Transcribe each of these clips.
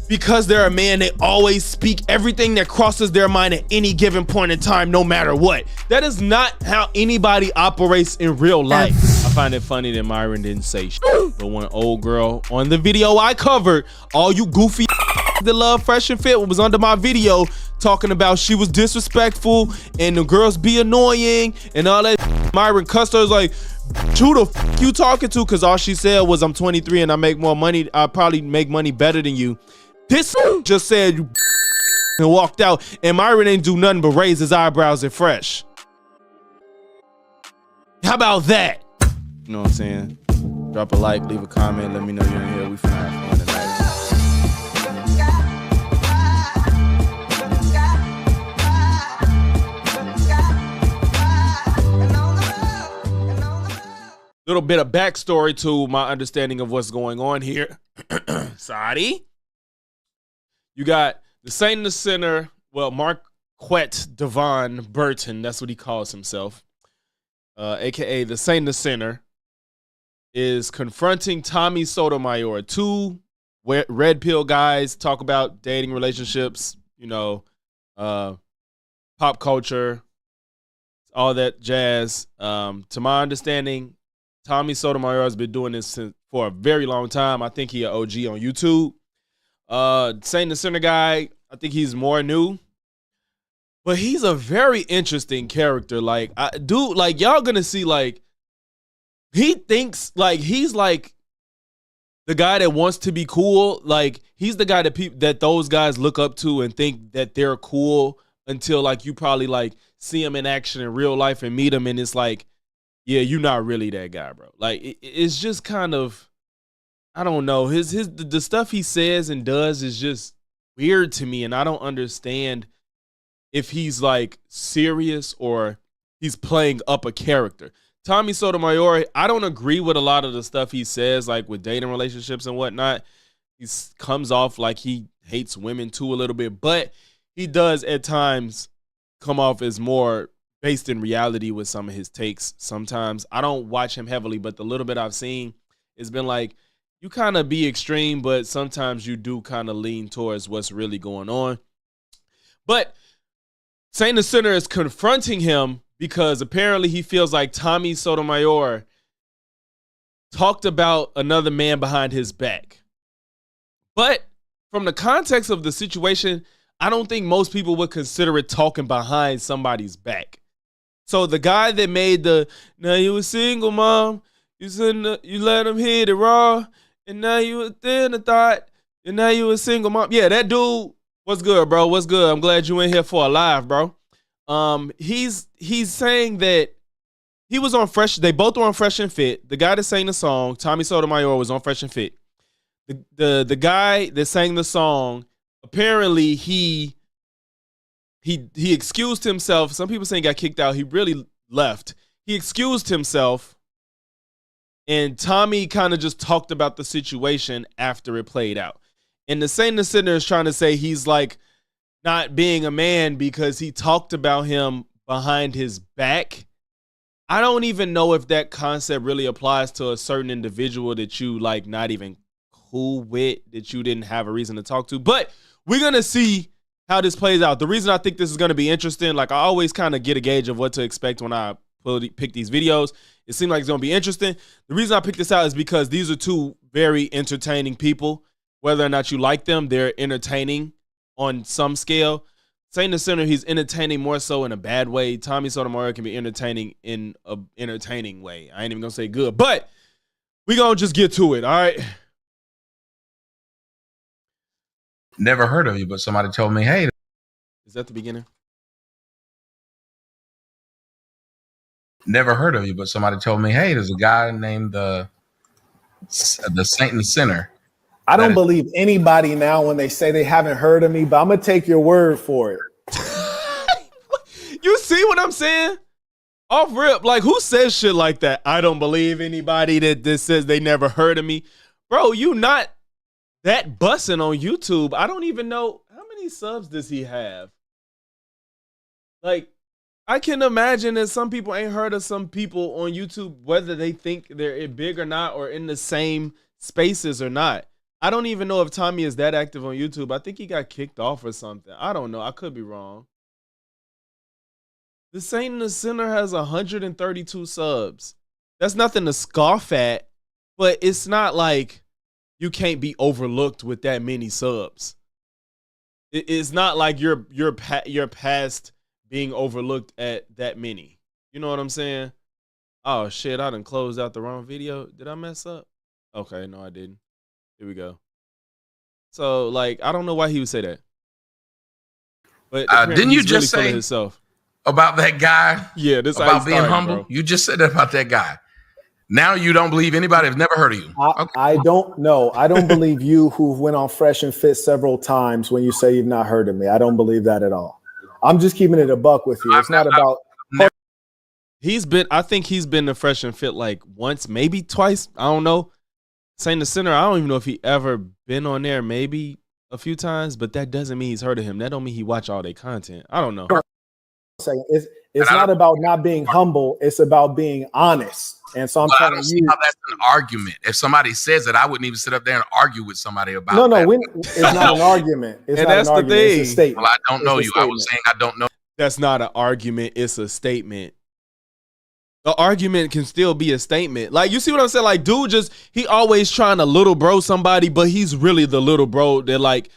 because they're a man, they always speak everything that crosses their mind at any given point in time, no matter what. That is not how anybody operates in real life. I find it funny that Myron didn't say shit, but one old girl on the video I covered, all you goofy that love Fresh and Fit was under my video talking about she was disrespectful and the girls be annoying and all that. Myron cussed her, was like, who the f you talking to? Because all she said was, I'm 23 and I make more money. I probably make money better than you. This just said you and walked out, and Myron ain't do nothing but raise his eyebrows at Fresh. How about that? You know what I'm saying? Drop a like, leave a comment, let me know you're in here. We finna have fun tonight. Little bit of backstory to my understanding of what's going on here. Sadi. You got the Saint and the Sinner, well, Marquette Devon Burton, that's what he calls himself, aka the Saint and the Sinner, is confronting Tommy Sotomayor. Two red pill guys talk about dating, relationships, you know, pop culture, all that jazz. To my understanding, Tommy Sotomayor has been doing this for a very long time. I think he an OG on YouTube. Saint the Center guy, I think he's more new, but he's a very interesting character. Like, y'all gonna see, like, he thinks like he's like the guy that wants to be cool. Like, he's the guy that those guys look up to and think that they're cool until, like, you probably like see him in action in real life and meet him, and it's like, yeah, you're not really that guy, bro. Like, it's just kind of, I don't know. The stuff he says and does is just weird to me, and I don't understand if he's like serious or he's playing up a character. Tommy Sotomayor, I don't agree with a lot of the stuff he says, like with dating relationships and whatnot. He comes off like he hates women too a little bit, but he does at times come off as more based in reality with some of his takes. Sometimes I don't watch him heavily, but the little bit I've seen, it's been like, you kind of be extreme, but sometimes you do kind of lean towards what's really going on. But Saint the Sinner is confronting him because apparently he feels like Tommy Sotomayor talked about another man behind his back. But from the context of the situation, I don't think most people would consider it talking behind somebody's back. So the guy that made the, now you a single mom, you let him hit it raw, and now you a thin thought, and now you a single mom. Yeah, that dude, what's good, bro? What's good? I'm glad you in here for a live, bro. He's saying that he was on Fresh. They both were on Fresh and Fit. The guy that sang the song, Tommy Sotomayor, was on Fresh and Fit. The guy that sang the song, apparently he excused himself. Some people saying he got kicked out. He really left. He excused himself. And Tommy kind of just talked about the situation after it played out. And the Saint and the Sinner is trying to say he's like not being a man because he talked about him behind his back. I don't even know if that concept really applies to a certain individual that you like not even cool with, that you didn't have a reason to talk to. But we're going to see how this plays out. The reason I think this is going to be interesting, like I always kind of get a gauge of what to expect when I pick these videos. It seemed like it's going to be interesting. The reason I picked this out is because these are two very entertaining people. Whether or not you like them, they're entertaining on some scale. Saint the Sinner, he's entertaining more so in a bad way. Tommy Sotomayor can be entertaining in an entertaining way. I ain't even going to say good, but we're going to just get to it, all right? Never heard of you, but somebody told me, hey. Is that the beginning? Never heard of you, but somebody told me, hey, there's a guy named the Saint and the Sinner. I don't believe anybody now when they say they haven't heard of me, but I'm going to take your word for it. You see what I'm saying? Off rip, like who says shit like that? I don't believe anybody that says they never heard of me. Bro, you not that bussin' on YouTube. I don't even know how many subs does he have. Like, I can imagine that some people ain't heard of some people on YouTube, whether they think they're big or not, or in the same spaces or not. I don't even know if Tommy is that active on YouTube. I think he got kicked off or something. I don't know. I could be wrong. The Saint in the Center has 132 subs. That's nothing to scoff at, but it's not like you can't be overlooked with that many subs. It's not like you're past being overlooked at that many. You know what I'm saying? Oh shit, I done closed out the wrong video. Did I mess up? Okay, no, I didn't. Here we go. So, like, I don't know why he would say that. But didn't you he's just really say full of himself about that guy? Yeah, this about being started, humble. bro. You just said that about that guy. Now you don't believe anybody have never heard of you. I don't know. I don't believe you who went on Fresh and Fit several times when you say you've not heard of me. I don't believe that at all. I'm just keeping it a buck with you. It's not about. I think he's been to Fresh and Fit like once, maybe twice. I don't know. Saint the Center, I don't even know if he ever been on there, maybe a few times, but that doesn't mean he's heard of him. That don't mean he watch all their content. I don't know. It's not about not being humble. It's about being honest. And so I'm I telling don't see you, how that's an argument. If somebody says it, I wouldn't even sit up there and argue with somebody about no, that. it's not an argument. It's and not that's an argument. the thing. It's a statement. Well, I don't know you. I was saying I don't know. That's not an argument. It's a statement. The argument can still be a statement. Like, you see what I'm saying? Like, dude he always trying to little bro somebody, but he's really the little bro that, like,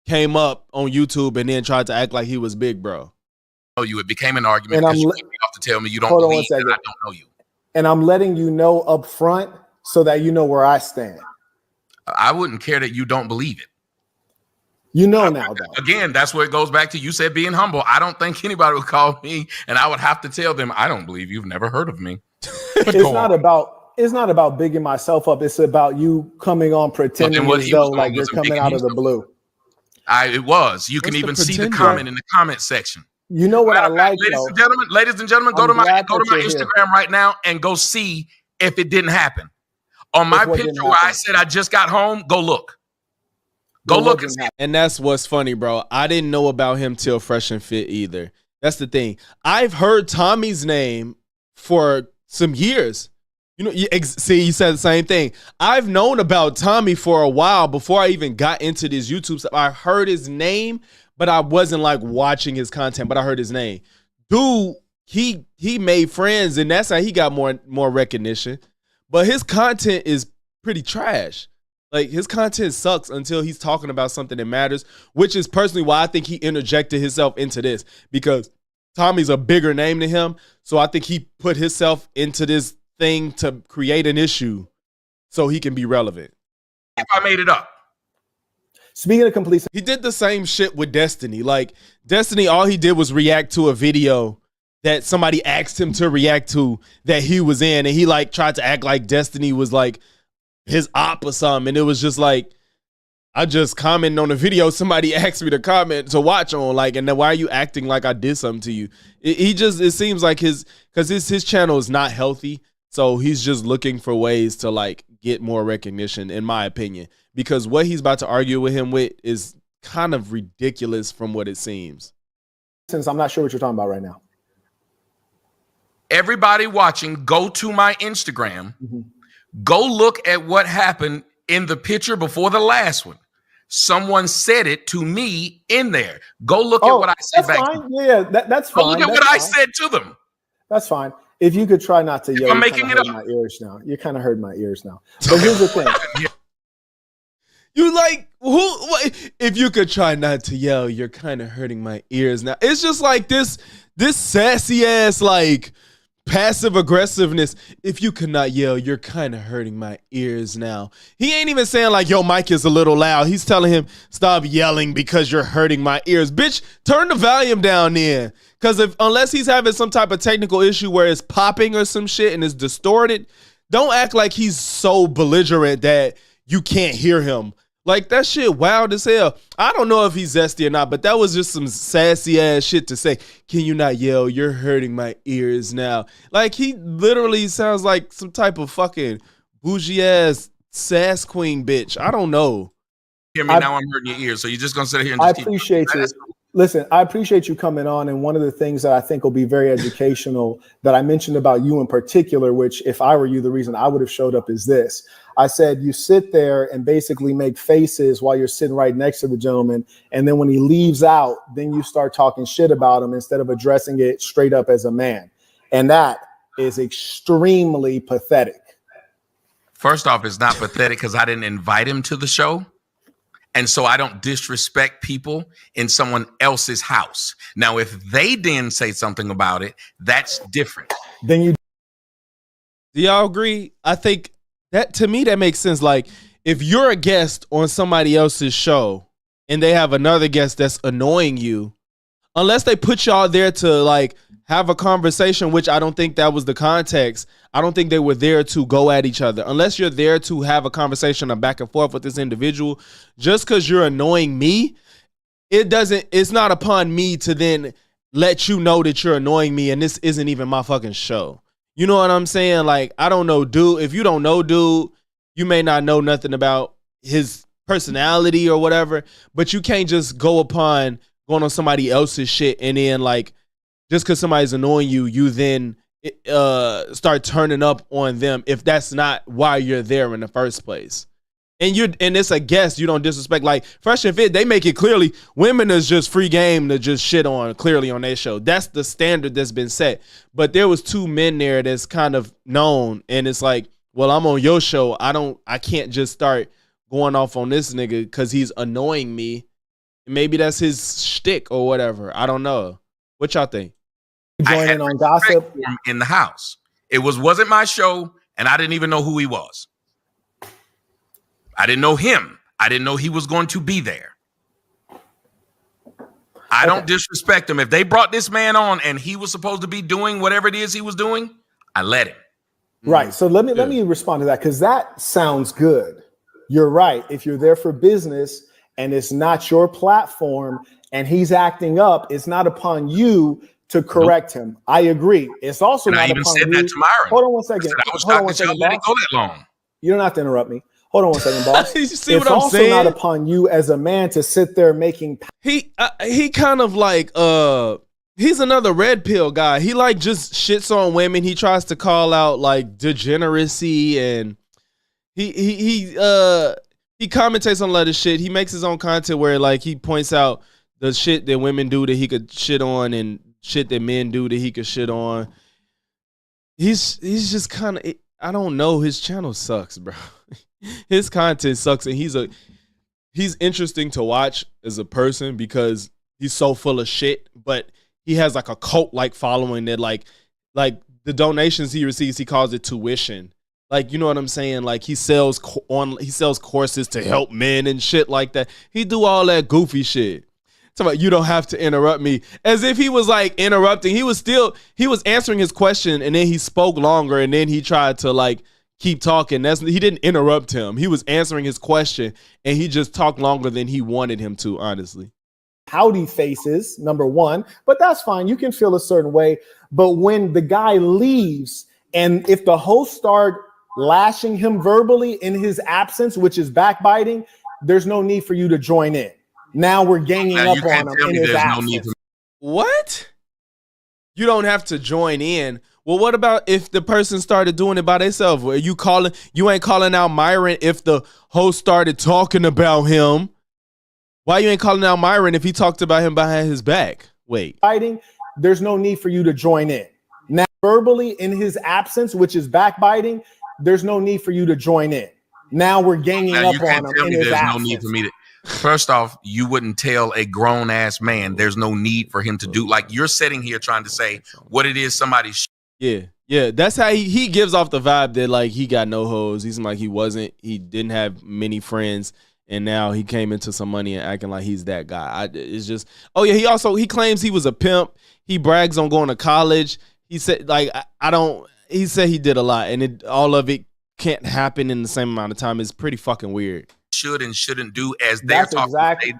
came up on YouTube and then tried to act like he was big bro. Oh, it became an argument because you came off to tell me you don't believe that I don't know you. And I'm letting you know up front so that you know where I stand. I wouldn't care that you don't believe it. You know now, though. Again, that's where it goes back to you said being humble. I don't think anybody would call me and I would have to tell them, I don't believe you've never heard of me. It's not about bigging myself up. It's about you coming on pretending as though like you're coming out of the blue. It was. You can even see the comment in the comment section. You know what I like, ladies and gentlemen, go to my Instagram right now and go see if it didn't happen. On my picture where I said I just got home, go look. Go look and see. And that's what's funny, bro. I didn't know about him till Fresh and Fit either. That's the thing. I've heard Tommy's name for some years. You know, you said the same thing. I've known about Tommy for a while before I even got into this YouTube stuff. I heard his name, but I wasn't like watching his content, but I heard his name. Dude, he made friends, and that's how he got more recognition. But his content is pretty trash. Like, his content sucks until he's talking about something that matters, which is personally why I think he interjected himself into this, because Tommy's a bigger name than him. So I think he put himself into this thing to create an issue so he can be relevant. If I made it up. Speaking of complete, he did the same shit with Destiny. Like, Destiny, all he did was react to a video that somebody asked him to react to that he was in, and he like tried to act like Destiny was like his op or something, and it was just like, I just commented on a video somebody asked me to comment to watch on, like, and then why are you acting like I did something to you? It seems like his channel is not healthy, so he's just looking for ways to like get more recognition, in my opinion, because what he's about to argue with him with is kind of ridiculous from what it seems. Since I'm not sure what you're talking about right now. Everybody watching, go to my Instagram. Mm-hmm. Go look at what happened in the picture before the last one. Someone said it to me in there. Go look at what I said back. Fine. Yeah, that's fine. Go look at what I said to them. That's fine. If you could try not to yell, I'm making it up. My ears now. You kind of heard my ears now. But here's the thing. You like, if you could try not to yell, you're kind of hurting my ears now. It's just like this sassy ass, like, passive aggressiveness. If you could not yell, you're kind of hurting my ears now. He ain't even saying like, yo, mic is a little loud. He's telling him, stop yelling because you're hurting my ears. Bitch, turn the volume down then. Because unless he's having some type of technical issue where it's popping or some shit and it's distorted, don't act like he's so belligerent that you can't hear him. Like, that shit wild as hell. I don't know if he's zesty or not, but that was just some sassy ass shit to say. Can you not yell? You're hurting my ears now. Like, he literally sounds like some type of fucking bougie ass sass queen bitch. I don't know. Hear me now? I'm hurting your ears. So you're just gonna sit here and just appreciate you. Listen, I appreciate you coming on. And one of the things that I think will be very educational that I mentioned about you in particular, which if I were you, the reason I would have showed up is this. I said, you sit there and basically make faces while you're sitting right next to the gentleman. And then when he leaves out, then you start talking shit about him instead of addressing it straight up as a man. And that is extremely pathetic. First off, it's not pathetic because I didn't invite him to the show. And so I don't disrespect people in someone else's house. Now, if they then say something about it, that's different. Then you. Do y'all agree? I think that, to me, that makes sense. Like, if you're a guest on somebody else's show and they have another guest that's annoying you, unless they put y'all there to like have a conversation, which I don't think that was the context. I don't think they were there to go at each other. Unless you're there to have a conversation, a back and forth with this individual, just because you're annoying me, it's not upon me to then let you know that you're annoying me and this isn't even my fucking show. You know what I'm saying? Like, I don't know, dude. If you don't know, dude, you may not know nothing about his personality or whatever, but you can't just go upon going on somebody else's shit and then like, just because somebody's annoying you, you then start turning up on them if that's not why you're there in the first place. And it's a guest, you don't disrespect. Like Fresh and Fit, they make it clearly women is just free game to just shit on clearly on their show. That's the standard that's been set. But there was two men there that's kind of known, and it's like, well, I'm on your show. I can't just start going off on this nigga because he's annoying me. Maybe that's his shtick or whatever. I don't know. What y'all think? Joining on gossip in the house. It wasn't my show, and I didn't even know who he was. I didn't know him. I didn't know he was going to be there. I don't disrespect him. If they brought this man on and he was supposed to be doing whatever it is he was doing, I let him. Right. So let me respond to that, because that sounds good. You're right. If you're there for business and it's not your platform and he's acting up, it's not upon you to correct him. I agree. It's also not upon you. That to Myron. Hold on one second. I was shocked that y'all let it go that long. You don't have to interrupt me. Hold on one second, boss. You see it's what I'm also saying? not upon you as a man to sit there making. He kind of like he's another red pill guy. He like just shits on women. He tries to call out like degeneracy, and he commentates on a lot of shit. He makes his own content where like he points out the shit that women do that he could shit on and shit that men do that he could shit on. He's just kind of, I don't know. His channel sucks, bro. His content sucks, and he's interesting to watch as a person because he's so full of shit, but he has like a cult like following that like the donations he receives, he calls it tuition. Like, you know what I'm saying? Like he sells courses to help men and shit like that. He do all that goofy shit. Talking about, you don't have to interrupt me, as if he was like interrupting. He was answering his question, and then he spoke longer, and then he tried to like keep talking. He didn't interrupt him. He was answering his question, and he just talked longer than he wanted him to, honestly. Howdy faces, number one, but that's fine. You can feel a certain way. But when the guy leaves, and if the host start lashing him verbally in his absence, which is backbiting, there's no need for you to join in. Now we're ganging up on him in his absence. What? You don't have to join in. Well, what about if the person started doing it by themselves? You ain't calling out Myron if the host started talking about him? Why you ain't calling out Myron if he talked about him behind his back? Wait. There's no need for you to join in. Now, verbally in his absence, which is backbiting, there's no need for you to join in. Now we're ganging up on him in his absence. No need for me to. First off, you wouldn't tell a grown-ass man there's no need for him to do. Like, you're sitting here trying to say what it is somebody's. Yeah. That's how he gives off the vibe that, like, he got no hoes. He's like he didn't have many friends, and now he came into some money and acting like he's that guy. It's just, oh, yeah, he claims he was a pimp. He brags on going to college. He said, like, he said he did a lot, and all of it can't happen in the same amount of time. It's pretty fucking weird. Should and shouldn't do as they're That's talking. Exactly.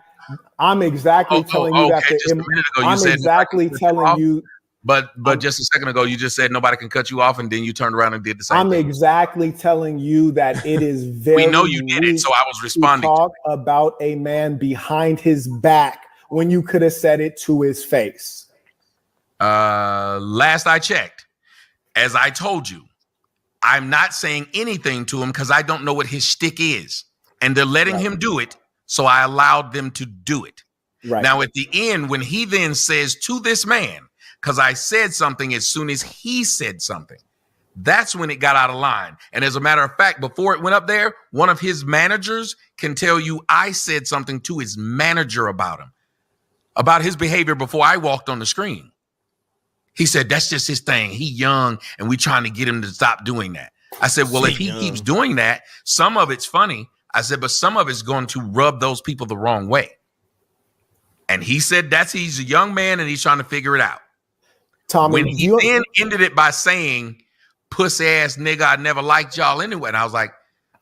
I'm exactly telling you that. Just a minute ago, I'm exactly telling you. But just a second ago, you just said nobody can cut you off, and then you turned around and did the same thing. I'm exactly telling you that it is very. We know you did it, so I was responding. Talk about a man behind his back when you could have said it to his face? Last I checked, as I told you, I'm not saying anything to him because I don't know what his shtick is. And they're letting him do it, so I allowed them to do it. Right. Now, at the end, when he then says to this man, because I said something as soon as he said something, that's when it got out of line. And as a matter of fact, before it went up there, one of his managers can tell you I said something to his manager about him, about his behavior before I walked on the screen. He said, that's just his thing. He young, and we trying to get him to stop doing that. I said, well, if he keeps doing that, some of it's funny. I said, but some of it's going to rub those people the wrong way. And he said he's a young man and he's trying to figure it out. Tommy, when he then ended it by saying, pussy ass nigga, I never liked y'all anyway. And I was like,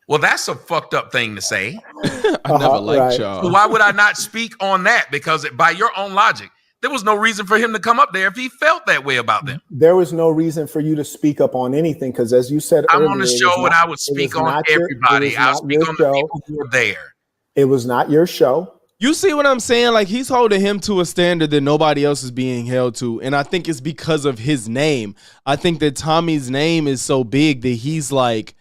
well, that's a fucked up thing to say. I never liked y'all. So why would I not speak on that? Because by your own logic, there was no reason for him to come up there if he felt that way about them. There was no reason for you to speak up on anything because, as you said I'm earlier, on the show and I would speak on everybody. I'll speak on the people who were there. It was not your show. You see what I'm saying? Like, he's holding him to a standard that nobody else is being held to. And I think it's because of his name. I think that Tommy's name is so big that he's like,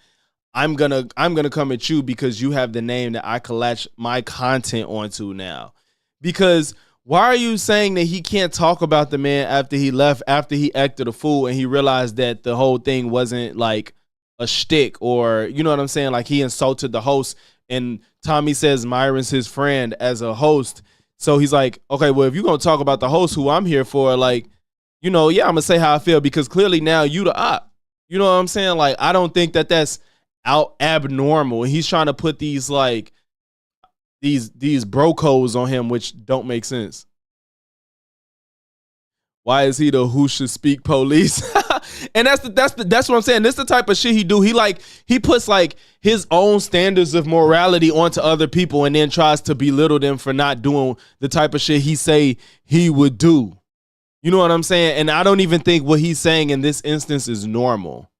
I'm gonna come at you because you have the name that I can latch my content onto now. Because why are you saying that he can't talk about the man after he left, after he acted a fool and he realized that the whole thing wasn't like a shtick, or, you know what I'm saying? Like, he insulted the host and Tommy says Myron's his friend as a host. So he's like, okay, well, if you're going to talk about the host who I'm here for, like, you know, yeah, I'm going to say how I feel because clearly now you the op. You know what I'm saying? Like, I don't think that that's out abnormal. He's trying to put these like, these bro codes on him, which don't make sense. Why is he the who should speak police? And that's what I'm saying. This is the type of shit he do. He puts like his own standards of morality onto other people and then tries to belittle them for not doing the type of shit he say he would do. You know what I'm saying? And I don't even think what he's saying in this instance is normal.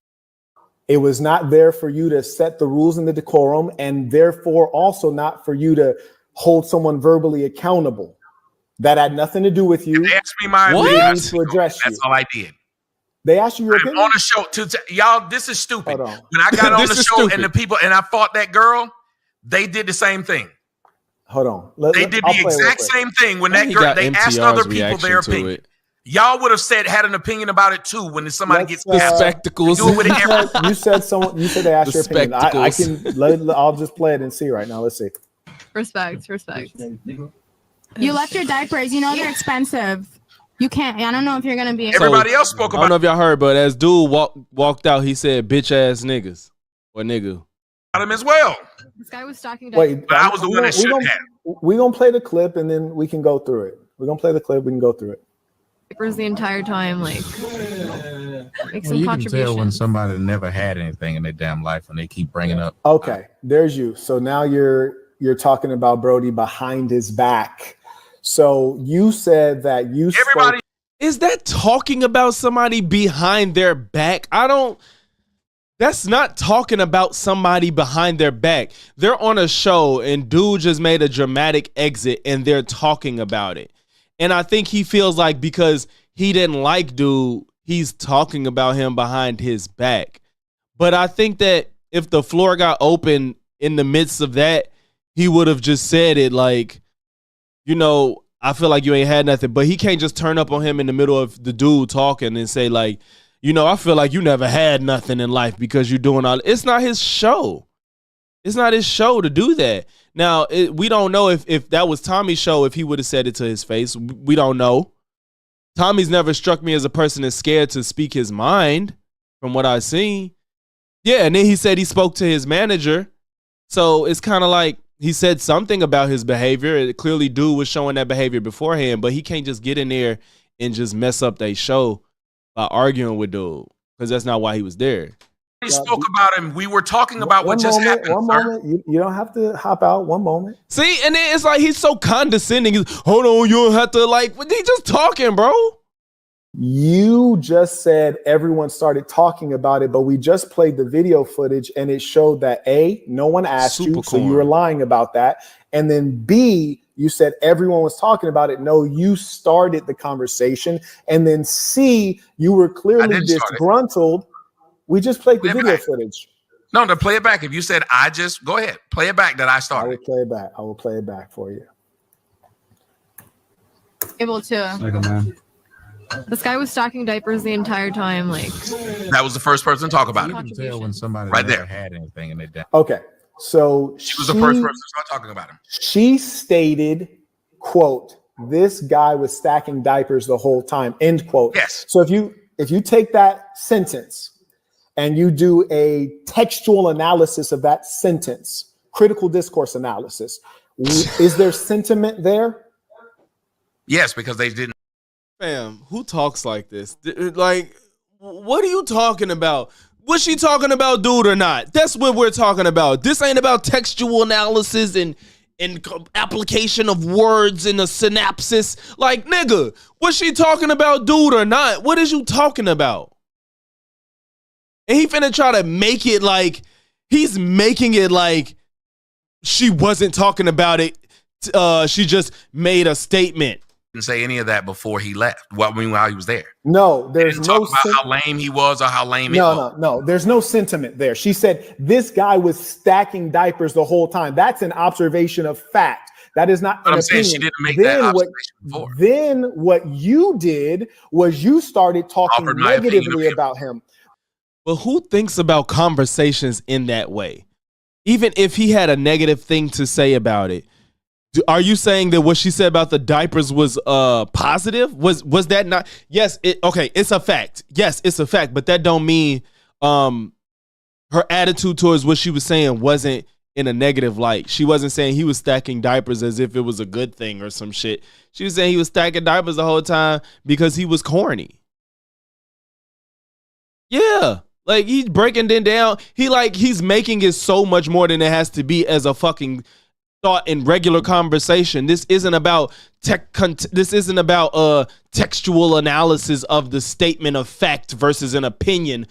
It was not there for you to set the rules and the decorum, and therefore also not for you to hold someone verbally accountable. That had nothing to do with you. They asked me my opinion to address you. That's all I did. They asked you your opinion? On the show. Y'all, this is stupid. When I got on the show stupid. And the people, and I fought that girl, they did the same thing. Hold on. They did the exact same thing when that girl, they asked other people their opinion. Y'all would have had an opinion about it too when somebody gets the spectacles. You said they asked your opinion. I can. I'll just play it and see right now. Let's see. Respect. You left your diapers. You know they're expensive. You can't. I don't know if you're gonna be. Everybody else spoke about. I don't know if y'all heard, but as dude walked out, he said, "Bitch ass niggas" or "nigga." Got him as well. This guy was talking. Wait, but I was the one that should have. We're gonna play the clip and then we can go through it. We're gonna play the clip. We can go through it. The entire time, like make some you contributions. can tell when somebody never had anything in their damn life when they keep bringing up. Okay, there's you. So now you're talking about Brody behind his back. So you said that you everybody is that talking about somebody behind their back? That's not talking about somebody behind their back. They're on a show and dude just made a dramatic exit and they're talking about it. And I think he feels like because he didn't like dude, he's talking about him behind his back. But I think that if the floor got open in the midst of that, he would have just said it like, you know, I feel like you ain't had nothing. But he can't just turn up on him in the middle of the dude talking and say like, you know, I feel like you never had nothing in life because you're doing all. It's not his show. It's not his show to do that. Now, we don't know if that was Tommy's show, if he would have said it to his face. We don't know. Tommy's never struck me as a person that's scared to speak his mind from what I've seen. Yeah, and then he said he spoke to his manager. So it's kind of like he said something about his behavior. Clearly, dude was showing that behavior beforehand, but he can't just get in there and just mess up their show by arguing with dude because that's not why he was there. He spoke about him. We were talking about what just happened. One moment. You don't have to hop out. One moment. See, and then it's like he's so condescending. He's, hold on, you don't have to like. They just talking, bro. You just said everyone started talking about it, but we just played the video footage and it showed that A, no one asked you, so you were lying about that. And then B, you said everyone was talking about it. No, you started the conversation. And then C, you were clearly disgruntled. We just played the video footage. No, to play it back. If you said go ahead, play it back that I started. I will play it back. I will play it back for you. Able to. This guy was stocking diapers the entire time. Like, that was the first person to talk about You it. can tell when somebody Right never there. had anything in their damn. Okay. So She was the first person to start talking about him. She stated, quote, this guy was stacking diapers the whole time, end quote. Yes. So if you take that sentence and you do a textual analysis of that sentence, critical discourse analysis, is there sentiment there? Yes, because they didn't. Fam, who talks like this? Like, what are you talking about? Was she talking about dude or not? That's what we're talking about. This ain't about textual analysis and application of words in a synopsis. Like, nigga, was she talking about dude or not? What is you talking about? And he finna try to make it like, he's making it like she wasn't talking about it. She just made a statement. Didn't say any of that before he left. Well, I mean, while he was there. No, there's Didn't no talk about how lame he was or how lame it was. No. There's no sentiment there. She said this guy was stacking diapers the whole time. That's an observation of fact. That is not. But I'm opinion. saying she didn't make that observation before. Then what you did was you started talking negatively about him. But who thinks about conversations in that way? Even if he had a negative thing to say about it. Are you saying that what she said about the diapers was positive? Was that not? Yes. Okay. It's a fact. Yes, it's a fact. But that don't mean her attitude towards what she was saying wasn't in a negative light. She wasn't saying he was stacking diapers as if it was a good thing or some shit. She was saying he was stacking diapers the whole time because he was corny. Yeah. Like, he's breaking it down. He's making it so much more than it has to be as a fucking thought in regular conversation. This isn't about textual analysis of the statement of fact versus an opinion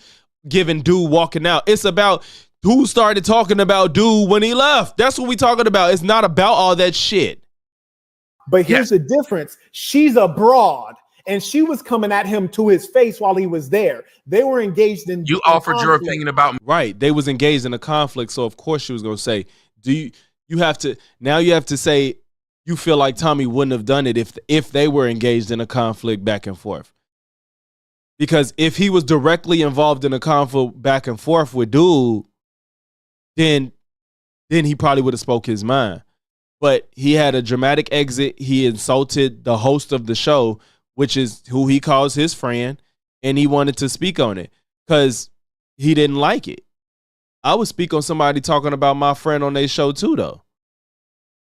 given dude walking out. It's about who started talking about dude when he left. That's what we talking about. It's not about all that shit. But here's the difference. She's a broad, and she was coming at him to his face while he was there. They were engaged in. You offered your opinion about me. Right. They was engaged in a conflict. So of course she was going to say, you have to say you feel like Tommy wouldn't have done it if they were engaged in a conflict back and forth. Because if he was directly involved in a conflict back and forth with dude, then he probably would have spoke his mind. But he had a dramatic exit. He insulted the host of the show, which is who he calls his friend, and he wanted to speak on it because he didn't like it. I would speak on somebody talking about my friend on their show too, though.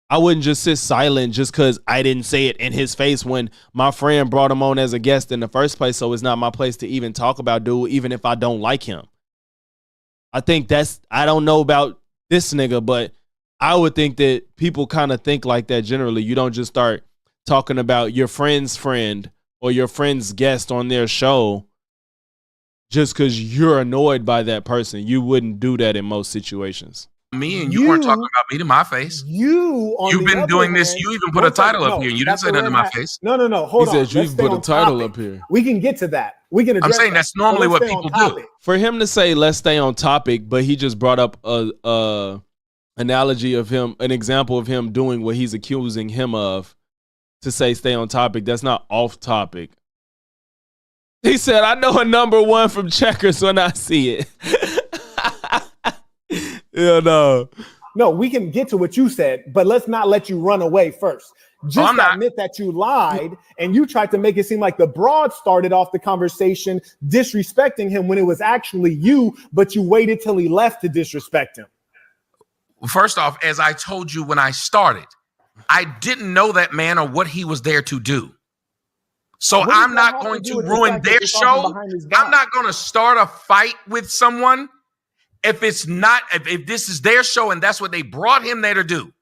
I wouldn't just sit silent just because I didn't say it in his face when my friend brought him on as a guest in the first place, so it's not my place to even talk about dude, even if I don't like him. I think I don't know about this nigga, but I would think that people kind of think like that generally. You don't just start talking about your friend's friend or your friend's guest on their show just because you're annoyed by that person. You wouldn't do that in most situations. Me and you weren't talking about me to my face. You've been doing this. You even put a title up here. You didn't say nothing to my face. No. Hold on. He said you even put a title up here. We can get to that. We can address I'm saying that's normally what people do. For him to say, let's stay on topic, but he just brought up a analogy of him, an example of him doing what he's accusing him of to say stay on topic. That's not off topic. He said, I know a number one from Checkers when I see it. Yeah, no. No, we can get to what you said, but let's not let you run away first. Just admit that you lied and you tried to make it seem like the broad started off the conversation disrespecting him when it was actually you, but you waited till he left to disrespect him. First off, as I told you when I started, I didn't know that man or what he was there to do. So I'm not going to ruin their show. I'm not going to start a fight with someone if it's not, if this is their show and that's what they brought him there to do.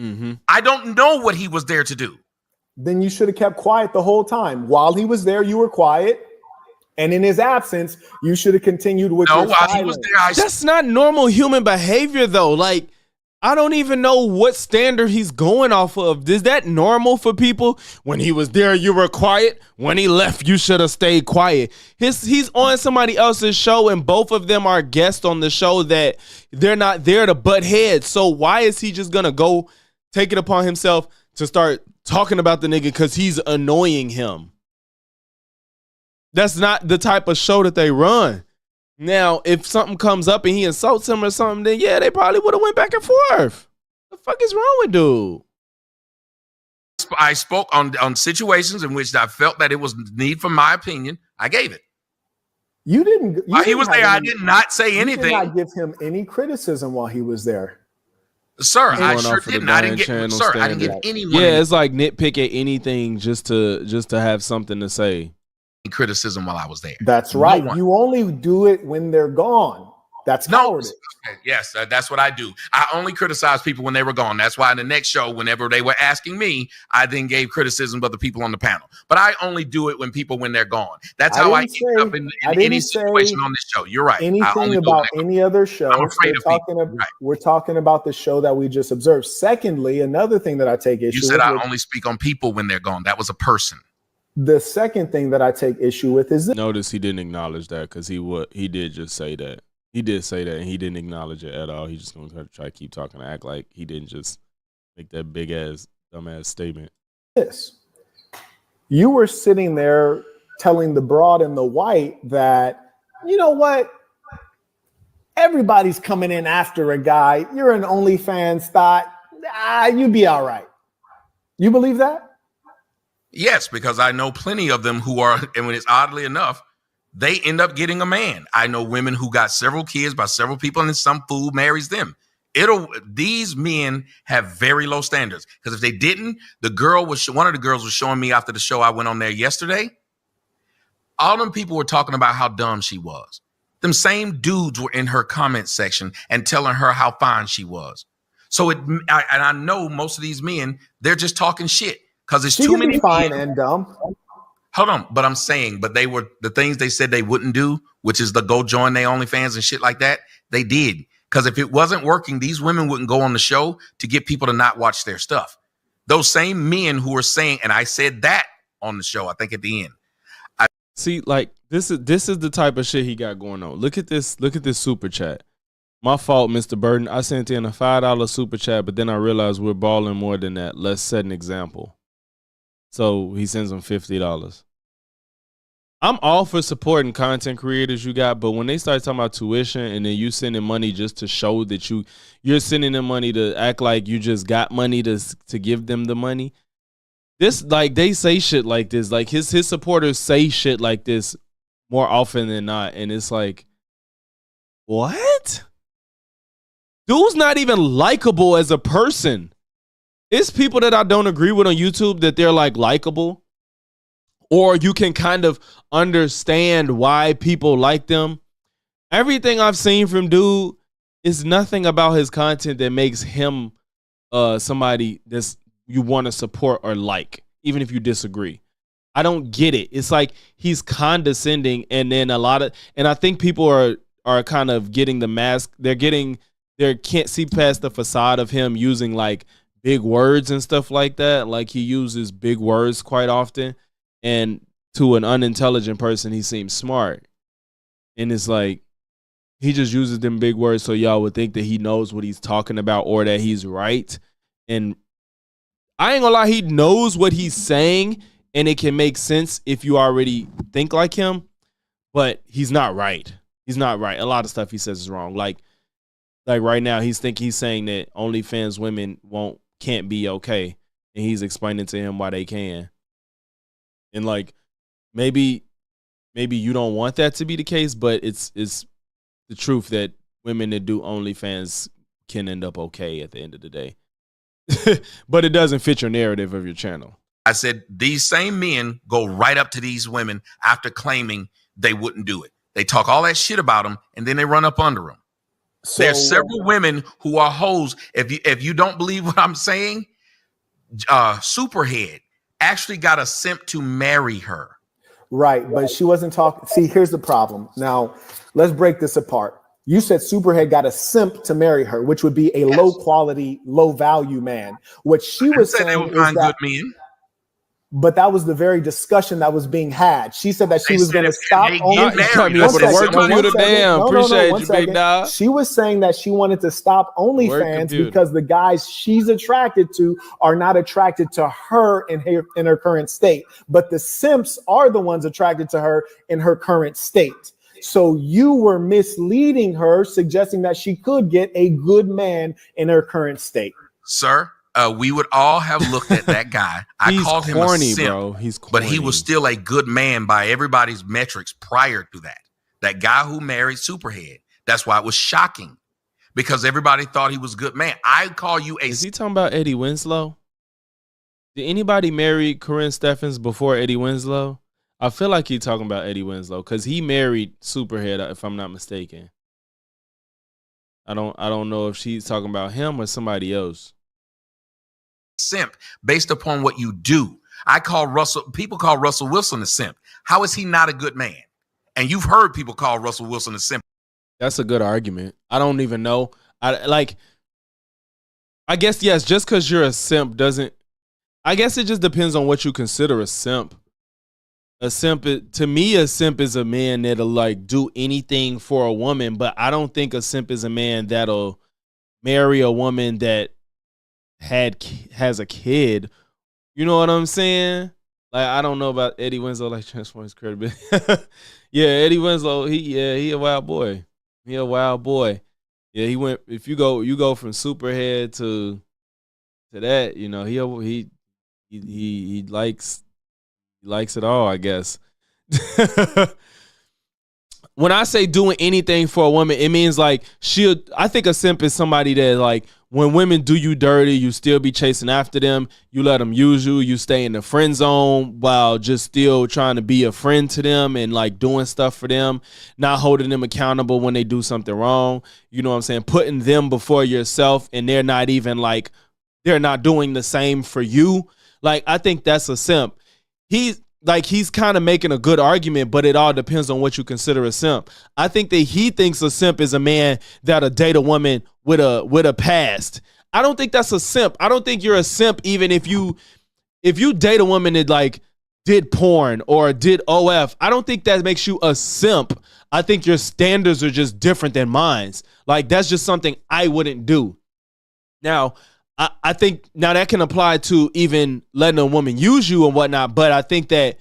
Mm-hmm. I don't know what he was there to do. Then you should have kept quiet the whole time. While he was there, you were quiet. And in his absence, you should have continued with your silence. That's not normal human behavior, though. Like, I don't even know what standard he's going off of. Is that normal for people? When he was there, you were quiet. When he left, you should have stayed quiet. He's on somebody else's show, and both of them are guests on the show that they're not there to butt heads. So why is he just going to go take it upon himself to start talking about the nigga because he's annoying him? That's not the type of show that they run. Now, if something comes up and he insults him or something, then yeah, they probably would have went back and forth. The fuck is wrong with dude? I spoke on situations in which I felt that it was need for my opinion. I gave it. You didn't. While he was there, I did not say anything. You did not give him any criticism while he was there. Sir, I sure didn't. I didn't give anyone. Yeah, it's like nitpick at anything just to have something to say. Criticism while I was there. That's right. You only do it when they're gone. That's cowardice. Yes, that's what I do. I only criticize people when they were gone. That's why in the next show, whenever they were asking me, I then gave criticism of the people on the panel. But I only do it when they're gone. That's how I end up in any situation on this show. You're right. Anything about any other show. I'm afraid of people. We're talking about the show that we just observed. Secondly, another thing that I take issue with. You said I only speak on people when they're gone. That was a person. The second thing that I take issue with is this. Notice he didn't acknowledge that because he did just say that. He did say that and he didn't acknowledge it at all. He's just gonna try to keep talking to act like he didn't just make that big ass dumbass statement. This. You were sitting there telling the broad and the white that, you know what? Everybody's coming in after a guy. You're an OnlyFans thought. You'd be all right. You believe that? Yes, because I know plenty of them who are, and when it's oddly enough, they end up getting a man. I know women who got several kids by several people, and some fool marries them. These men have very low standards because if they didn't, one of the girls was showing me after the show I went on there yesterday. All them people were talking about how dumb she was. Them same dudes were in her comment section and telling her how fine she was. So I know most of these men, they're just talking shit. Because it's too many fine and dumb. Hold on, but I'm saying, but they were the things they said they wouldn't do, which is the go join their OnlyFans and shit like that. They did. Because if it wasn't working, these women wouldn't go on the show to get people to not watch their stuff. Those same men who were saying, and I said that on the show, I think at the end. See, like this is the type of shit he got going on. Look at this super chat. My fault, Mr. Burden. I sent in a $5 super chat, but then I realized we're balling more than that. Let's set an example. So he sends them $50. I'm all for supporting content creators you got, but when they start talking about tuition and then you sending money just to show that you're sending them money to act like you just got money to give them the money. This, like, they say shit like this. Like his supporters say shit like this more often than not. And it's like, what? Dude's not even likable as a person. It's people that I don't agree with on YouTube that they're like likable, or you can kind of understand why people like them. Everything I've seen from dude is nothing about his content that makes him somebody that's you want to support or like, even if you disagree. I don't get it. It's like he's condescending, and then and I think people are kind of getting the mask. They can't see past the facade of him using like big words and stuff like that. Like he uses big words quite often, and to an unintelligent person, he seems smart. And it's like he just uses them big words so y'all would think that he knows what he's talking about or that he's right. And I ain't gonna lie, he knows what he's saying, and it can make sense if you already think like him, but he's not right. He's not right. A lot of stuff he says is wrong. Like right now, he's saying that OnlyFans women can't be okay, and he's explaining to him why they can. And like maybe you don't want that to be the case, but it's the truth that women that do OnlyFans can end up okay at the end of the day. But it doesn't fit your narrative of your channel. I said these same men go right up to these women after claiming they wouldn't do it. They talk all that shit about them, and then they run up under them. So, there's several women who are hoes. If you don't believe what I'm saying, Superhead actually got a simp to marry her. Right, but she wasn't talking. See, here's the problem. Now, let's break this apart. You said Superhead got a simp to marry her, which would be a low quality, low value man. What she was saying is that, good men. but that was the very discussion that was being had. She said that she was going to stop You cut me up with a work computer. Damn, appreciate you, big dog. She was saying that she wanted to stop OnlyFans because the guys she's attracted to are not attracted to her in her current state, but the simps are the ones attracted to her in her current state. So you were misleading her, suggesting that she could get a good man in her current state. Sir, we would all have looked at that guy. I called him a simp, bro. He's corny. But he was still a good man by everybody's metrics prior to that. That guy who married Superhead. That's why it was shocking, because everybody thought he was a good man. I call you a... Is he talking about Eddie Winslow? Did anybody marry Corinne Steffens before Eddie Winslow? I feel like he's talking about Eddie Winslow because he married Superhead, if I'm not mistaken. I don't know if she's talking about him or somebody else. Simp based upon what you do. People call Russell Wilson a simp. How is he not a good man? And you've heard people call Russell Wilson a simp. That's a good argument. I don't even know. I guess, yes, just because you're a simp doesn't... I guess it just depends on what you consider a simp. To me, a simp is a man that'll like do anything for a woman, but I don't think a simp is a man that'll marry a woman that has a kid. You know what I'm saying? Like, I don't know about Eddie Winslow, like Transformers credibility. Yeah, Eddie Winslow, he a wild boy. He a wild boy. Yeah, he went. If you go from Superhead to that, you know, he likes it all, I guess. When I say doing anything for a woman, it means like I think a simp is somebody that like when women do you dirty, you still be chasing after them. You let them use you. You stay in the friend zone while just still trying to be a friend to them and like doing stuff for them, not holding them accountable when they do something wrong. You know what I'm saying? Putting them before yourself, and they're not doing the same for you. Like, I think that's a simp. He's kind of making a good argument, but it all depends on what you consider a simp. I think that he thinks a simp is a man that'll date a woman with a past. I don't think that's a simp. I don't think you're a simp even if you date a woman that like did porn or did OF. I don't think that makes you a simp. I think your standards are just different than mine. Like, that's just something I wouldn't do. Now, I think now that can apply to even letting a woman use you and whatnot, but I think that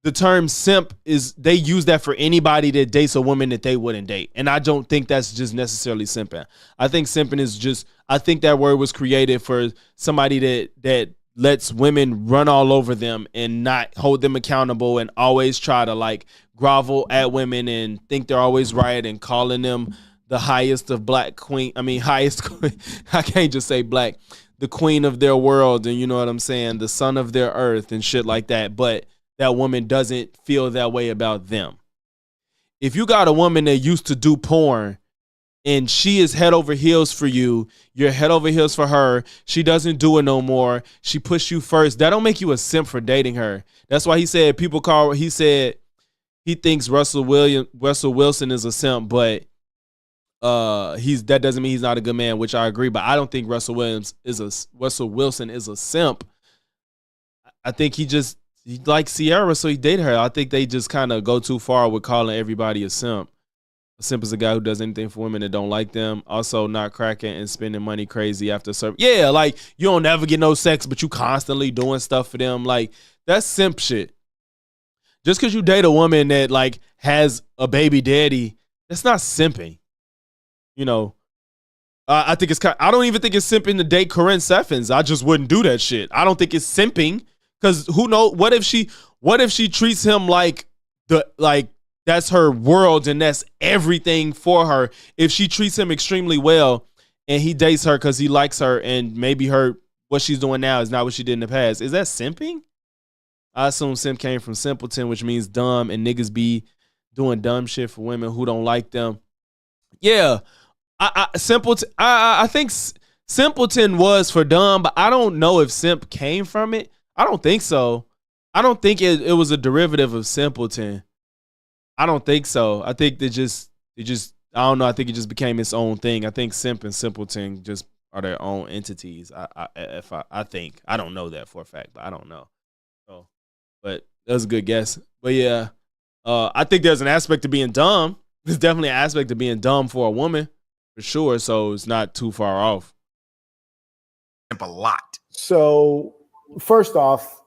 the term simp they use that for anybody that dates a woman that they wouldn't date. And I don't think that's just necessarily simping. I think simping is just, I think that word was created for somebody that lets women run all over them and not hold them accountable and always try to like grovel at women and think they're always right and calling them the highest of highest queen. I can't just say black, the queen of their world, and you know what I'm saying, the son of their earth and shit like that. But that woman doesn't feel that way about them. If you got a woman that used to do porn and she is head over heels for you, you're head over heels for her, she doesn't do it no more, she pushed you first, that don't make you a simp for dating her. That's why he said he thinks Russell Wilson is a simp, but that doesn't mean he's not a good man, which I agree. But I don't think Russell Wilson is a simp. I think he likes Sierra, so he dated her. I think they just kind of go too far with calling everybody a simp. A simp is a guy who does anything for women that don't like them. Also, not cracking and spending money crazy after service. Yeah, like you don't ever get no sex, but you constantly doing stuff for them. Like, that's simp shit. Just because you date a woman that like has a baby daddy, that's not simping. You know, I think I don't even think it's simping to date Corinne Steffens. I just wouldn't do that shit. I don't think it's simping because who knows? What if she treats him like that's her world and that's everything for her? If she treats him extremely well and he dates her because he likes her and maybe what she's doing now is not what she did in the past, is that simping? I assume simp came from simpleton, which means dumb, and niggas be doing dumb shit for women who don't like them. Yeah. I think simpleton was for dumb, but I don't know if simp came from it. I don't think so. I don't think it was a derivative of simpleton. I don't think so. I think they just I don't know. I think it just became its own thing. I think simp and simpleton just are their own entities. I think I don't know that for a fact, but I don't know. So, but that was a good guess. But yeah, I think there's an aspect to being dumb. There's definitely an aspect to being dumb for a woman, for sure. So it's not too far off. A lot. So first off,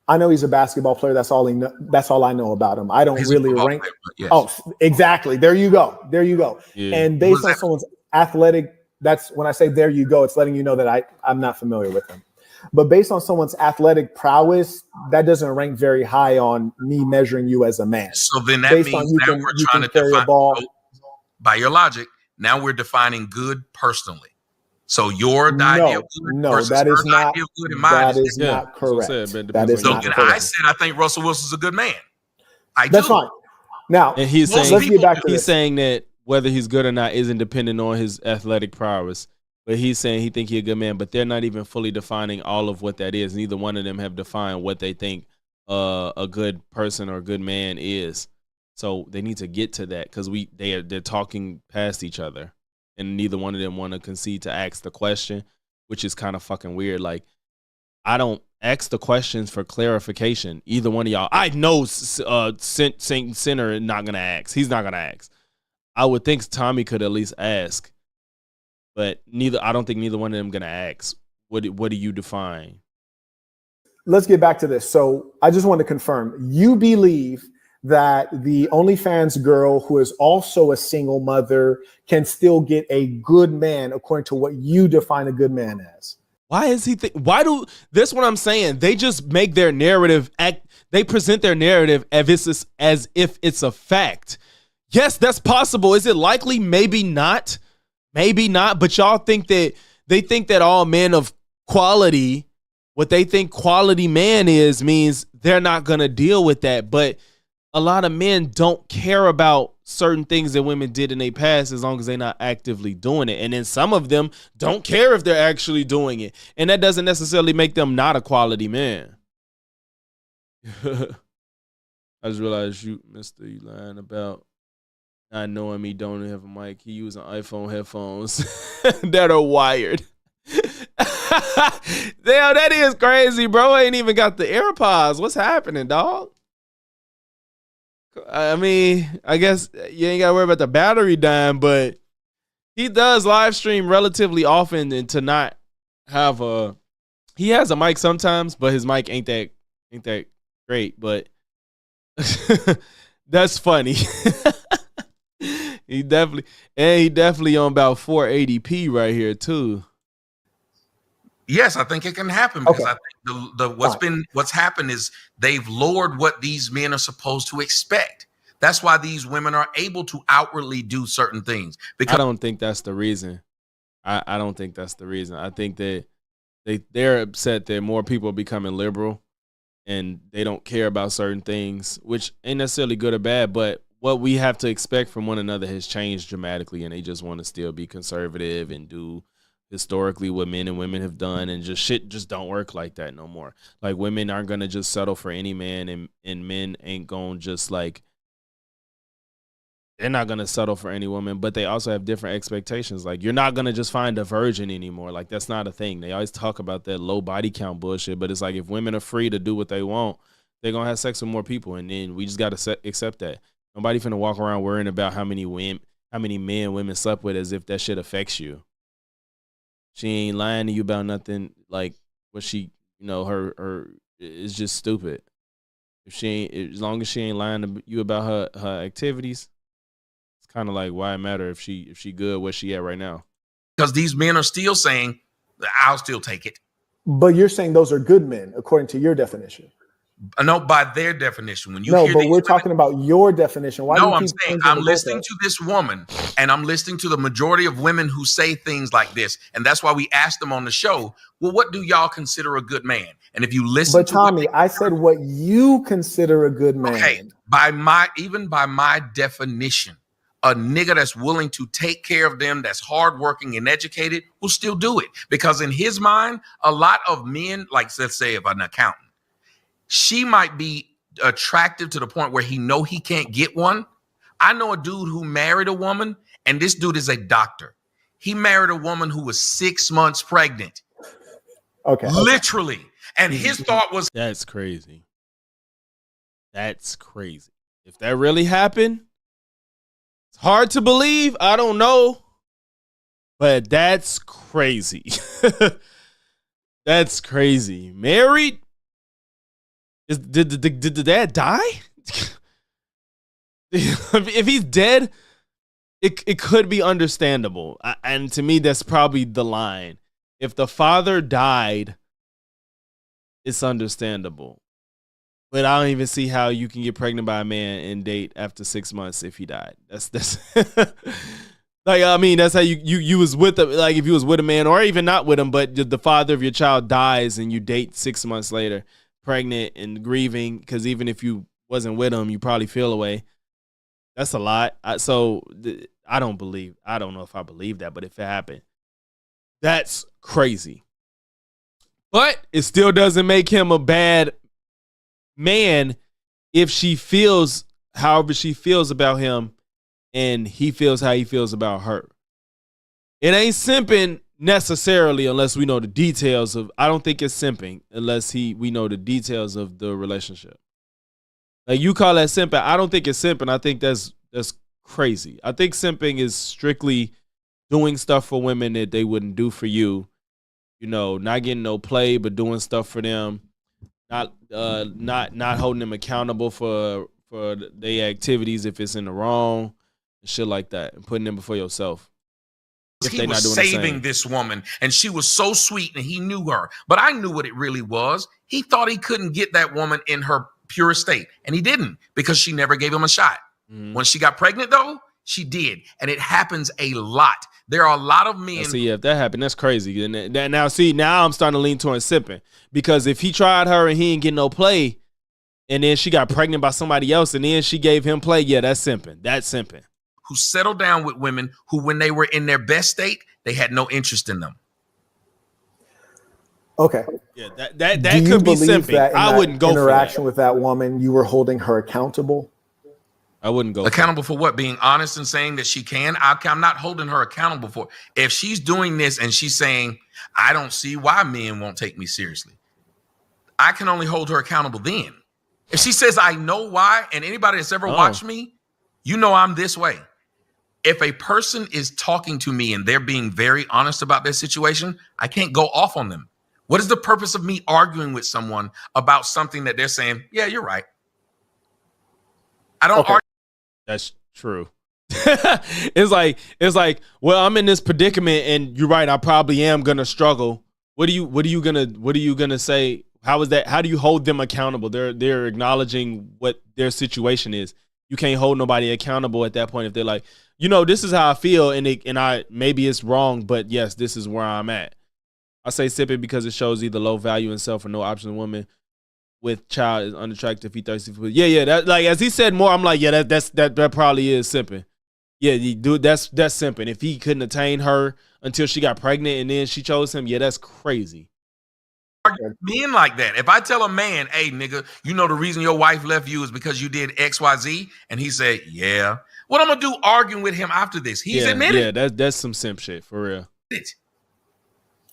I know he's a basketball player. That's all I know about him. I don't really rank. Player, yes. Oh, exactly. There you go. Yeah. And based on someone's athletic, that's when I say there you go, it's letting you know that I'm not familiar with him. But based on someone's athletic prowess, that doesn't rank very high on me measuring you as a man. So then that based means now we're trying to define, so by your logic, now we're defining good personally. So your idea of good versus that is not idea of good in mine is not correct. That is not correct. I said I think Russell Wilson's a good man. That's fine. Now, and he's saying let's get back to he's saying that whether he's good or not isn't dependent on his athletic prowess. But he's saying he think he's a good man, but they're not even fully defining all of what that is. Neither one of them have defined what they think a good person or a good man is. So they need to get to that because they're talking past each other. And neither one of them want to concede to ask the question, which is kind of fucking weird. Like, I don't ask the questions for clarification. Either one of y'all, I know Sinner not going to ask. He's not going to ask. I would think Tommy could at least ask. But I don't think neither one of them going to ask. What do you define? Let's get back to this. So I just want to confirm. You believe that the OnlyFans girl who is also a single mother can still get a good man according to what you define a good man as. Why is he that's what I'm saying. They just make their narrative they present their narrative as if it's a fact. Yes, that's possible. Is it likely? Maybe not. Maybe not. But y'all think that all men of quality, what they think quality man is, means they're not gonna deal with that. But a lot of men don't care about certain things that women did in their past as long as they're not actively doing it. And then some of them don't care if they're actually doing it. And that doesn't necessarily make them not a quality man. I just realized you lying about not knowing me don't have a mic. He using iPhone headphones that are wired. Damn, that is crazy, bro. I ain't even got the AirPods. What's happening, dog? I mean, I guess you ain't got to worry about the battery dying, but he does live stream relatively often and to not have he has a mic sometimes, but his mic ain't that great, but that's funny. He definitely on about 480p right here too. Yes, I think it can happen because I think what's happened is they've lowered what these men are supposed to expect. That's why these women are able to outwardly do certain things. Because I don't think that's the reason. I don't think that's the reason. I think that they're upset that more people are becoming liberal and they don't care about certain things, which ain't necessarily good or bad, but what we have to expect from one another has changed dramatically, and they just want to still be conservative and do historically what men and women have done, and shit just don't work like that no more. Like, women aren't gonna just settle for any man, and men ain't gonna just like, they're not gonna settle for any woman, but they also have different expectations. Like, you're not gonna just find a virgin anymore. Like, that's not a thing. They always talk about that low body count bullshit, but it's like, if women are free to do what they want, they're gonna have sex with more people, and then we just gotta accept that. Nobody finna walk around worrying about how many men women slept with as if that shit affects you. She ain't lying to you about nothing. Like, what she, her is just stupid. As long as she ain't lying to you about her activities, it's kind of like, why it matter if she good where she at right now? Because these men are still saying, I'll still take it. But you're saying those are good men according to your definition. No, by their definition. When you no, hear but we're talking about your definition. Why? No, I'm saying I'm listening to this woman, and I'm listening to the majority of women who say things like this, and that's why we asked them on the show. Well, what do y'all consider a good man? And if you listen, but Tommy, I said what you consider a good man. Okay, by my definition, a nigga that's willing to take care of them, that's hardworking and educated, will still do it because in his mind, a lot of men, like let's say, if an accountant. She might be attractive to the point where he can't get one, I know a dude who married a woman, and this dude is a doctor. He married a woman who was 6 months pregnant. Okay. Literally. And his thought was, that's crazy. That's crazy. If that really happened, it's hard to believe. I don't know. But that's crazy. That's crazy. Married? Did the dad die? If he's dead, it could be understandable. And to me, that's probably the line. If the father died, it's understandable. But I don't even see how you can get pregnant by a man and date after 6 months if he died. That's like, I mean, that's how you was with him. Like, if you was with a man or even not with him, but the father of your child dies and you date 6 months later, pregnant and grieving, because even if you wasn't with him, you probably feel away. That's a lot. I don't know if I believe that, but if it happened, that's crazy. But it still doesn't make him a bad man if she feels however she feels about him and he feels how he feels about her. It ain't simping necessarily unless we know the details of. I don't think it's simping unless we know the details of the relationship. Like, you call that simping. I don't think it's simping. I think that's crazy. I think simping is strictly doing stuff for women that they wouldn't do for you. You know, not getting no play, but doing stuff for them. Not holding them accountable for their activities if it's in the wrong, and shit like that, and putting them before yourself. he was saving this woman, and she was so sweet, and he knew her. But I knew what it really was. He thought he couldn't get that woman in her pure state, and he didn't, because she never gave him a shot. Mm-hmm. When she got pregnant, though, she did, and it happens a lot. There are a lot of men. See, if that happened, that's crazy. And now I'm starting to lean towards sipping, because if he tried her and he didn't get no play, and then she got pregnant by somebody else, and then she gave him play, yeah, that's simping. That's simping. Who settled down with women who, when they were in their best state, they had no interest in them. Okay. Yeah, that could be simping. I wouldn't go for that. Interaction with that woman, you were holding her accountable? I wouldn't go accountable for what? Being honest and saying that she can? I'm not holding her accountable for. If she's doing this and she's saying, I don't see why men won't take me seriously, I can only hold her accountable then. If she says, I know why, and anybody that's ever watched me, you know I'm this way. If a person is talking to me and they're being very honest about their situation, I can't go off on them. What is the purpose of me arguing with someone about something that they're saying, yeah, you're right? I don't argue. That's true. It's like, well, I'm in this predicament and you're right, I probably am gonna struggle. What are you gonna say? How is that? How do you hold them accountable? They're acknowledging what their situation is. You can't hold nobody accountable at that point if they're like, this is how I feel, and I maybe it's wrong, but yes, this is where I'm at. I say sip it because it shows either low value in self or no option in woman with child is unattractive. He thirsty for that, like, as he said more, I'm like, yeah, that probably is simping. Yeah, dude, that's simping. If he couldn't attain her until she got pregnant and then she chose him, yeah, that's crazy. Men like that. If I tell a man, hey, nigga, the reason your wife left you is because you did XYZ, and he said, yeah, what I'm gonna do arguing with him after this? He's admitted. Yeah, that's some simp shit for real.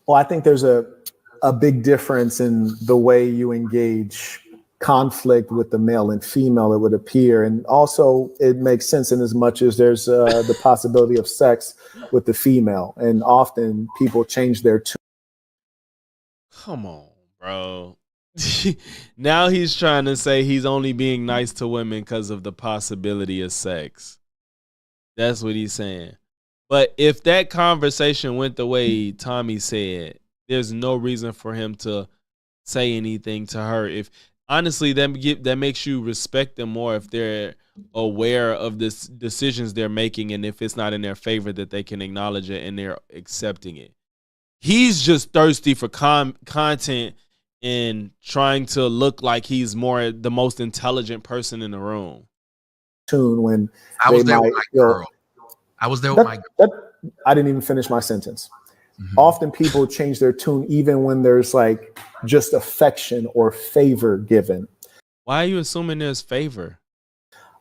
Well, I think there's a big difference in the way you engage conflict with the male and female, it would appear. And also it makes sense in as much as there's the possibility of sex with the female. And often people change their tune. Come on, bro. Now he's trying to say he's only being nice to women because of the possibility of sex. That's what he's saying. But if that conversation went the way Tommy said, there's no reason for him to say anything to her. If honestly, that makes you respect them more if they're aware of the decisions they're making, and if it's not in their favor, that they can acknowledge it and they're accepting it. He's just thirsty for content and trying to look like he's the most intelligent person in the room. When I was there with my girl. I didn't even finish my sentence. Mm-hmm. Often people change their tune even when there's like just affection or favor given. Why are you assuming there's favor?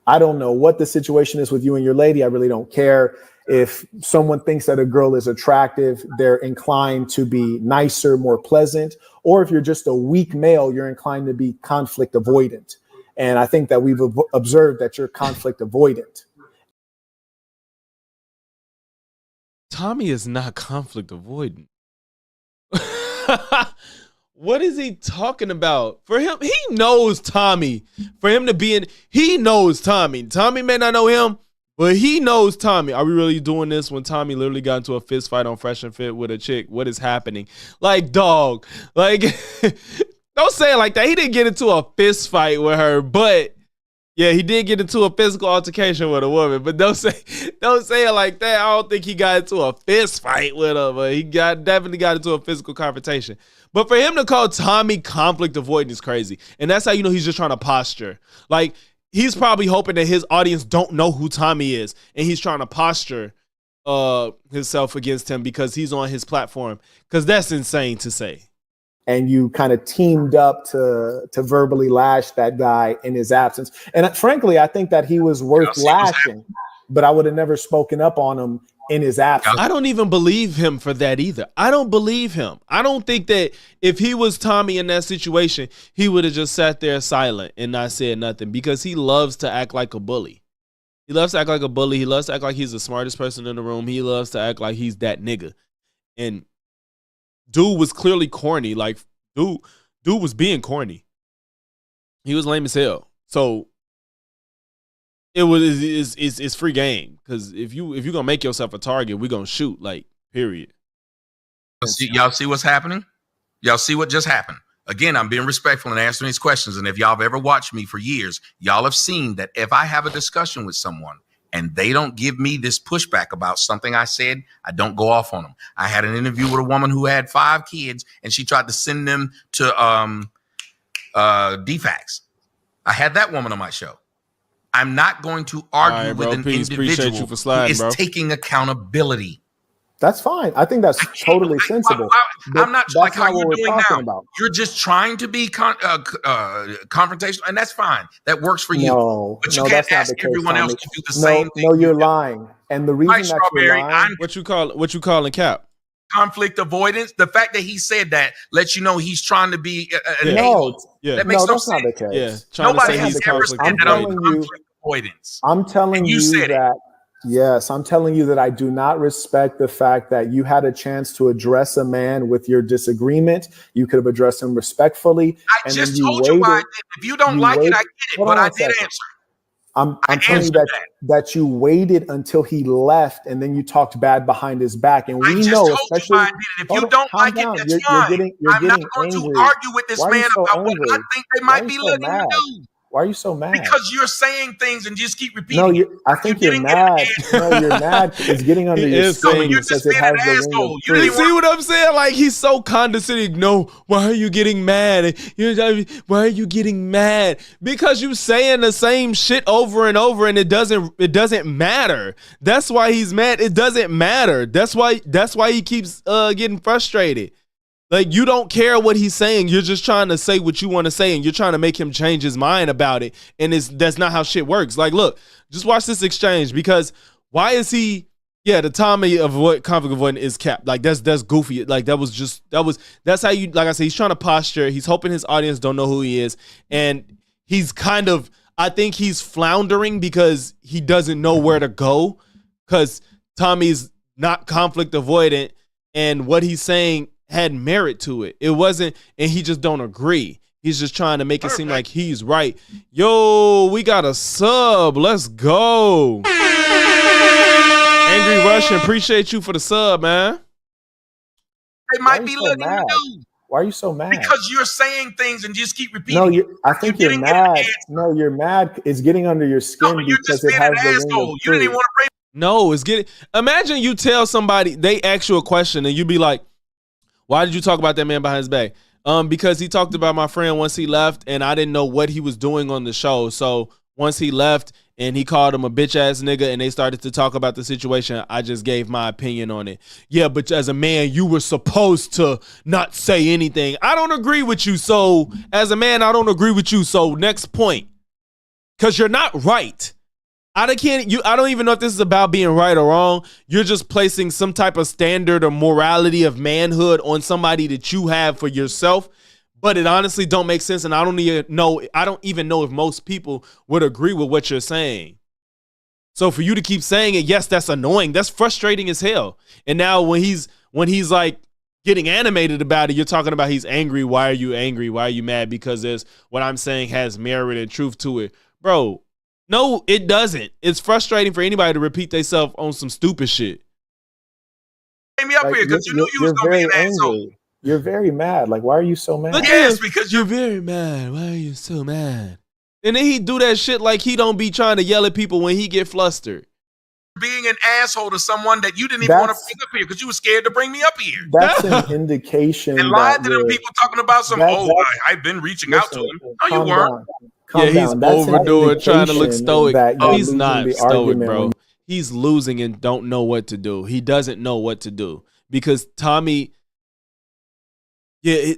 I don't know what the situation is with you and your lady. I really don't care. If someone thinks that a girl is attractive, they're inclined to be nicer, more pleasant. Or if you're just a weak male, you're inclined to be conflict avoidant. And I think that we've observed that you're conflict avoidant. Tommy is not conflict avoidant. What is he talking about? For him, he knows Tommy. For him to be in, he knows Tommy. Tommy may not know him, but he knows Tommy. Are we really doing this when Tommy literally got into a fist fight on Fresh and Fit with a chick? What is happening? Like, dog, like, don't say it like that. He didn't get into a fist fight with her, but yeah, he did get into a physical altercation with a woman. But don't say it like that. I don't think he got into a fist fight with her, but he definitely got into a physical confrontation. But for him to call Tommy conflict avoidant is crazy. And that's how you know he's just trying to posture. Like, he's probably hoping that his audience don't know who Tommy is. And he's trying to posture himself against him because he's on his platform. Because that's insane to say. And you kind of teamed up to verbally lash that guy in his absence. And frankly, I think that he was worth lashing, but I would have never spoken up on him in his absence. I don't even believe him for that either. I don't believe him. I don't think that if he was Tommy in that situation, he would have just sat there silent and not said nothing because he loves to act like a bully. He loves to act like a bully. He loves to act like he's the smartest person in the room. He loves to act like he's that nigga. And dude was clearly corny. Like, dude was being corny. He was lame as hell. So it's free game. Because if you're gonna make yourself a target, we're gonna shoot, like, period. Y'all see what's happening? Y'all see what just happened? Again, I'm being respectful and answering these questions. And if y'all have ever watched me for years, y'all have seen that if I have a discussion with someone and they don't give me this pushback about something I said, I don't go off on them. I had an interview with a woman who had 5 kids and she tried to send them to DFACS. I had that woman on my show. I'm not going to argue with an individual who is taking accountability. That's fine. I think that's totally sensible. I'm not like how you're doing now. About. You're just trying to be confrontational, and that's fine. That works for you. No, but you can't ask everyone else to do the same thing. No, you're lying. And the reason that you're lying, what you calling Cap? Conflict avoidance. The fact that he said that lets you know he's trying to be an that makes no sense. Not the case. Yeah, nobody has ever said that I'm conflict avoidance. I'm telling you that. Yes, I'm telling you that I do not respect the fact that you had a chance to address a man with your disagreement. You could have addressed him respectfully. I just told you why I did. If you don't like it, I get it, but I did answer. I'm telling you that you waited until he left and then you talked bad behind his back. And we know, especially why I did it. If you don't like it, that's fine. I'm not going to argue with this man about what I think they might be letting you do. Why are you so mad? Because you're saying things and just keep repeating. No, I think you're mad. No, you're mad. It's getting under your skin. You're just being an asshole. You see what I'm saying? Like, he's so condescending. No, why are you getting mad? Why are you getting mad? Because you saying the same shit over and over, and it doesn't matter. That's why he's mad. It doesn't matter. That's why he keeps getting frustrated. Like, you don't care what he's saying. You're just trying to say what you want to say, and you're trying to make him change his mind about it. And that's not how shit works. Like, look, just watch this exchange, because why is he? Yeah, the Tommy of what conflict avoidant is Cap. Like, that's goofy. Like, that's how you, like I said, he's trying to posture. He's hoping his audience don't know who he is, and he's kind of, I think he's floundering because he doesn't know where to go, because Tommy's not conflict avoidant, and what he's saying had merit to it. It wasn't, and he just don't agree. He's just trying to make it seem like he's right. Yo, we got a sub. Let's go. Angry Russian, appreciate you for the sub, man. They might be letting you do. Why are you so mad? Because you're saying things and just keep repeating. No, I think you're mad. No, you're mad. It's getting under your skin because it has the ring of you didn't even want to bring. No, it's getting. Imagine you tell somebody, they ask you a question and you be like, why did you talk about that man behind his back? Because he talked about my friend once he left, and I didn't know what he was doing on the show. So once he left and he called him a bitch ass nigga and they started to talk about the situation, I just gave my opinion on it. Yeah, but as a man, you were supposed to not say anything. I don't agree with you. So as a man, I don't agree with you. So next point. because you're not right. I don't even know if this is about being right or wrong. You're just placing some type of standard or morality of manhood on somebody that you have for yourself, but it honestly don't make sense. And I don't even know if most people would agree with what you're saying. So for you to keep saying it, yes, that's annoying. That's frustrating as hell. And now when he's like getting animated about it, you're talking about he's angry. Why are you angry? Why are you mad? Because there's what I'm saying has merit and truth to it, bro. No, it doesn't. It's frustrating for anybody to repeat themselves on some stupid shit. Bring me up here because you knew you was gonna be an asshole. You're very mad. Like, why are you so mad? Yes, because you're very mad. Why are you so mad? And then he do that shit like he don't be trying to yell at people when he get flustered. Being an asshole to someone that you didn't even want to bring up here because you were scared to bring me up here. That's an indication. And lied to them people talking about some, I've been reaching out to him. No, you weren't. He's overdoing, trying to look stoic. He's not stoic, bro. He's losing and don't know what to do. He doesn't know what to do because Tommy is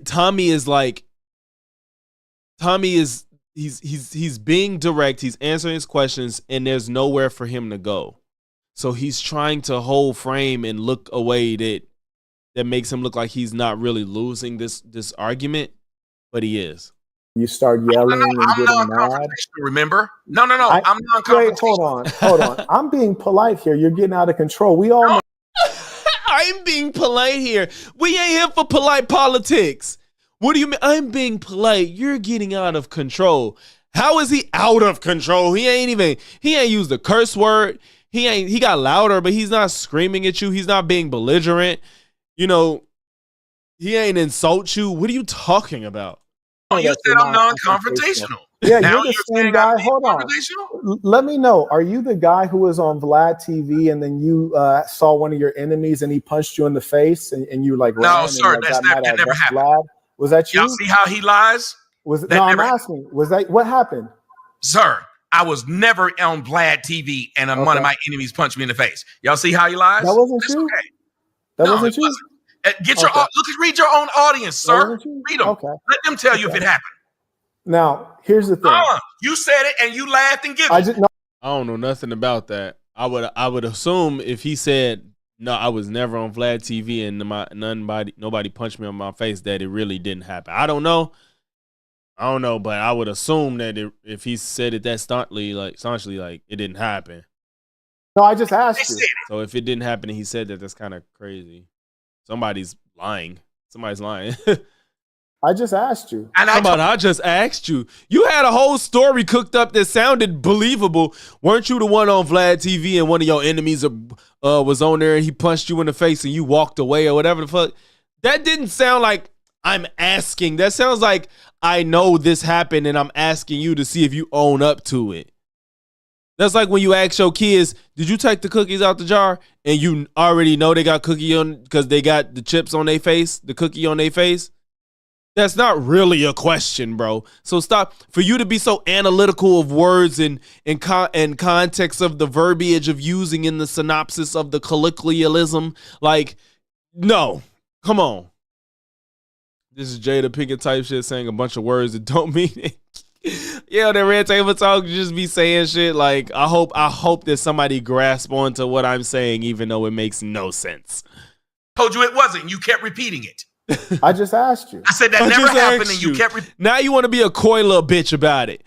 he's being direct. He's answering his questions and there's nowhere for him to go. So he's trying to hold frame and look away that makes him look like he's not really losing this argument, but he is. You start yelling and getting mad. Remember? No. I'm non-confrontational. Wait, hold on. I'm being polite here. You're getting out of control. We all know. I'm being polite here. We ain't here for polite politics. What do you mean? I'm being polite. You're getting out of control. How is he out of control? He ain't used a curse word. He got louder, but he's not screaming at you. He's not being belligerent. You know, he ain't insult you. What are you talking about? Oh, you said I'm non-confrontational. Yeah, now you're the same guy. Hold on. Let me know. Are you the guy who was on Vlad TV and then you saw one of your enemies and he punched you in the face and you like? No, sir, that never happened. Vlad? Was that you? Y'all see how he lies? I'm asking. Was that what happened? Sir, I was never on Vlad TV and one of my enemies punched me in the face. Y'all see how he lies? That wasn't you. Okay. That wasn't you. Read your own audience, sir. Read them. Okay. Let them tell you if it happened. Now, here's the thing. You said it and you laughed and giggled. I don't know nothing about that. I would assume if he said no, I was never on Vlad TV and nobody punched me on my face, that it really didn't happen. I don't know, but I would assume that if he said it that staunchly, like it didn't happen. No, I just asked you. So if it didn't happen and he said that, that's kind of crazy. Somebody's lying. I just asked you. I just asked you. You had a whole story cooked up that sounded believable. Weren't you the one on Vlad TV and one of your enemies was on there and he punched you in the face and you walked away or whatever the fuck? That didn't sound like I'm asking. That sounds like I know this happened and I'm asking you to see if you own up to it. That's like when you ask your kids, did you take the cookies out the jar? And you already know they got cookie on because they got the chips on their face, the cookie on their face. That's not really a question, bro. So stop. For you to be so analytical of words and context of the verbiage of using in the synopsis of the colloquialism, like, no. Come on. This is Jada Pinkett type shit saying a bunch of words that don't mean it. Yeah, that Red Table Talk just be saying shit like, I hope that somebody grasp onto what I'm saying, even though it makes no sense. Told you it wasn't. You kept repeating it. I just asked you. I said that never happened, and you kept repeating. Now you want to be a coy little bitch about it.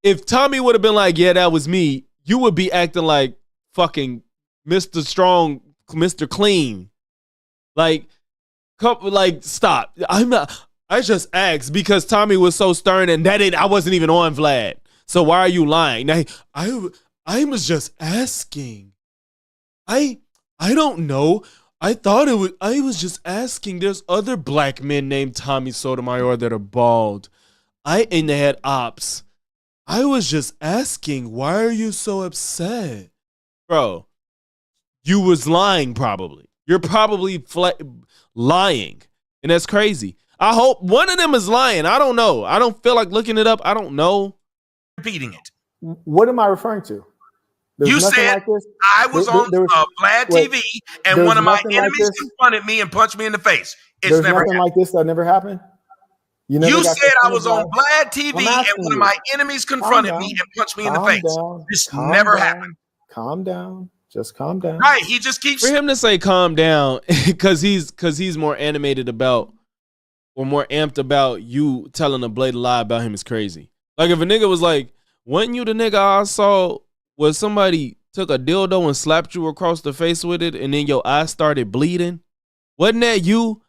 If Tommy would have been like, yeah, that was me, you would be acting like fucking Mr. Strong, Mr. Clean. Like stop. I just asked because Tommy was so stern and I wasn't even on Vlad. So why are you lying? Now I was just asking. I don't know. I was just asking. There's other black men named Tommy Sotomayor that are bald. And they had ops. I was just asking, why are you so upset? Bro, you was lying probably. You're probably lying. And that's crazy. I hope one of them is lying. I don't know. I don't feel like looking it up. I don't know. Repeating it. What am I referring to? You said like I was on Vlad TV and one of my enemies confronted me and punched me in the face. There's nothing like this that never happened? You never You got said I to was on Vlad TV I'm and asking one of you. my enemies confronted me and punched me in the face. This never happened. Calm down. Just calm down. Right. He just keeps For him to say calm down because he's more animated about or more amped about you telling a blatant lie about him is crazy. Like if a nigga was like, wasn't you the nigga I saw where somebody took a dildo and slapped you across the face with it and then your eye started bleeding? Wasn't that you?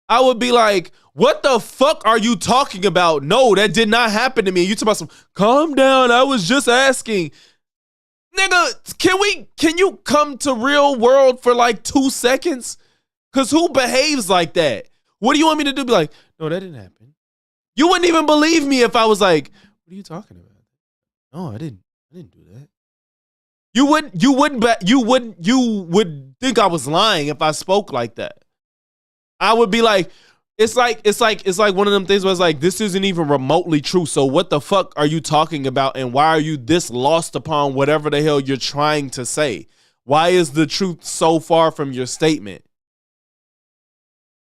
I would be like, what the fuck are you talking about? No, that did not happen to me. You talking about some, calm down, I was just asking. Nigga, can you come to real world for like 2 seconds? Cause who behaves like that? What do you want me to do? Be like, no, that didn't happen. You wouldn't even believe me if I was like, what are you talking about? No, I didn't do that. You would think I was lying if I spoke like that. I would be like, it's like one of them things where it's like, this isn't even remotely true. So what the fuck are you talking about? And why are you this lost upon whatever the hell you're trying to say? Why is the truth so far from your statement?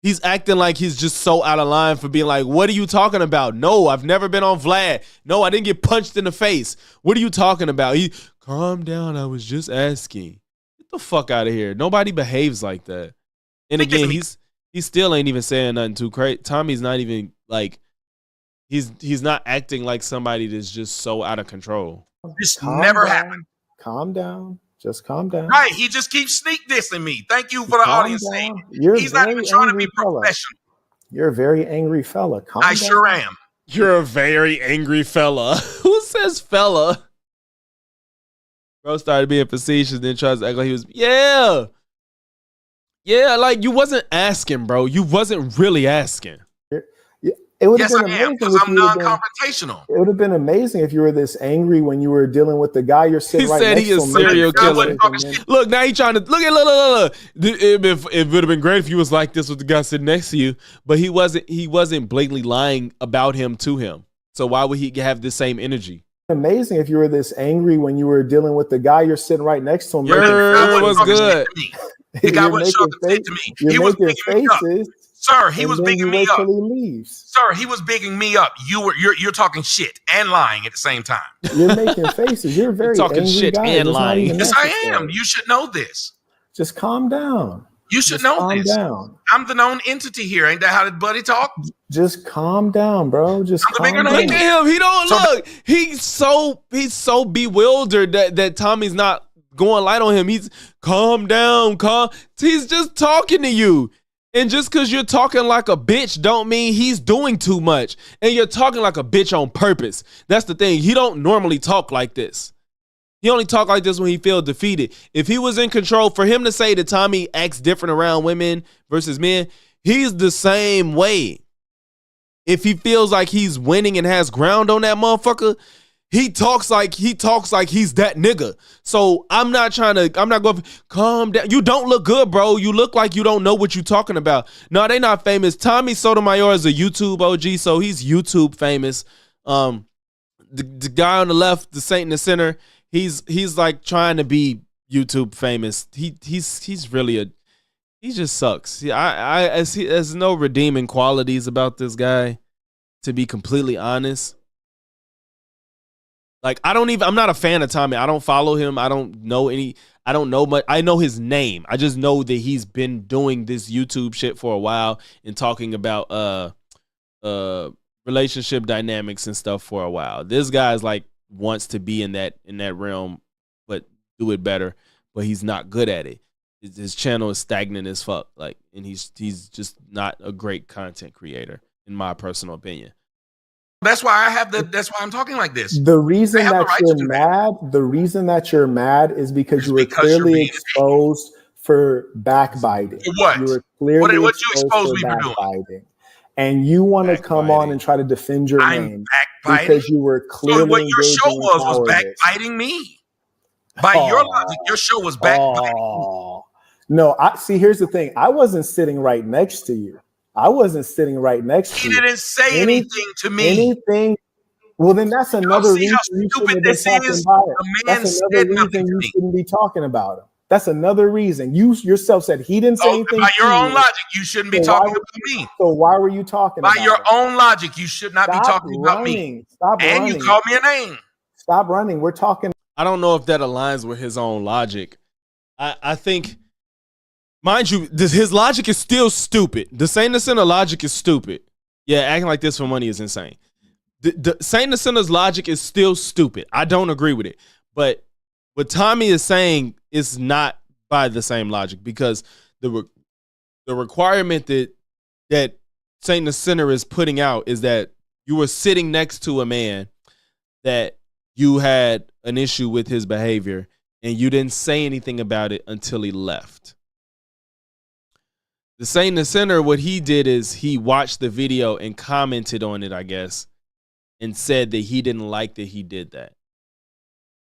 He's acting like he's just so out of line for being like, what are you talking about? No, I've never been on Vlad. No, I didn't get punched in the face. What are you talking about? Calm down. I was just asking. Get the fuck out of here. Nobody behaves like that. And again, he still ain't even saying nothing too crazy. Tommy's not even like, he's not acting like somebody that's just so out of control. This never happened. Calm down. Just calm down. Right. He just keeps sneak dissing me. Thank you for the audience saying he's not even trying to be professional. You're a very angry fella. Calm down. Sure am. You're a very angry fella. Who says fella? Bro started being facetious, then tries to act like he was, yeah, like you wasn't asking, bro. You wasn't really asking. It would have been amazing because I'm non-confrontational. It would have been amazing if you were this angry when you were dealing with the guy you're sitting right next to. He said he is serial killer. Look, now he trying to look. It would have been great if you was like this with the guy sitting next to you, but he wasn't blatantly lying about him to him. So why would he have the same energy? Amazing if you were this angry when you were dealing with the guy you're sitting right next to him. Was good. The guy wasn't talking to me. He was making faces. Sir, he was bigging me up. Sir, he was bigging me up. You're talking shit and lying at the same time. You're making faces. You're very talking shit guy. and lying. Yes, I am. You should know this. Just calm down. You should know this. Down. I'm the known entity here. Ain't that how the buddy talk? Just calm down, bro. Just I'm the bigger down. Look at him. He don't look. He's so bewildered that Tommy's not going light on him. He's calm down, calm. He's just talking to you. And just because you're talking like a bitch don't mean he's doing too much. And you're talking like a bitch on purpose. That's the thing. He don't normally talk like this. He only talk like this when he feels defeated. If he was in control, for him to say that Tommy acts different around women versus men, he's the same way. If he feels like he's winning and has ground on that motherfucker, he talks like he's that nigga. So I'm not going, calm down. You don't look good, bro. You look like you don't know what you're talking about. No, they not famous. Tommy Sotomayor is a YouTube OG, so he's YouTube famous. The guy on the left, the Saint in the center, he's like trying to be YouTube famous. He's really he just sucks. There's no redeeming qualities about this guy, to be completely honest. Like, I'm not a fan of Tommy. I don't follow him. I don't know much. I know his name. I just know that he's been doing this YouTube shit for a while and talking about relationship dynamics and stuff for a while. This guy's like wants to be in that realm, but do it better, but he's not good at it. His channel is stagnant as fuck. Like, and he's just not a great content creator, in my personal opinion. That's why that's why I'm talking like this. The reason that you're mad is because you were clearly exposed for backbiting. What? You were clearly what you exposed me for doing? And you want to come on and try to defend your name because you were clearly. So what your show was backbiting me. By your logic, your show was backbiting me. No, here's the thing. I wasn't sitting right next to you. He didn't say anything to me. Well, then that's another reason you shouldn't be talking about it. The man said nothing to me. You shouldn't be talking about him. That's another reason. You yourself said he didn't say anything. By your own logic, you shouldn't be talking about me. So why were you talking about By your own logic, you should not be talking about me. Stop and running. You called me a name. Stop running. We're talking. I don't know if that aligns with his own logic. I think, mind you, his logic is still stupid. The Saint the Sinner logic is stupid. Yeah, acting like this for money is insane. The Saint the Sinner's logic is still stupid. I don't agree with it. But what Tommy is saying is not by the same logic, because the requirement that Saint the Sinner is putting out is that you were sitting next to a man that you had an issue with his behavior, and you didn't say anything about it until he left. The Saint the Sinner, what he did is he watched the video and commented on it, I guess, and said that he didn't like that he did that.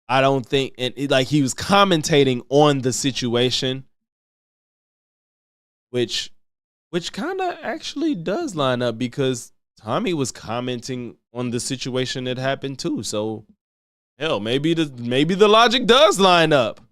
I don't think, like he was commentating on the situation, which kind of actually does line up, because Tommy was commenting on the situation that happened too. So hell, maybe the logic does line up.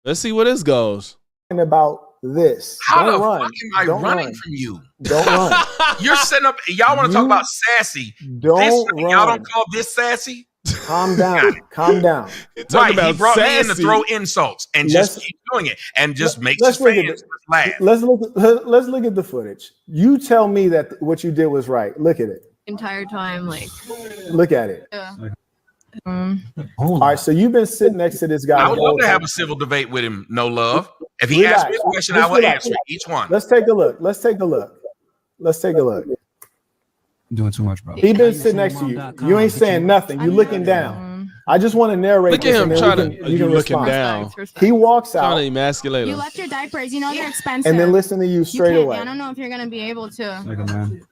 Let's see where this goes. About this. How the fuck am I running from you? Don't run. You're setting up. Y'all want to talk about sassy? Don't run. Y'all don't call this sassy? Calm down. Calm down. Right. He brought me in to throw insults and just keep doing it and just makes his fans laugh. Let's look at the footage. You tell me that what you did was right. Look at it. Entire time, like. Look at it. Yeah. All right, so you've been sitting next to this guy. I would love to have a civil debate with him. No love. If he asks me a question, I will answer each one. Let's take a look. Doing too much, bro. He been sitting next to you. You ain't saying nothing. You looking down. I just want to narrate. Look at him trying to. You looking down. He walks out. Trying to emasculate him. You left your diapers. You know they're expensive. And then listen to you straight away. I don't know if you're gonna be able to. Like a man.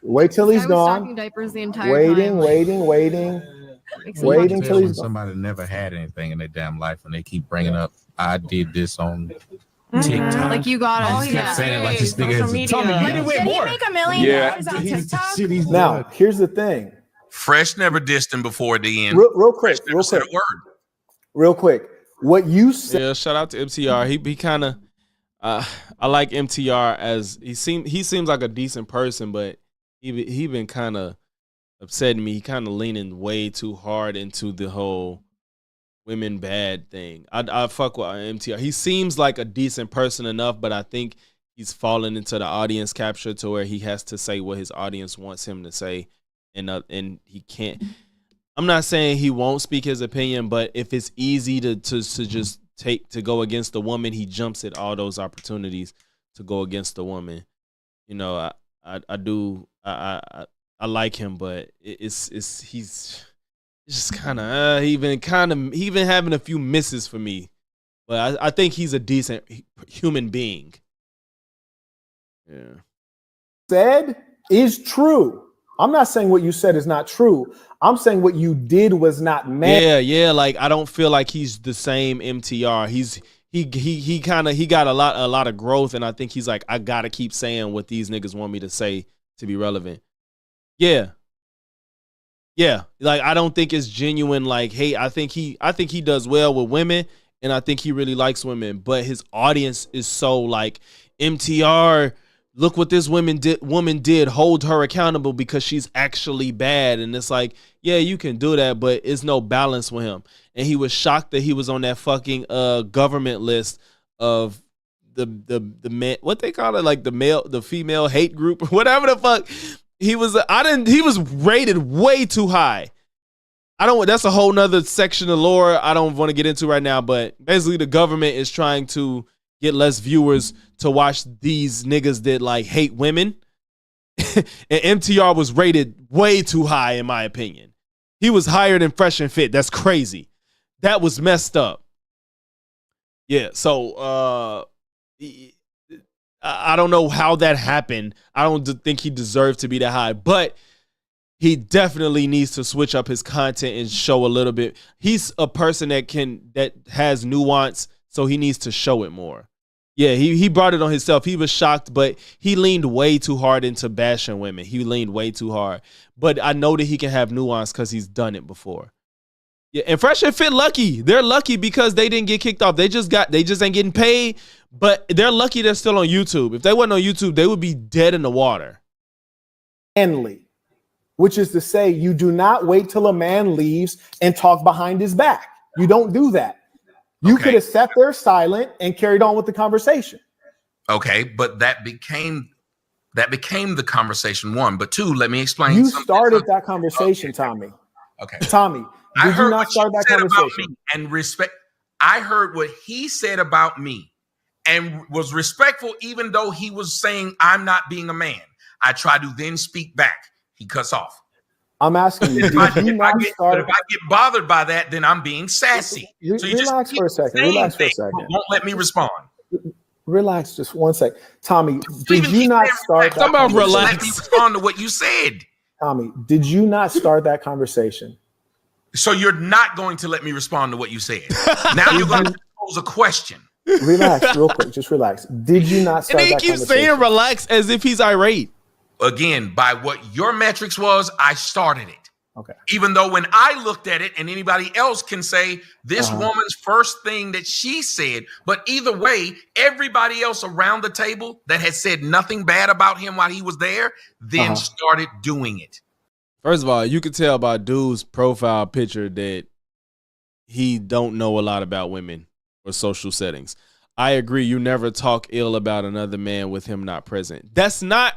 Wait till he's gone. Diapers the entire Waiting till he's gone. Somebody never had anything in their damn life, and they keep bringing up, I did this on TikTok. Like you got it. Saying it like this nigga has Did he make $1 million on TikTok? Now, here's the thing. Fresh never dissed him before the end. Real quick. Real quick. What you said. Yeah, shout out to MTR. He kind of. I like MTR as he seems like a decent person, but he been kind of upsetting me. He kind of leaning way too hard into the whole women bad thing. I fuck with MTR. He seems like a decent person enough, but I think he's fallen into the audience capture to where he has to say what his audience wants him to say, and he can't. I'm not saying he won't speak his opinion, but if it's easy to just to go against the woman, he jumps at all those opportunities to go against the woman. You know, I like him, but he's just kind of he even having a few misses for me, but I think he's a decent human being. Yeah, said is true. I'm not saying what you said is not true. I'm saying what you did was not man. Yeah. Like I don't feel like he's the same MTR. He got a lot of growth, and I think he's like, I gotta keep saying what these niggas want me to say to be relevant. Yeah. Like I don't think it's genuine. Like, hey, I think he does well with women, and I think he really likes women. But his audience is so like, MTR. Look what this woman did. Hold her accountable because she's actually bad. And it's like, yeah, you can do that, but it's no balance with him. And he was shocked that he was on that fucking government list of the man, what they call it, like the female hate group or whatever the fuck. He was rated way too high. That's a whole nother section of lore I don't want to get into right now, but basically the government is trying to get less viewers to watch these niggas that like hate women. And MTR was rated way too high, in my opinion. He was higher than Fresh and Fit. That's crazy. That was messed up. Yeah, so I don't know how that happened. I don't think he deserved to be that high, but he definitely needs to switch up his content and show a little bit. He's a person that has nuance, so he needs to show it more. Yeah, he brought it on himself. He was shocked, but he leaned way too hard into bashing women. He leaned way too hard. But I know that he can have nuance because he's done it before. Yeah, and Fresh and Fit lucky. They're lucky because they didn't get kicked off. They just ain't getting paid, but they're lucky they're still on YouTube. If they weren't on YouTube, they would be dead in the water. Manly, which is to say, you do not wait till a man leaves and talk behind his back. You don't do that. You could have sat there silent and carried on with the conversation. Okay, but that became the conversation, one. But two, let me explain. You started that conversation, Tommy. Okay. Tommy, did you not start that conversation? And respect. I heard what he said about me and was respectful, even though he was saying I'm not being a man. I tried to then speak back. He cuts off. I'm asking you, If I get bothered by that, then I'm being sassy. So you relax for a second. Relax for a second. Won't let me respond. Relax just one sec. Tommy, did you not start that conversation? Let me respond to what you said. Tommy, did you not start that conversation? So you're not going to let me respond to what you said. Now you're going to pose a question. Relax real quick. Just relax. Did you not start that conversation? And he keeps saying relax as if he's irate. Again, by what your metrics was, I started it. Okay. Even though when I looked at it, and anybody else can say this woman's first thing that she said, but either way, everybody else around the table that had said nothing bad about him while he was there, then started doing it. First of all, you could tell by dude's profile picture that he don't know a lot about women or social settings. I agree. You never talk ill about another man with him not present. That's not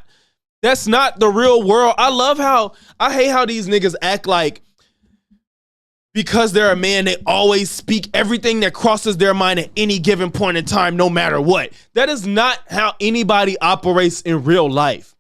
the real world. I hate how these niggas act like because they're a man, they always speak everything that crosses their mind at any given point in time, no matter what. That is not how anybody operates in real life.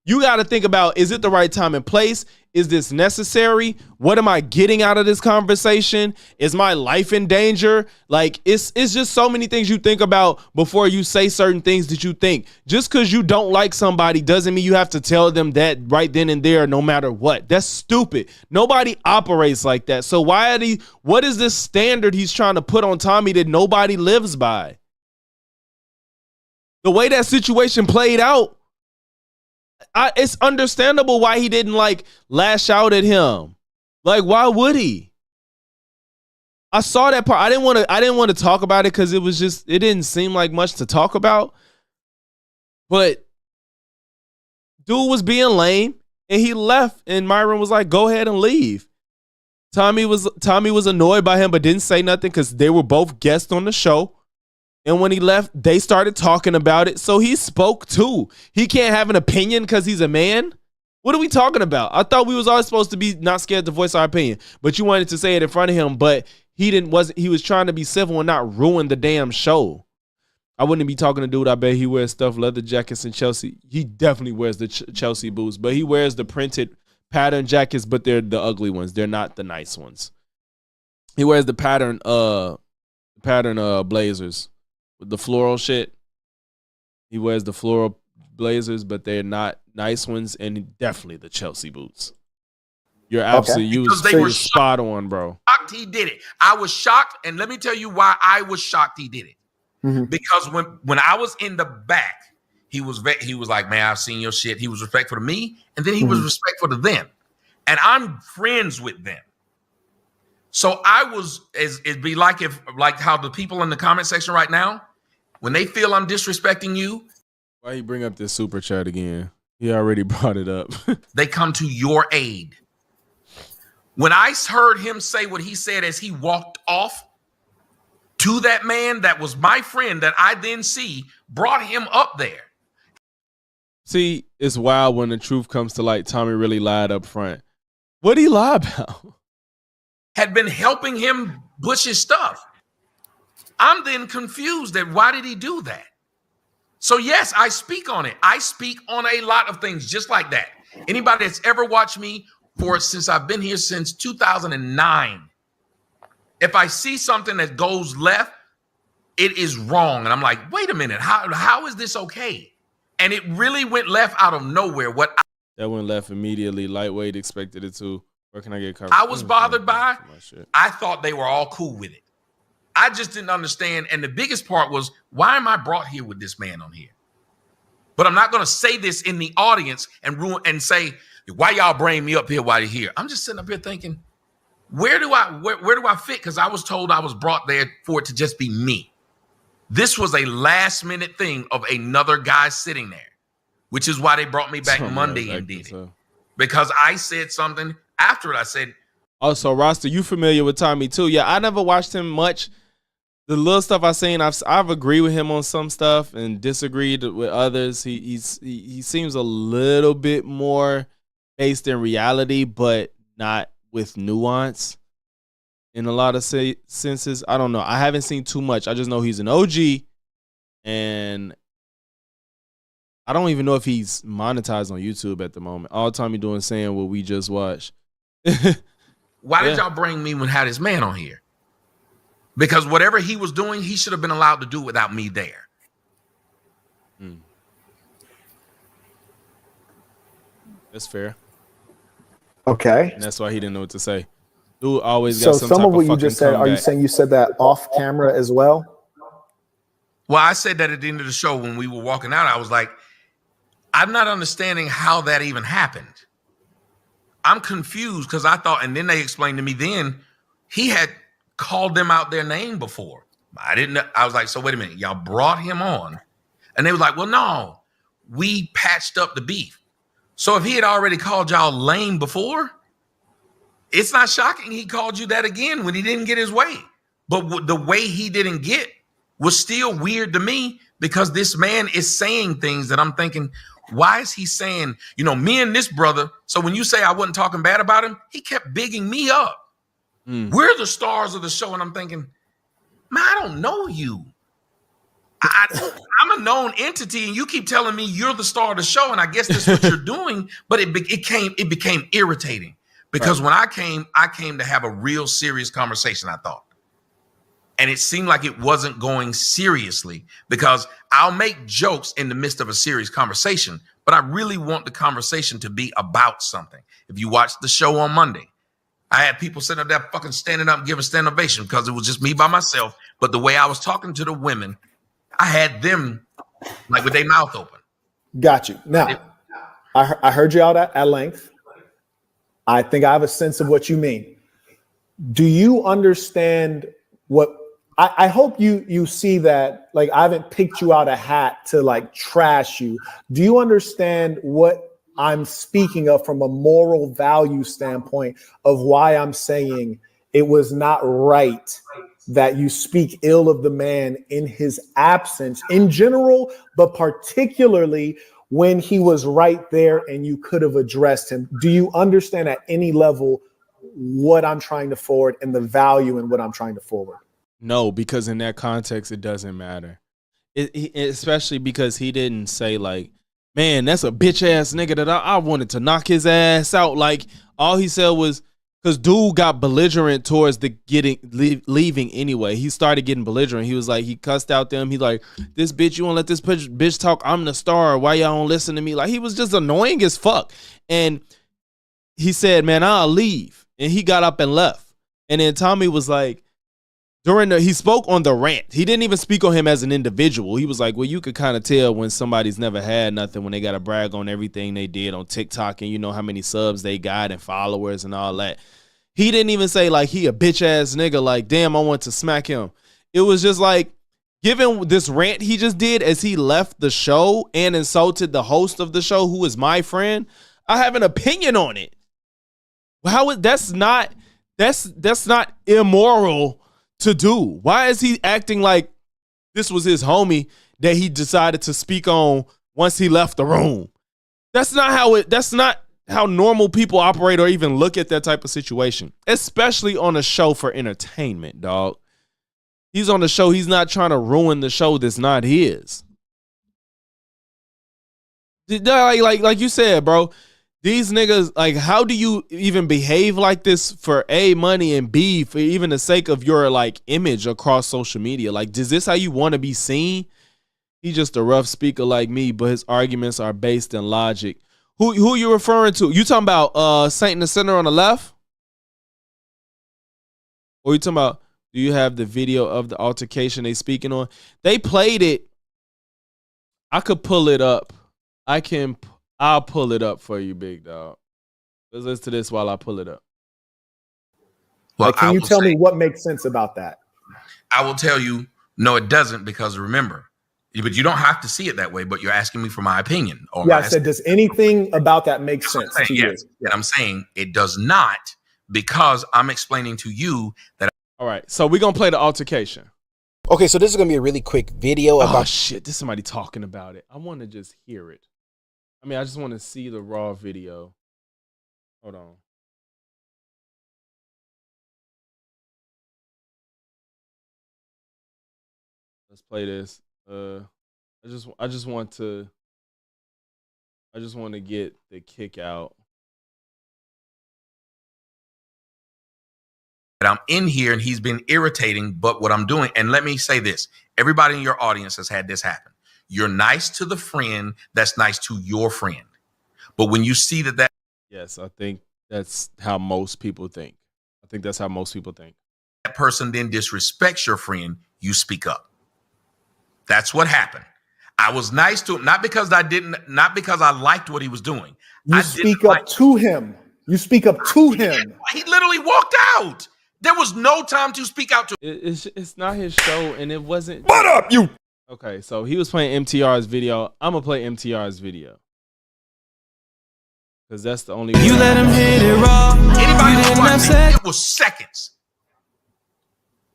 You got to think about, is it the right time and place? Is this necessary? What am I getting out of this conversation? Is my life in danger? Like, it's just so many things you think about before you say certain things that you think. Just because you don't like somebody doesn't mean you have to tell them that right then and there, no matter what. That's stupid. Nobody operates like that. So what is this standard he's trying to put on Tommy that nobody lives by? The way that situation played out, it's understandable why he didn't lash out at him. Like, why would he? I saw that part. I didn't want to talk about it because it didn't seem like much to talk about. But dude was being lame and he left, and Myron was like, go ahead and leave. Tommy was annoyed by him but didn't say nothing because they were both guests on the show. And when he left, they started talking about it. So he spoke too. He can't have an opinion because he's a man. What are we talking about? I thought we was always supposed to be not scared to voice our opinion. But you wanted to say it in front of him, but he was trying to be civil and not ruin the damn show. I wouldn't be talking to dude. I bet he wears stuff, leather jackets and Chelsea. He definitely wears the Chelsea boots, but he wears the printed pattern jackets, but they're the ugly ones. They're not the nice ones. He wears the pattern blazers. With the floral shit, he wears the floral blazers, but they're not nice ones, and definitely the Chelsea boots. You're absolutely spot on, bro. Shocked he did it. I was shocked, and let me tell you why I was shocked he did it. Mm-hmm. Because when I was in the back, he was like, "Man, I've seen your shit." He was respectful to me, and then he was respectful to them, and I'm friends with them. So I was, it'd be like how the people in the comment section right now, when they feel I'm disrespecting you. Why you bring up this super chat again? He already brought it up. They come to your aid. When I heard him say what he said as he walked off to that man that was my friend that I then brought him up there. See, it's wild when the truth comes to light. Tommy really lied up front. What did he lie about? Had been helping him push his stuff. I'm then confused at why did he do that? So yes, I speak on it. I speak on a lot of things just like that. Anybody that's ever watched me since I've been here since 2009, if I see something that goes left, it is wrong. And I'm like, wait a minute, how is this okay? And it really went left out of nowhere. That went left immediately. Lightweight expected it to. Where can I get covered? I was bothered by. I thought they were all cool with it. I just didn't understand. And the biggest part was, why am I brought here with this man on here? But I'm not going to say this in the audience and say, why y'all bring me up here while you're here? I'm just sitting up here thinking, Where do I fit? Because I was told I was brought there for it to just be me. This was a last minute thing of another guy sitting there, which is why they brought me back Monday and did it. Because I said something after it. I said, also, Rasta, you familiar with Tommy too? Yeah, I never watched him much. The little stuff I've seen, I've agreed with him on some stuff and disagreed with others. He seems a little bit more based in reality, but not with nuance in a lot of senses. I don't know. I haven't seen too much. I just know he's an OG, and I don't even know if he's monetized on YouTube at the moment. All Tommy doing saying what we just watched. why did y'all bring me when had his man on here? Because whatever he was doing, he should have been allowed to do without me there. That's fair. Okay. And that's why he didn't know what to say. Dude always got some of what you just said, are you saying you said that off camera as well? Well, I said that at the end of the show when we were walking out. I was like, I'm not understanding how that even happened. I'm confused because I thought, and then they explained to me then he had called them out their name before. I didn't know. I was like, so wait a minute, y'all brought him on. And they was like, well, no, we patched up the beef. So if he had already called y'all lame before, it's not shocking he called you that again when he didn't get his way. But the way he didn't get was still weird to me because this man is saying things that I'm thinking, why is he saying, me and this brother? So when you say I wasn't talking bad about him, he kept bigging me up. We're the stars of the show. And I'm thinking, man, I don't know you. I'm a known entity, and you keep telling me you're the star of the show, and I guess that's what you're doing. But it became irritating because when I came to have a real serious conversation, I thought. And it seemed like it wasn't going seriously because I'll make jokes in the midst of a serious conversation, but I really want the conversation to be about something. If you watch the show on Monday, I had people sitting up there fucking standing up and giving stand ovation because it was just me by myself. But the way I was talking to the women, I had them like with their mouth open. Got you. Now, I heard you out at length. I think I have a sense of what you mean. Do you understand what I hope you see that? Like, I haven't picked you out a hat to like trash you. Do you understand what I'm speaking of from a moral value standpoint of why I'm saying it was not right that you speak ill of the man in his absence in general, but particularly when he was right there and you could have addressed him? Do you understand at any level what I'm trying to forward and the value in what I'm trying to forward? No, because in that context, it doesn't matter. Especially because he didn't say like, man, that's a bitch ass nigga that I wanted to knock his ass out. Like, all he said was, because dude got belligerent towards the leaving anyway. He started getting belligerent. He was like, he cussed out them. He like, this bitch, you won't let this bitch talk. I'm the star. Why y'all don't listen to me? Like, he was just annoying as fuck. And he said, man, I'll leave. And he got up and left. And then Tommy was like, he spoke on the rant. He didn't even speak on him as an individual. He was like, well, you could kind of tell when somebody's never had nothing, when they got to brag on everything they did on TikTok and you know how many subs they got and followers and all that. He didn't even say like he a bitch ass nigga, like, damn, I want to smack him. It was just like, given this rant he just did as he left the show and insulted the host of the show, who is my friend, I have an opinion on it. That's not immoral to do. Why is he acting like this was his homie that he decided to speak on once he left the room? That's not how normal people operate or even look at that type of situation, especially on a show for entertainment, dog. He's on the show. He's not trying to ruin the show that's not his. Like you said, bro, these niggas, like, how do you even behave like this for A, money, and B, for even the sake of your like image across social media? Like, is this how you want to be seen? He's just a rough speaker like me, but his arguments are based in logic. Who you referring to? You talking about Saint in the Center on the left? Or you talking about, do you have the video of the altercation they speaking on? They played it. I could pull it up. I'll pull it up for you, big dog. Let's listen to this while I pull it up. Well, Like, can you tell me what makes sense about that? I will tell you, no, it doesn't, because remember, but you don't have to see it that way. But you're asking me for my opinion. Or Yeah, I said, does anything about that make sense to you? Yes, yeah, I'm saying it does not, because I'm explaining to you that. All right, so we're gonna play the altercation. Okay, so this is gonna be a really quick video about. Oh shit, this is somebody talking about it. I want to just hear it. I mean, I just want to see the raw video. Hold on. Let's play this. I just want to get the kick out. I'm in here and he's been irritating, but what I'm doing, and let me say this, everybody in your audience has had this happen. You're nice to the friend that's nice to your friend. But when you see that yes, I think that's how most people think. I think that's how most people think. That person then disrespects your friend, you speak up. That's what happened. I was nice to him, not because I liked what he was doing. You speak up to him. You speak up to him. He literally walked out. There was no time to speak out to him. It's not his show, and it wasn't. What up, you? Okay, so he was playing MTR's video. I'm gonna play MTR's video because that's the only. You let him hit it raw. Anybody who watched it was seconds.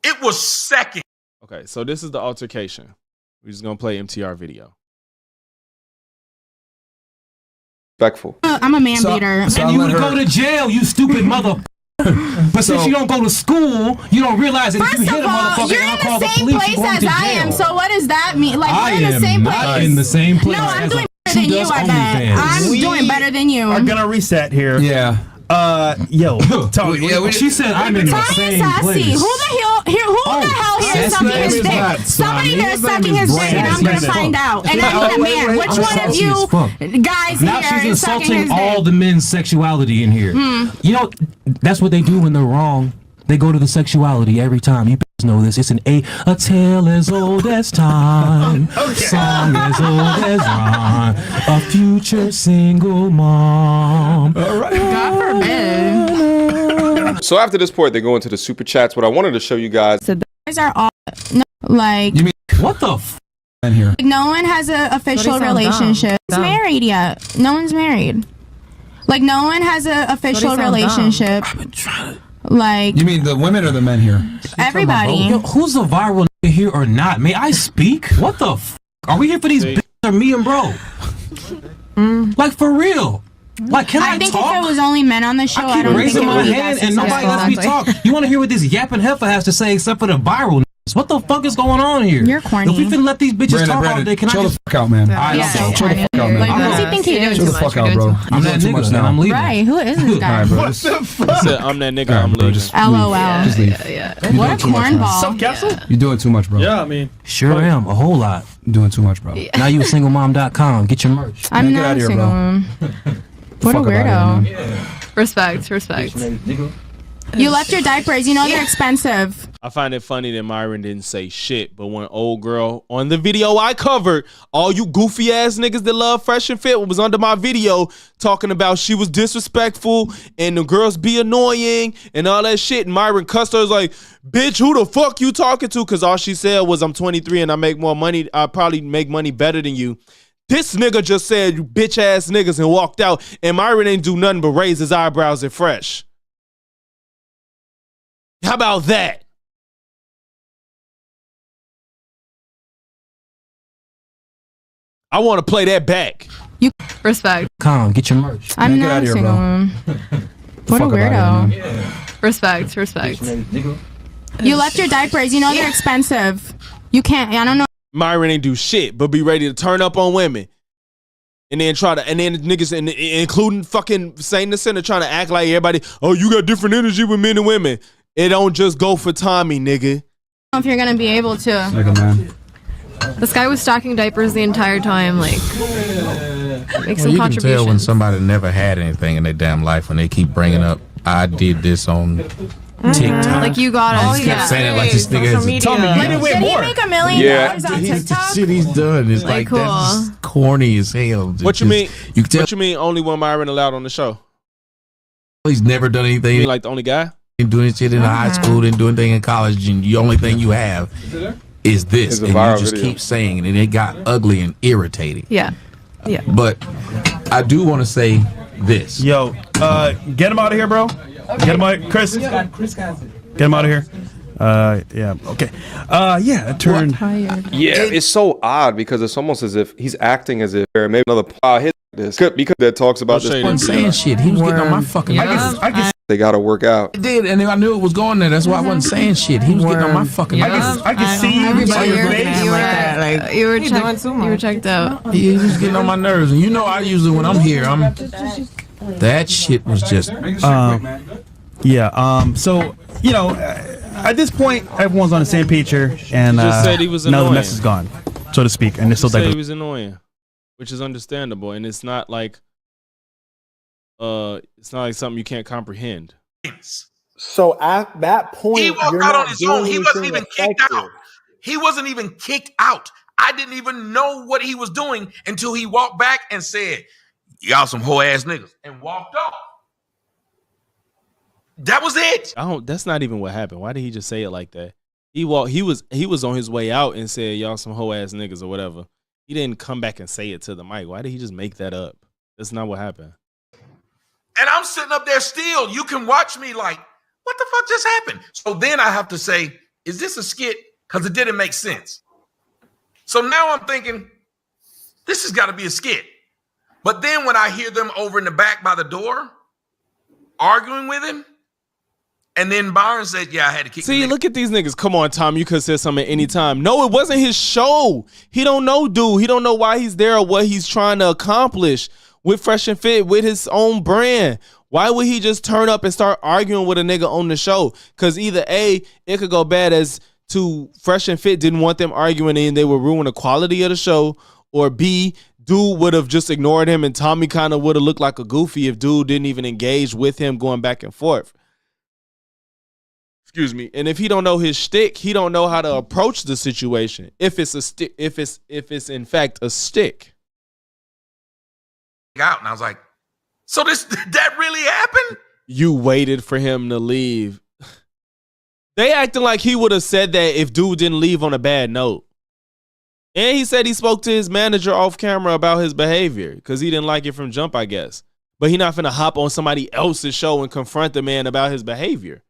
It was seconds. Okay, so this is the altercation. We're just gonna play MTR video. Respectful. I'm a man beater. And you would go to jail, you stupid mother. But since you don't go to school, you don't realize that if you hit a motherfucker you're and I in call the the same police, place you're going as to I jail. am. So what does that mean? Like, I we're in the same am place. not in the same place. No, I'm as doing a better than you. does I bet. OnlyFans. I'm doing better than you. Are gonna reset here. Yeah. Yo, Tony. She said I'm in the Tommy same and Sassy. place. Who the hell here is sucking his dick? Somebody there is sucking his dick, and I'm gonna find out. And I need a man. Which one of you guys Now here she's is sucking insulting his dick? all the men's sexuality in here. You know, that's what they do when they're wrong. They go to the sexuality every time. You know this. It's a tale as old as time, song as old as rhyme, a future single mom. All right. God forbid. So after this point, they go into the super chats. What I wanted to show you guys. So guys are all like. You mean what the f? In here. No one has an official relationship. Dumb. Married yet? No one's married. Like, no one has an official relationship. I've been trying to. Like, You mean the women or the men here? everybody. Yo, who's a viral nigga here or not? May I speak? What the f? Are we here for these bitches or me and bro? Like, for real. Like, can I I think talk? if it was only men on the show, I keep don't think raising it my would be hand that and nobody lets me successful. talk. You want to hear what this yapping heifer has to say except for the viral niggas? What the fuck is going on here? You're corny. If we finna let these bitches talk all day, can I chill just... the fuck out, man. I Yeah, don't chill the fuck out, man. Like, What does he think he is? Chill the fuck out, bro. I'm that You're doing too much nigga and now. I'm leaving. Right, who is this All guy? right, bro. I said, I'm that nigga. I'm bro, leaving. just LOL. Just leave. Yeah. What a cornball. Self-castle? You're doing too much, bro. Yeah, I mean. Sure am, a whole lot. You're doing too much, bro. Now you single-mom.com. Get your merch. I'm Man, get not outta a here, single bro. mom. What a Fuck outta here, weirdo. man. Respect. You left your diapers. You know they're expensive. I find it funny that Myron didn't say shit, but when old girl on the video I covered, all you goofy ass niggas that love Fresh and Fit was under my video talking about she was disrespectful and the girls be annoying and all that shit. And Myron cussed her, was like, bitch, who the fuck you talking to? Because all she said was, I'm 23 and I make more money. I probably make money better than you. This nigga just said, you bitch ass niggas, and walked out. And Myron ain't do nothing but raise his eyebrows at Fresh. How about that? I want to play that back. Respect. Get your merch. I'm Man, get not outta a here, single bro. mom. What a Fuck outta here, weirdo. man. Respect. You left your diapers. You know they're expensive. You can't. I don't know. Myron ain't do shit, but be ready to turn up on women. And then niggas, including fucking Saint the Center, trying to act like everybody, oh, you got different energy with men and women. It don't just go for Tommy, nigga. If you're gonna be able to. Like a man. This guy was stocking diapers the entire time. Like, make some You can contributions. tell when somebody never had anything in their damn life when they keep bringing up, I did this on TikTok. Like, you got I it. just kept saying it like this nigga has a Tommy, you did way Did he more. make $1 million Yeah. on the TikTok? shit he's done is Like, like cool. that's just corny as hell. What you mean? You can tell What you mean only one Myron allowed on the show? he's never done You anything. mean like the only guy? Didn't do any shit in high school, didn't do anything in college, and the only thing you have is this, and you just keep saying it, and it got ugly and irritating. Yeah. But I do want to say this. Yo, get him out of here, bro. Get him out, Chris. Get him out of here. Yeah, okay. Yeah, it turned. Yeah, it's so odd because it's almost as if he's acting as if maybe another hit this because that talks about this. He wasn't saying shit. He was getting on my fucking. I guess they got to work out. It did, and I knew it was going there. That's why I wasn't saying shit. He was getting on my fucking. I can see you. Everybody Your looking face. at you were checked out. He was getting on my nerves, and you know I usually when I'm here, that shit was just. Yeah. So you know, at this point, everyone's on the same page here, and just said he was now the annoying. mess is gone, so to speak, and they're still Say he was annoying, which is understandable, and it's not like something you can't comprehend. So at that point, He walked out on his own. He wasn't even kicked out. He wasn't even kicked out. I didn't even know what he was doing until he walked back and said, "Y'all some hoe ass niggas," and walked off. That was it. That's not even what happened. Why did he just say it like that? He was on his way out and said, "Y'all some hoe ass niggas" or whatever. He didn't come back and say it to the mic. Why did he just make that up? That's not what happened. And I'm sitting up there still. You can watch me like, what the fuck just happened? So then I have to say, is this a skit? Because it didn't make sense. So now I'm thinking, this has got to be a skit. But then when I hear them over in the back by the door arguing with him, and then Byron said, yeah, I had to kick See, look at these niggas. Come on, Tom. You could have said something at any time. No, it wasn't his show. He don't know, dude. He don't know why he's there or what he's trying to accomplish with Fresh and Fit, with his own brand. Why would he just turn up and start arguing with a nigga on the show? Because either A, it could go bad as to Fresh and Fit didn't want them arguing and they would ruin the quality of the show, or B, dude would have just ignored him and Tommy kind of would have looked like a goofy if dude didn't even engage with him going back and forth. Excuse me. And if he don't know his shtick, he don't know how to approach the situation. If it's a stick, if it's in fact a stick. out, and I was like, so that really happened? You waited for him to leave. They acting like he would have said that if dude didn't leave on a bad note. And he said he spoke to his manager off camera about his behavior because he didn't like it from jump, I guess. But he not finna hop on somebody else's show and confront the man about his behavior.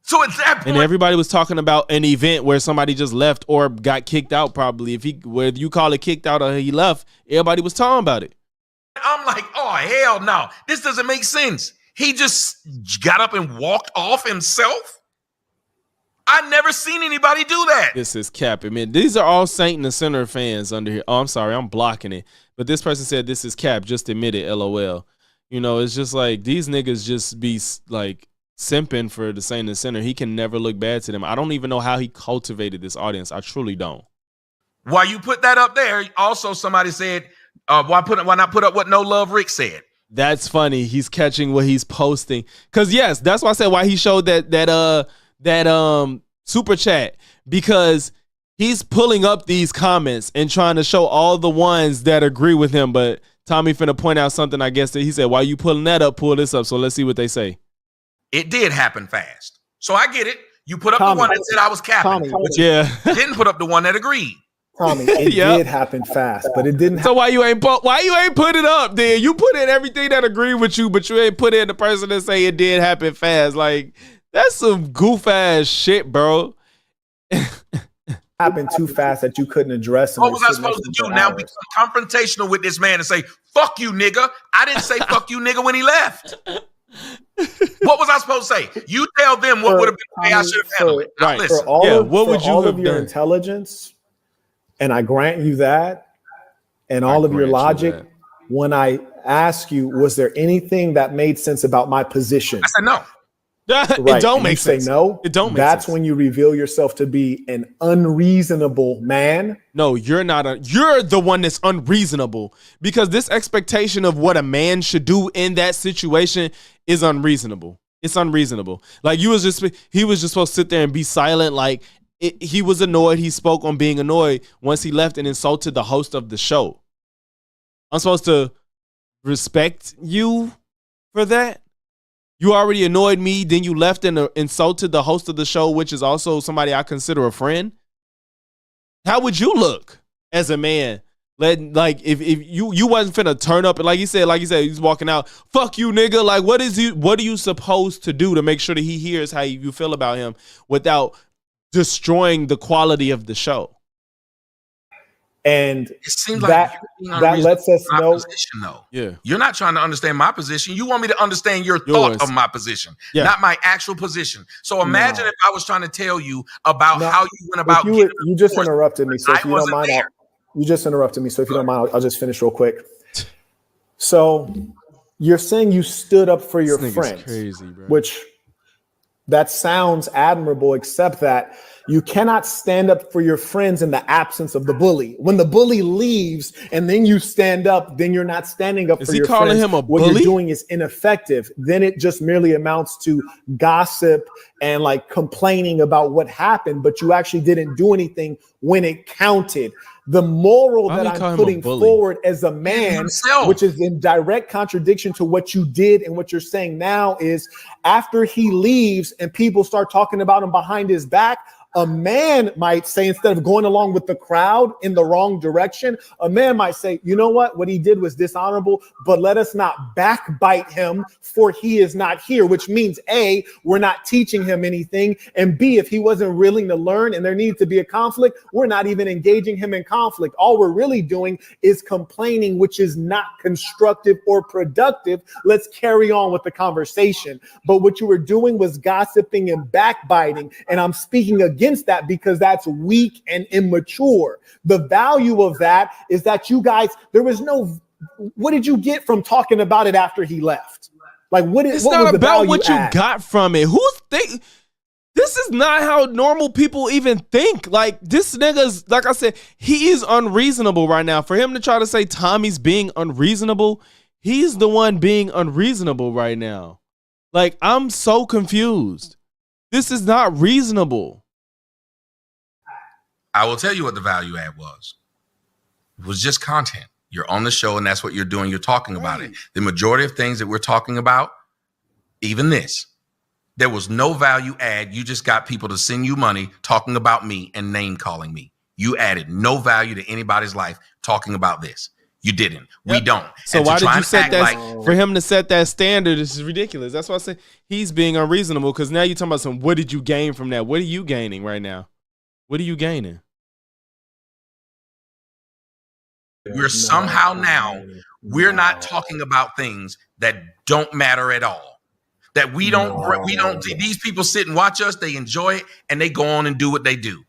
So at that point, and everybody was talking about an event where somebody just left or got kicked out. Probably, whether you call it kicked out or he left, everybody was talking about it. I'm like, oh, hell no. This doesn't make sense. He just got up and walked off himself. I've never seen anybody do that. This is cap. I mean, these are all Saint and the Sinner fans under here. Oh, I'm sorry. I'm blocking it. But this person said this is cap. Just admit it. LOL. You know, it's just like these niggas just be like simping for the Saint and the Sinner. He can never look bad to them. I don't even know how he cultivated this audience. I truly don't. While you put that up there, also somebody said, why not put up what No Love Rick said? That's funny. He's catching what he's posting. Cause yes, that's why I said why he showed that super chat, because he's pulling up these comments and trying to show all the ones that agree with him. But Tommy finna point out something, I guess, that he said, why you pulling that up? Pull this up. So let's see what they say. It did happen fast. So I get it. You put up the one that said I was capping. But you didn't put up the one that agreed. Tommy, it did happen fast, but it didn't. So why you ain't put it up then? You put in everything that agree with you, but you ain't put in the person that say it did happen fast. Like, that's some goof ass shit, bro. Happened too fast that you couldn't address him. What was I supposed to do now? Become confrontational with this man and say, fuck you, nigga. I didn't say fuck you, nigga, when he left. What was I supposed to say? You tell them what would have been the way I should have handled it. Now, listen. For all of your intelligence, and I grant you that, and all of your logic, when I ask you, was there anything that made sense about my position? I said no. It don't make sense. Say no. It don't make That's sense. when you reveal yourself to be an unreasonable man. No, you're not. You're the one that's unreasonable, because this expectation of what a man should do in that situation is unreasonable. It's unreasonable. Like he was just supposed to sit there and be silent. Like he was annoyed. He spoke on being annoyed once he left and insulted the host of the show. I'm supposed to respect you for that? You already annoyed me, then you left and insulted the host of the show, which is also somebody I consider a friend. How would you look as a man? Like if you wasn't finna turn up and like he said, he's walking out, fuck you, nigga. Like what are you supposed to do to make sure that he hears how you feel about him without destroying the quality of the show? And it seems that lets us know. Position, though. Yeah, you're not trying to understand my position. You want me to understand your thought of my position, not my actual position. So imagine if I was trying to tell you about how you went about. You just interrupted me, so if you don't mind, you just interrupted me. So if you don't mind, I'll just finish real quick. So you're saying you stood up for your friends, crazy, bro. Which that sounds admirable, except that you cannot stand up for your friends in the absence of the bully. When the bully leaves and then you stand up, then you're not standing up for your friends. Is he calling him a bully? What you're doing is ineffective. Then it just merely amounts to gossip and like complaining about what happened, but you actually didn't do anything when it counted. The moral that I'm putting forward as a man, which is in direct contradiction to what you did and what you're saying now, is after he leaves and people start talking about him behind his back, a man might say, instead of going along with the crowd in the wrong direction, a man might say, you know what he did was dishonorable, but let us not backbite him, for he is not here, which means A, we're not teaching him anything, and B, if he wasn't willing to learn and there needs to be a conflict, we're not even engaging him in conflict. All we're really doing is complaining, which is not constructive or productive. Let's carry on with the conversation. But what you were doing was gossiping and backbiting, and I'm speaking against that because that's weak and immature. The value of that is that you guys, what did you get from talking about it after he left? Like it's not about what you got from it. This is not how normal people even think. Like this nigga's, like I said, he is unreasonable right now. For him to try to say Tommy's being unreasonable, he's the one being unreasonable right now. Like I'm so confused. This is not reasonable. I will tell you what the value add was. It was just content. You're on the show and that's what you're doing. You're talking about it. The majority of things that we're talking about, even this, there was no value add. You just got people to send you money talking about me and name calling me. You added no value to anybody's life talking about this. You didn't. We don't. So why did you set that? For him to set that standard, this is ridiculous. That's why I say he's being unreasonable, because now you're talking about what did you gain from that? What are you gaining right now? What are you gaining? We're somehow now, we're not talking about things that don't matter at all. That we don't, these people sit and watch us, they enjoy it, and they go on and do what they do.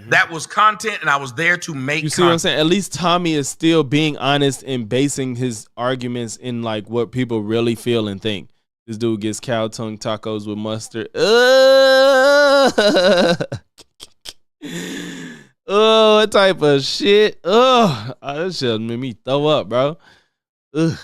That was content, and I was there to make You see what I'm saying? At least Tommy is still being honest and basing his arguments in like what people really feel and think. This dude gets cow tongue tacos with mustard. Oh, what type of shit? Oh, that shit made me throw up, bro. Ugh.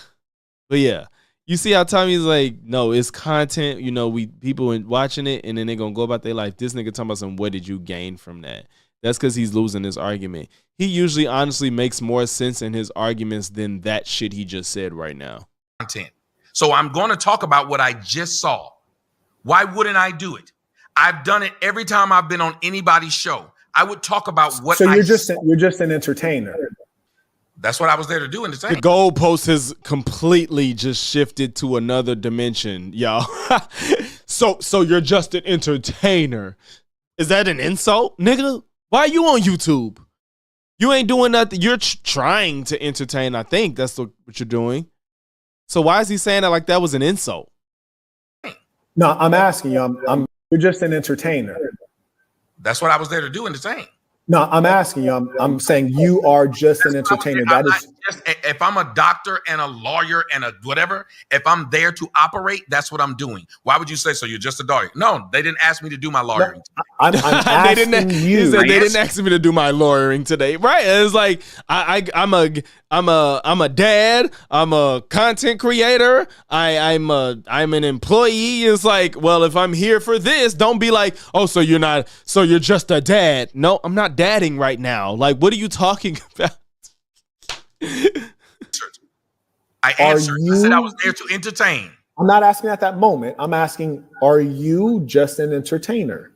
But yeah, you see how Tommy's like, no, it's content. You know, people watching it, and then they're gonna go about their life. This nigga talking about what did you gain from that? That's because he's losing his argument. He usually honestly makes more sense in his arguments than that shit he just said right now. Content. So I'm going to talk about what I just saw. Why wouldn't I do it? I've done it every time I've been on anybody's show. I would talk about what. So you're just an entertainer. That's what I was there to do. The goalpost has completely just shifted to another dimension, y'all. So you're just an entertainer. Is that an insult, nigga? Why are you on YouTube? You ain't doing nothing. You're trying to entertain. I think that's what you're doing. So why is he saying that like that was an insult? No, I'm asking you. You're just an entertainer. That's what I was there to do, entertain. No, I'm asking you. I'm saying you are just an entertainer. If I'm a doctor and a lawyer and a whatever, if I'm there to operate, that's what I'm doing. Why would you say so? You're just a lawyer. No, they didn't ask me to do my lawyering. No, I'm asking you. They didn't ask me to do my lawyering today, right? It's like I'm a dad. I'm a content creator. I'm an employee. It's like, well, if I'm here for this, don't be like, oh, so you're just a dad. No, I'm not dadding right now. Like, what are you talking about? I answered. I said I was there to entertain. I'm not asking at that moment. I'm asking, are you just an entertainer?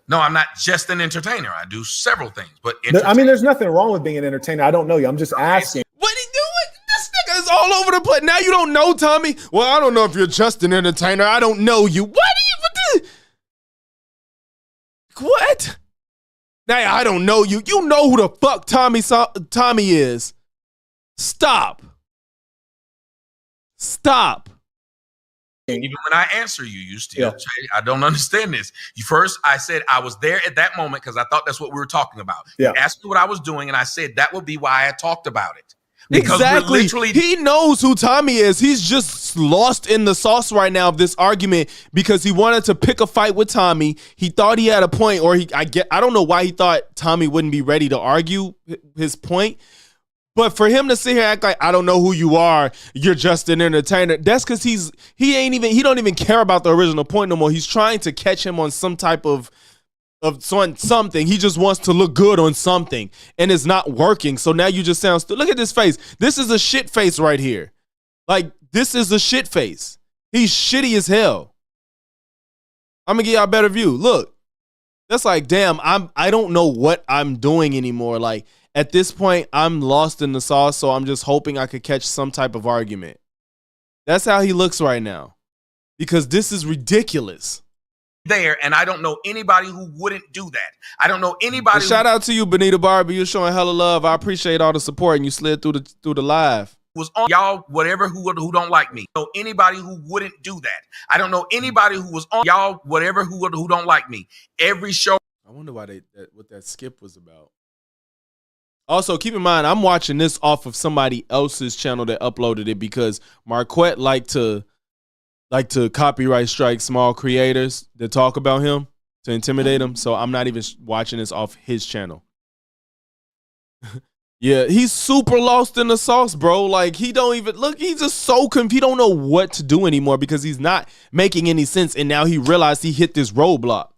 No, I'm not just an entertainer. I do several things, but I mean, there's nothing wrong with being an entertainer. I don't know you. I'm just asking. What he doing? This nigga is all over the place. Now you don't know Tommy? Well, I don't know if you're just an entertainer. I don't know you. What? Now I don't know you. You know who the fuck Tommy is. Stop. Even when I answer you, you still say, I don't understand this. First, I said I was there at that moment because I thought that's what we were talking about. You asked me what I was doing, and I said that would be why I talked about it. Because exactly. He knows who Tommy is. He's just lost in the sauce right now of this argument because he wanted to pick a fight with Tommy. He thought he had a point, or I don't know why he thought Tommy wouldn't be ready to argue his point. But for him to sit here and act like, I don't know who you are, you're just an entertainer, that's because he don't even care about the original point no more. He's trying to catch him on some type of something. He just wants to look good on something, and it's not working. So now you just sound look at this face. This is a shit face right here. Like, this is a shit face. He's shitty as hell. I'm gonna give y'all a better view. Look, that's like, damn, I don't know what I'm doing anymore. Like, at this point, I'm lost in the sauce, so I'm just hoping I could catch some type of argument. That's how he looks right now, because this is ridiculous. There, and I don't know anybody who wouldn't do that. I don't know anybody. Shout out to you, Benita Barbie. You're showing hella love. I appreciate all the support, and you slid through the live. Was on y'all, whatever, who don't like me. I don't know anybody who wouldn't do that. I don't know anybody who was on y'all, whatever, who don't like me. Every show. I wonder why what that skip was about. Also, keep in mind, I'm watching this off of somebody else's channel that uploaded it because Marquette like to copyright strike small creators that talk about him to intimidate him. So I'm not even watching this off his channel. Yeah, he's super lost in the sauce, bro. Like, he don't even look. He's just so confused. He don't know what to do anymore because he's not making any sense. And now he realized he hit this roadblock.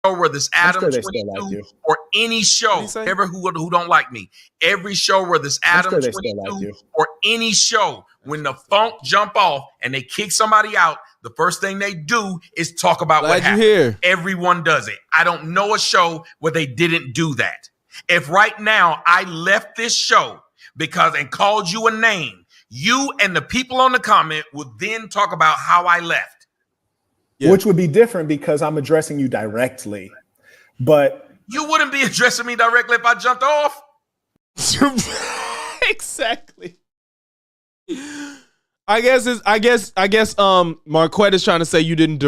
Where this Adam 22 or any show, ever who don't like me, every show where this Adam 22 or any show, when the funk jump off and they kick somebody out, the first thing they do is talk about what happened. Everyone does it. I don't know a show where they didn't do that. If right now I left this show and called you a name, you and the people on the comment would then talk about how I left. Yeah. Which would be different because I'm addressing you directly. But you wouldn't be addressing me directly if I jumped off. Exactly. I guess Marquette is trying to say you didn't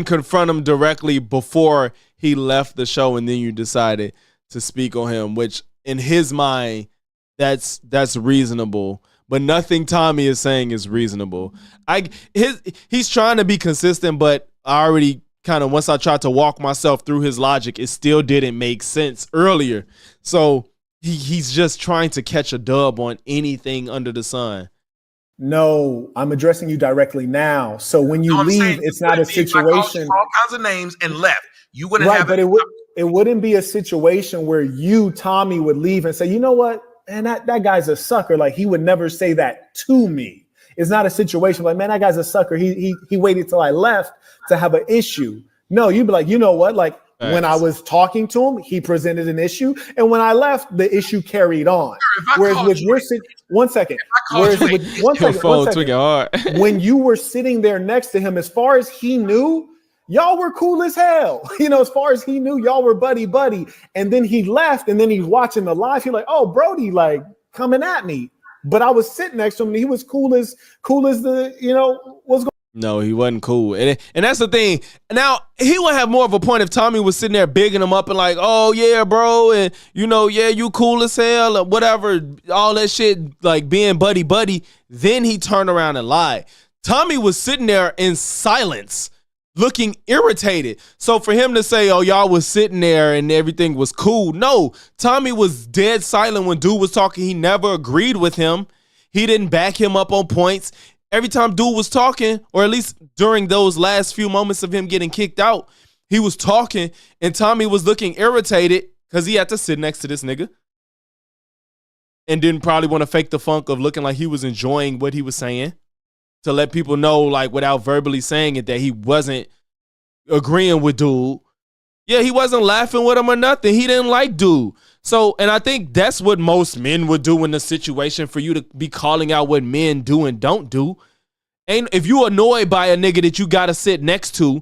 confront him directly before he left the show, and then you decided to speak on him, which in his mind that's reasonable. But nothing Tommy is saying is reasonable. He's trying to be consistent, but I already kind of, once I tried to walk myself through his logic, it still didn't make sense earlier. So he's just trying to catch a dub on anything under the sun. No, I'm addressing you directly now. So when you leave, it's not a situation. All kinds of names and left. You wouldn't have but it wouldn't be a situation where you, Tommy, would leave and say, you know what? And that guy's a sucker. Like, he would never say that to me. It's not a situation like, man, that guy's a sucker. He waited till I left to have an issue. No, you'd be like, you know what? Like, when I was talking to him, he presented an issue. And when I left, the issue carried on. Whereas with your one second. Whereas with one second. When you were sitting there next to him, as far as he knew, y'all were cool as hell. You know, as far as he knew, y'all were buddy. And then he left, and then he's watching the live. He's like, oh, Brody, like, coming at me. But I was sitting next to him, and he was cool as the, you know, what's going on. No, he wasn't cool. And that's the thing. Now, he would have more of a point if Tommy was sitting there bigging him up and like, oh, yeah, bro. And, you know, yeah, you cool as hell or whatever. All that shit, like being buddy. Then he turned around and lied. Tommy was sitting there in silence, looking irritated. So for him to say, oh, y'all was sitting there and everything was cool. No, Tommy was dead silent when dude was talking. He never agreed with him. He didn't back him up on points. Every time dude was talking, or at least during those last few moments of him getting kicked out, he was talking and Tommy was looking irritated because he had to sit next to this nigga. and didn't probably want to fake the funk of looking like he was enjoying what he was saying to let people know, like, without verbally saying it, that he wasn't agreeing with dude. Yeah, he wasn't laughing with him or nothing. He didn't like dude. So, and I think that's what most men would do in the situation, for you to be calling out what men do and don't do. And if you annoyed by a nigga that you got to sit next to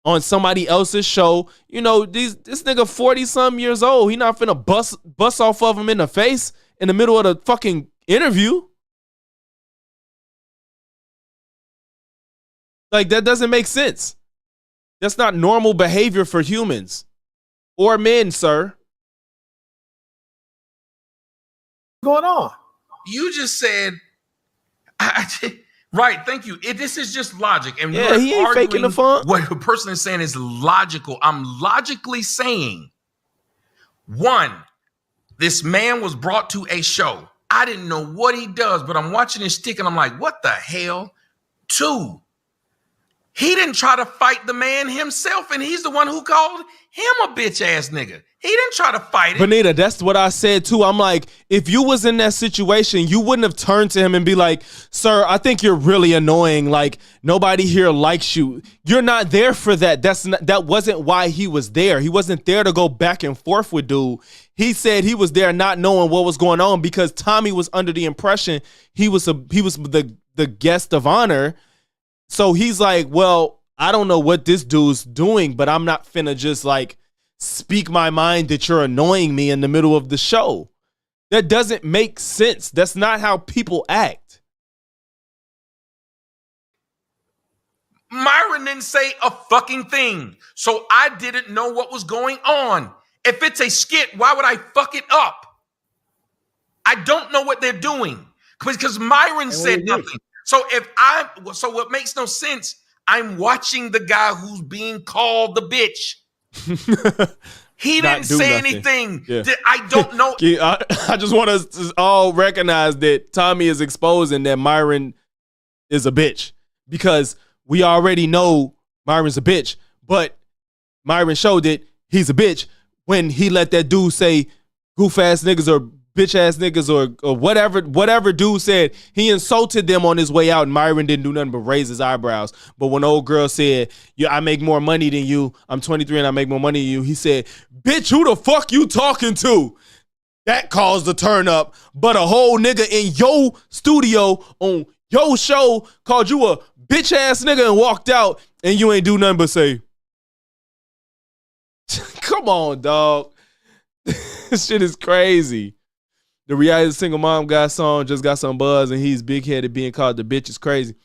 on somebody else's show, you know, this nigga 40-something years old. He not finna bust off of him in the face in the middle of the fucking interview. Like, that doesn't make sense. That's not normal behavior for humans or men, sir. What's going on? You just said, right, thank you. This is just logic. And yeah, he ain't faking the funk. What the person is saying is logical. I'm logically saying, one, this man was brought to a show. I didn't know what he does, but I'm watching his stick and I'm like, what the hell? Two, he didn't try to fight the man himself, and he's the one who called him a bitch ass nigga. He didn't try to fight it. Benita, that's what I said too. I'm like, if you was in that situation, you wouldn't have turned to him and be like, sir, I think you're really annoying. Like, nobody here likes you. You're not there for that. That wasn't why he was there. He wasn't there to go back and forth with dude. He said he was there not knowing what was going on because Tommy was under the impression he was the guest of honor. So he's like, well, I don't know what this dude's doing, but I'm not finna just like speak my mind that you're annoying me in the middle of the show. That doesn't make sense. That's not how people act. Myron didn't say a fucking thing, so I didn't know what was going on. If it's a skit, why would I fuck it up? I don't know what they're doing because Myron said nothing. So so what makes no sense, I'm watching the guy who's being called the bitch. He didn't say anything. Yeah. I don't know. I just want us to all recognize that Tommy is exposing that Myron is a bitch, because we already know Myron's a bitch, but Myron showed that he's a bitch when he let that dude say goof ass niggas or bitch ass niggas or whatever dude said. He insulted them on his way out, and Myron didn't do nothing but raise his eyebrows. But when old girl said, yeah, I make more money than you, I'm 23 and I make more money than you, he said, bitch, who the fuck you talking to? That caused the turn up. But a whole nigga in your studio on your show called you a bitch ass nigga and walked out, and you ain't do nothing but say, come on, dog. This shit is crazy. The Reality Single Mom Guy song just got some buzz, and he's big-headed. Being called the bitch is crazy.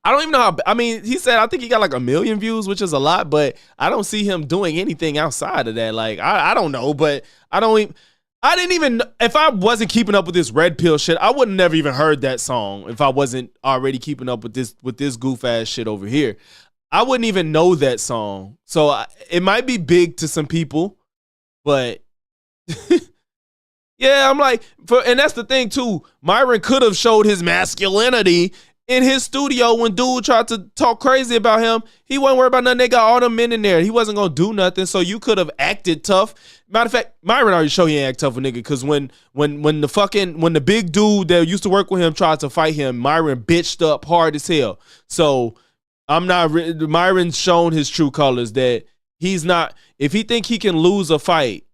I don't even know how, I mean, he said, I think he got like 1 million views, which is a lot, but I don't see him doing anything outside of that. Like, I don't know, but I didn't even, if I wasn't keeping up with this Red Pill shit, I would have never even heard that song if I wasn't already keeping up with this goof-ass shit over here. I wouldn't even know that song. So it might be big to some people, but... Yeah, I'm like, and that's the thing too. Myron could have showed his masculinity in his studio when dude tried to talk crazy about him. He wasn't worried about nothing. They got all them men in there. He wasn't gonna do nothing. So you could have acted tough. Matter of fact, Myron already showed he ain't act tough with nigga, because when the big dude that used to work with him tried to fight him, Myron bitched up hard as hell. So Myron's shown his true colors, that he's not, if he think he can lose a fight,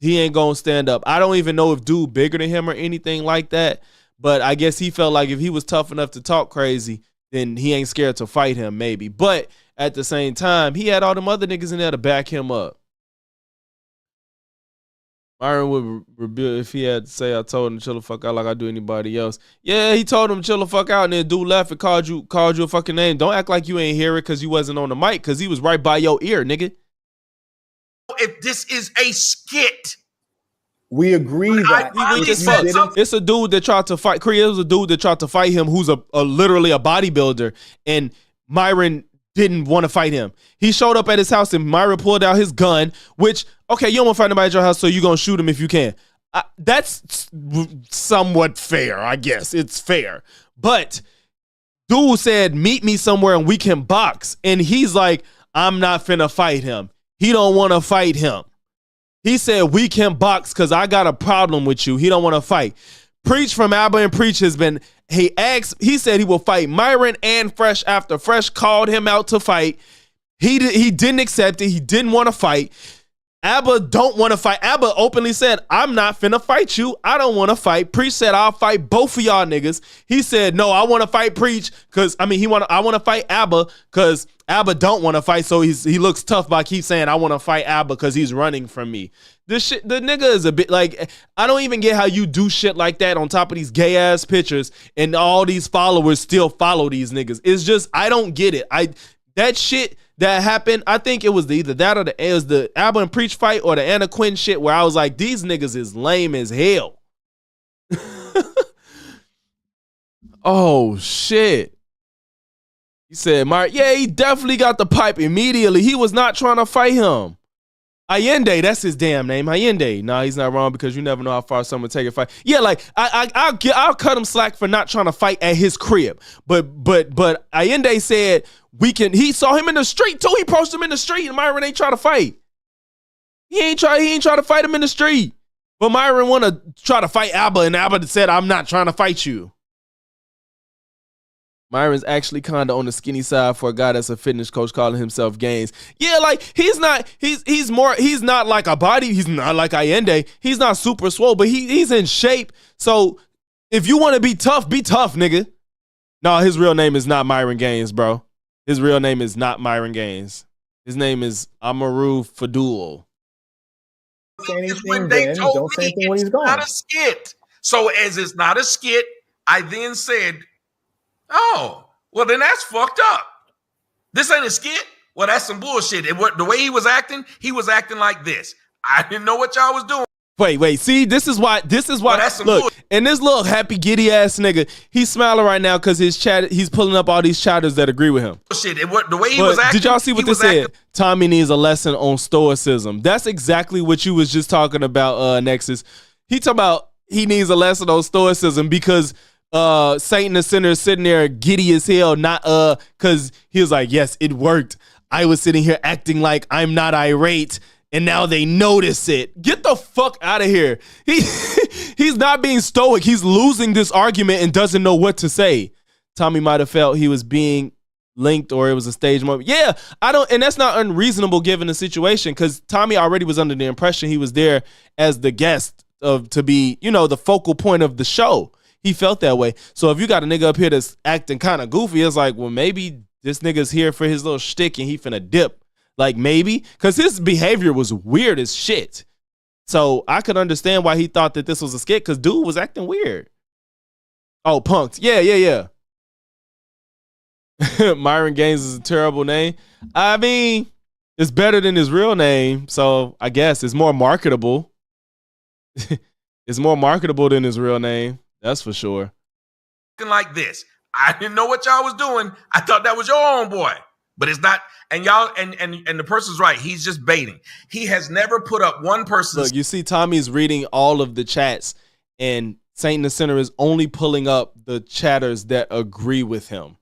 he ain't gonna stand up. I don't even know if dude bigger than him or anything like that, but I guess he felt like if he was tough enough to talk crazy, then he ain't scared to fight him, maybe. But at the same time, he had all them other niggas in there to back him up. Myron would rebuild if he had to say, I told him to chill the fuck out like I do anybody else. Yeah, he told him to chill the fuck out, and then dude left and called you a fucking name. Don't act like you ain't hear it because you wasn't on the mic, because he was right by your ear, nigga. If this is a skit, we agree that it's a dude that tried to fight. It was a dude that tried to fight him, who's a literally a bodybuilder, and Myron didn't want to fight him. He showed up at his house, and Myron pulled out his gun. Which, okay, you don't want to fight nobody at your house, so you gonna shoot him if you can. That's somewhat fair, I guess. It's fair, but dude said, "Meet me somewhere and we can box," and he's like, "I'm not finna fight him." He don't want to fight him. He said, we can box because I got a problem with you. He don't want to fight. Preach from Abba and Preach has been, he said he will fight Myron and Fresh after Fresh called him out to fight. He didn't accept it. He didn't want to fight. Abba don't want to fight. Abba openly said, I'm not finna fight you. I don't want to fight. Preach said, I'll fight both of y'all niggas. He said, no, I want to fight Preach because, I want to fight Abba because Abba don't want to fight. So he looks tough by keep saying, I want to fight Abba because he's running from me. The nigga is a bit like, I don't even get how you do shit like that on top of these gay ass pictures and all these followers still follow these niggas. It's just, I don't get it. That shit that happened, I think it was either that or it was the Abba and Preach fight or the Anna Quinn shit where I was like, these niggas is lame as hell. Oh, shit. He said, yeah, he definitely got the pipe immediately. He was not trying to fight him. Allende, that's his damn name. Allende. Nah, he's not wrong because you never know how far someone take a fight. Yeah, like I'll cut him slack for not trying to fight at his crib. But Allende said he saw him in the street too. He approached him in the street and Myron ain't try to fight. He ain't try to fight him in the street. But Myron want to try to fight Abba and Abba said, I'm not trying to fight you. Myron's actually kind of on the skinny side for a guy that's a fitness coach calling himself Gaines. Yeah, like he's not like a body. He's not like Allende. He's not super swole, but he's in shape. So if you want to be tough, nigga. No, his real name is not Myron Gaines, bro. His real name is not Myron Gaines. His name is Amaru Fadul. When they told me it's not a skit. So as it's not a skit, I then said, oh, well, then that's fucked up. This ain't a skit. Well, that's some bullshit. The way he was acting like this. I didn't know what y'all was doing. Wait. See, this is why. Look, and this little happy giddy ass nigga, he's smiling right now because he's pulling up all these chatters that agree with him. Shit, the way he was acting. Did y'all see what they said? Tommy needs a lesson on stoicism. That's exactly what you was just talking about, Nexus. He talking about he needs a lesson on stoicism because Satan the Sinner is sitting there giddy as hell, not because he was like, yes, it worked. I was sitting here acting like I'm not irate, and now they notice it. Get the fuck out of here. He's not being stoic. He's losing this argument and doesn't know what to say. Tommy might have felt he was being linked or it was a stage moment. Yeah, and that's not unreasonable given the situation because Tommy already was under the impression he was there as the guest to be, the focal point of the show. He felt that way. So if you got a nigga up here that's acting kind of goofy, it's like, well, maybe this nigga's here for his little shtick and he finna dip. Like maybe, because his behavior was weird as shit. So I could understand why he thought that this was a skit because dude was acting weird. Oh, punked. Yeah. Myron Gaines is a terrible name. I mean, it's better than his real name. So I guess it's more marketable. It's more marketable than his real name. That's for sure. Like this. I didn't know what y'all was doing. I thought that was your own boy. But it's not. And y'all, and the person's right. He's just baiting. He has never put up one person. Look, you see Tommy's reading all of the chats and Satan the Sinner is only pulling up the chatters that agree with him.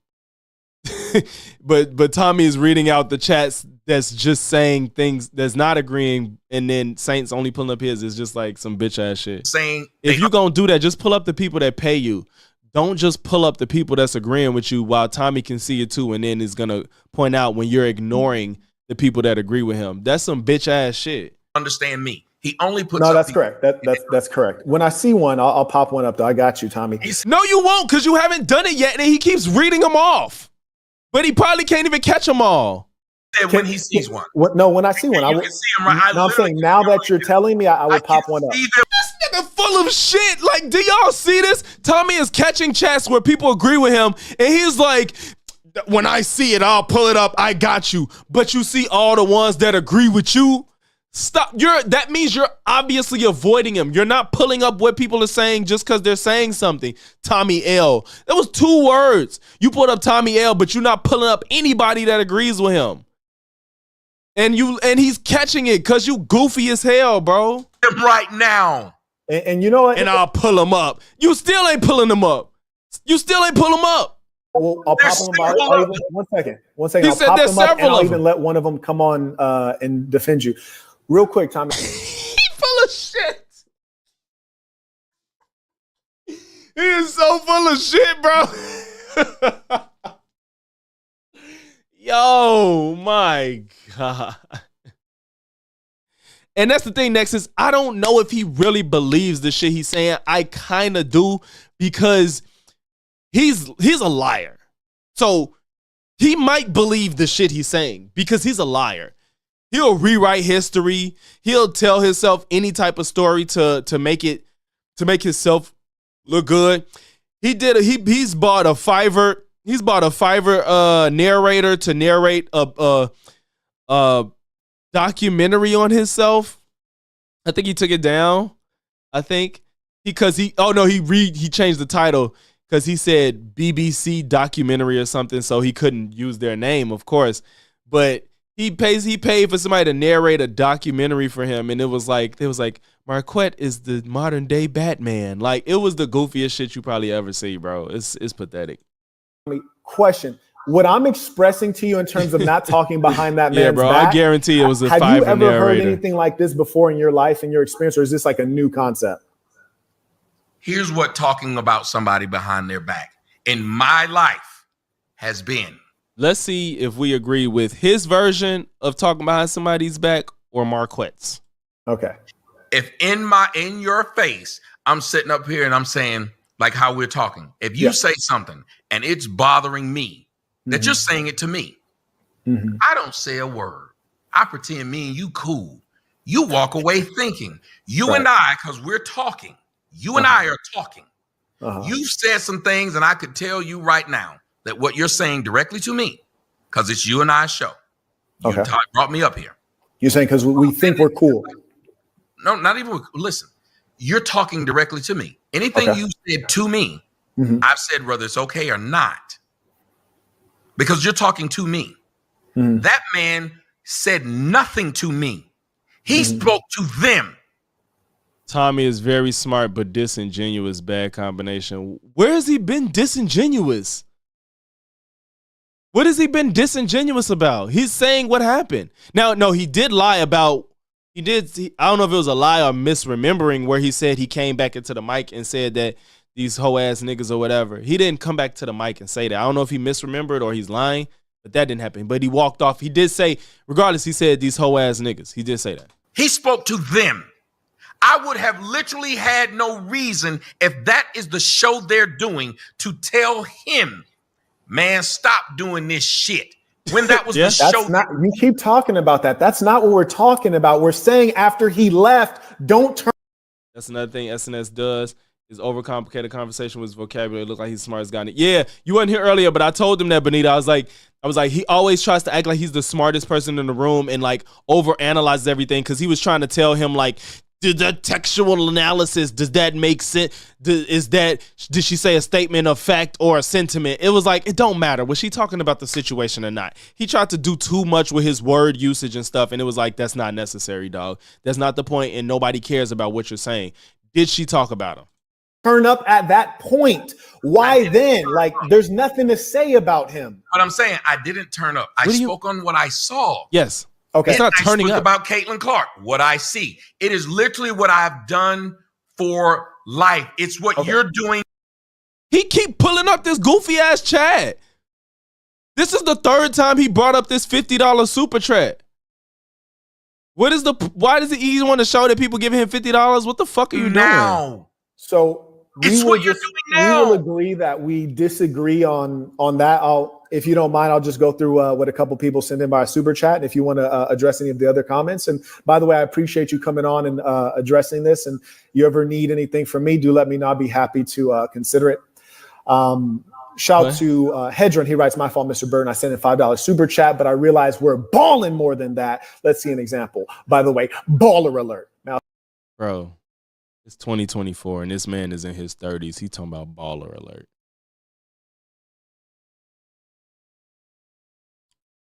but Tommy is reading out the chats that's just saying things that's not agreeing, and then Saint's only pulling up his is just like some bitch ass shit. Saying if you're gonna do that, just pull up the people that pay you. Don't just pull up the people that's agreeing with you while Tommy can see it too, and then is gonna point out when you're ignoring the people that agree with him. That's some bitch ass shit. Understand me. He only puts. No, that's correct. That's correct. When I see one, I'll pop one up though. I got you, Tommy. No, you won't, because you haven't done it yet, and he keeps reading them off. But he probably can't even catch them all. When he sees one. When I see one, I will. I'm saying now that you're telling me, I will pop one up. This nigga full of shit. Like, do y'all see this? Tommy is catching chats where people agree with him, and he's like, when I see it, I'll pull it up. I got you. But you see all the ones that agree with you. Stop. That means you're obviously avoiding him. You're not pulling up what people are saying just because they're saying something. Tommy L. That was 2 words. You put up Tommy L, but you're not pulling up anybody that agrees with him. And he's catching it because you goofy as hell, bro. Right now. And you know what? And I'll pull him up. You still ain't pulling him up. You still ain't pulling him up. Well, I'll pop them up. One second. He I'll said pop there's them up, several and I'll of even them. let one of them come on and defend you. Real quick, Tommy. He is so full of shit, bro. Yo, my God. And that's the thing, Nexus. I don't know if he really believes the shit he's saying. I kind of do, because he's a liar. So he might believe the shit he's saying because he's a liar. He'll rewrite history. He'll tell himself any type of story to make himself look good. He's bought a Fiverr. He's bought a Fiverr narrator to narrate a documentary on himself. I think he took it down. I think he changed the title because he said BBC documentary or something, so he couldn't use their name, of course. But he paid for somebody to narrate a documentary for him, and it was like Marquette is the modern day Batman. Like, it was the goofiest shit you probably ever see, bro. It's pathetic. Question. What I'm expressing to you in terms of not talking behind that man's back, I guarantee it was a Fiverr narrator. Have you ever heard anything like this before in your life, in your experience, or is this like a new concept? Here's what talking about somebody behind their back in my life has been. Let's see if we agree with his version of talking behind somebody's back or Marquette's. Okay. If in your face, I'm sitting up here and I'm saying, like how we're talking, if you say something and it's bothering me, that you're saying it to me. I don't say a word. I pretend me and you cool. You walk away thinking, and I, because we're talking, and I are talking. You've said some things and I could tell you right now that what you're saying directly to me, because it's you and I show. You brought me up here. You're saying because we think we're cool. No, not even. Listen, you're talking directly to me. Anything you said to me, I've said whether it's okay or not, because you're talking to me. That man said nothing to me. He spoke to them. Tommy is very smart, but disingenuous. Bad combination. Where has he been disingenuous? What has he been disingenuous about? He's saying what happened. Now, no, he did lie about. I don't know if it was a lie or misremembering where he said he came back into the mic and said that these hoe ass niggas or whatever. He didn't come back to the mic and say that. I don't know if he misremembered or he's lying, but that didn't happen. But he walked off. He did say, regardless, he said these hoe ass niggas. He did say that. He spoke to them. I would have literally had no reason, if that is the show they're doing, to tell him, man, stop doing this shit. When that was the show. You keep talking about that. That's not what we're talking about. We're saying after he left, don't turn. That's another thing SNS does, is overcomplicated conversation with his vocabulary. Look like he's the smartest guy. Yeah, you weren't here earlier, but I told him that, Benita. I was like, he always tries to act like he's the smartest person in the room and like overanalyzes everything, because he was trying to tell him like, did that textual analysis, does that make sense? Did she say a statement of fact or a sentiment? It was like, it don't matter. Was she talking about the situation or not? He tried to do too much with his word usage and stuff, and it was like, that's not necessary, dog. That's not the point, and nobody cares about what you're saying. Did she talk about him? Turn up at that point. Why then? Like, there's nothing to say about him. But I'm saying I didn't turn up. I spoke on what I saw. Yes. Okay. It's not turning up. About Caitlin Clark, what I see. It is literally what I've done for life. It's what you're doing. He keep pulling up this goofy ass chat. This is the third time he brought up this $50 super chat. Why does he want to show that people giving him $50? What the fuck are you doing? So it's what you're doing now. We will agree that we disagree on that. If you don't mind, I'll just go through what a couple people sent in by a super chat. And if you want to address any of the other comments. And by the way, I appreciate you coming on and addressing this. And you ever need anything from me, do let me know. I'll be happy to consider it. Shout to Hedron. He writes, my fault, Mr. Burton. I sent in $5 super chat, but I realized we're balling more than that. Let's see an example. By the way, baller alert. Now, bro, it's 2024 and this man is in his 30s. He talking about baller alert.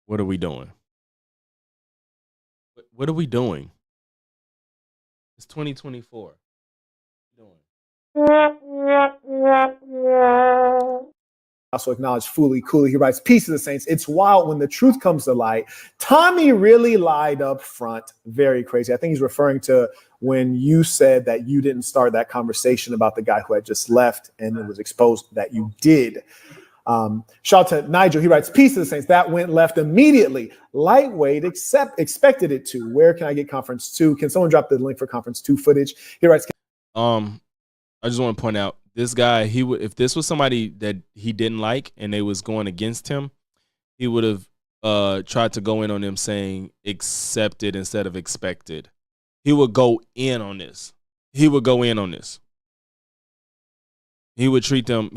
What are we doing? What are we doing? It's 2024. What are we doing? also acknowledged Fully Cooley. He writes, peace to the saints. It's wild when the truth comes to light. Tommy really lied up front. Very crazy. I think he's referring to when you said that you didn't start that conversation about the guy who had just left, and it was exposed that you did. Shout out to Nigel. He writes, peace to the saints. That went left immediately. Lightweight expected it to. Where can I get conference 2? Can someone drop the link for conference 2 footage? He writes, I just want to point out, this guy, he would, if this was somebody that he didn't like and they was going against him, he would have tried to go in on them saying accepted instead of expected. He would go in on this. He would go in on this. He would treat them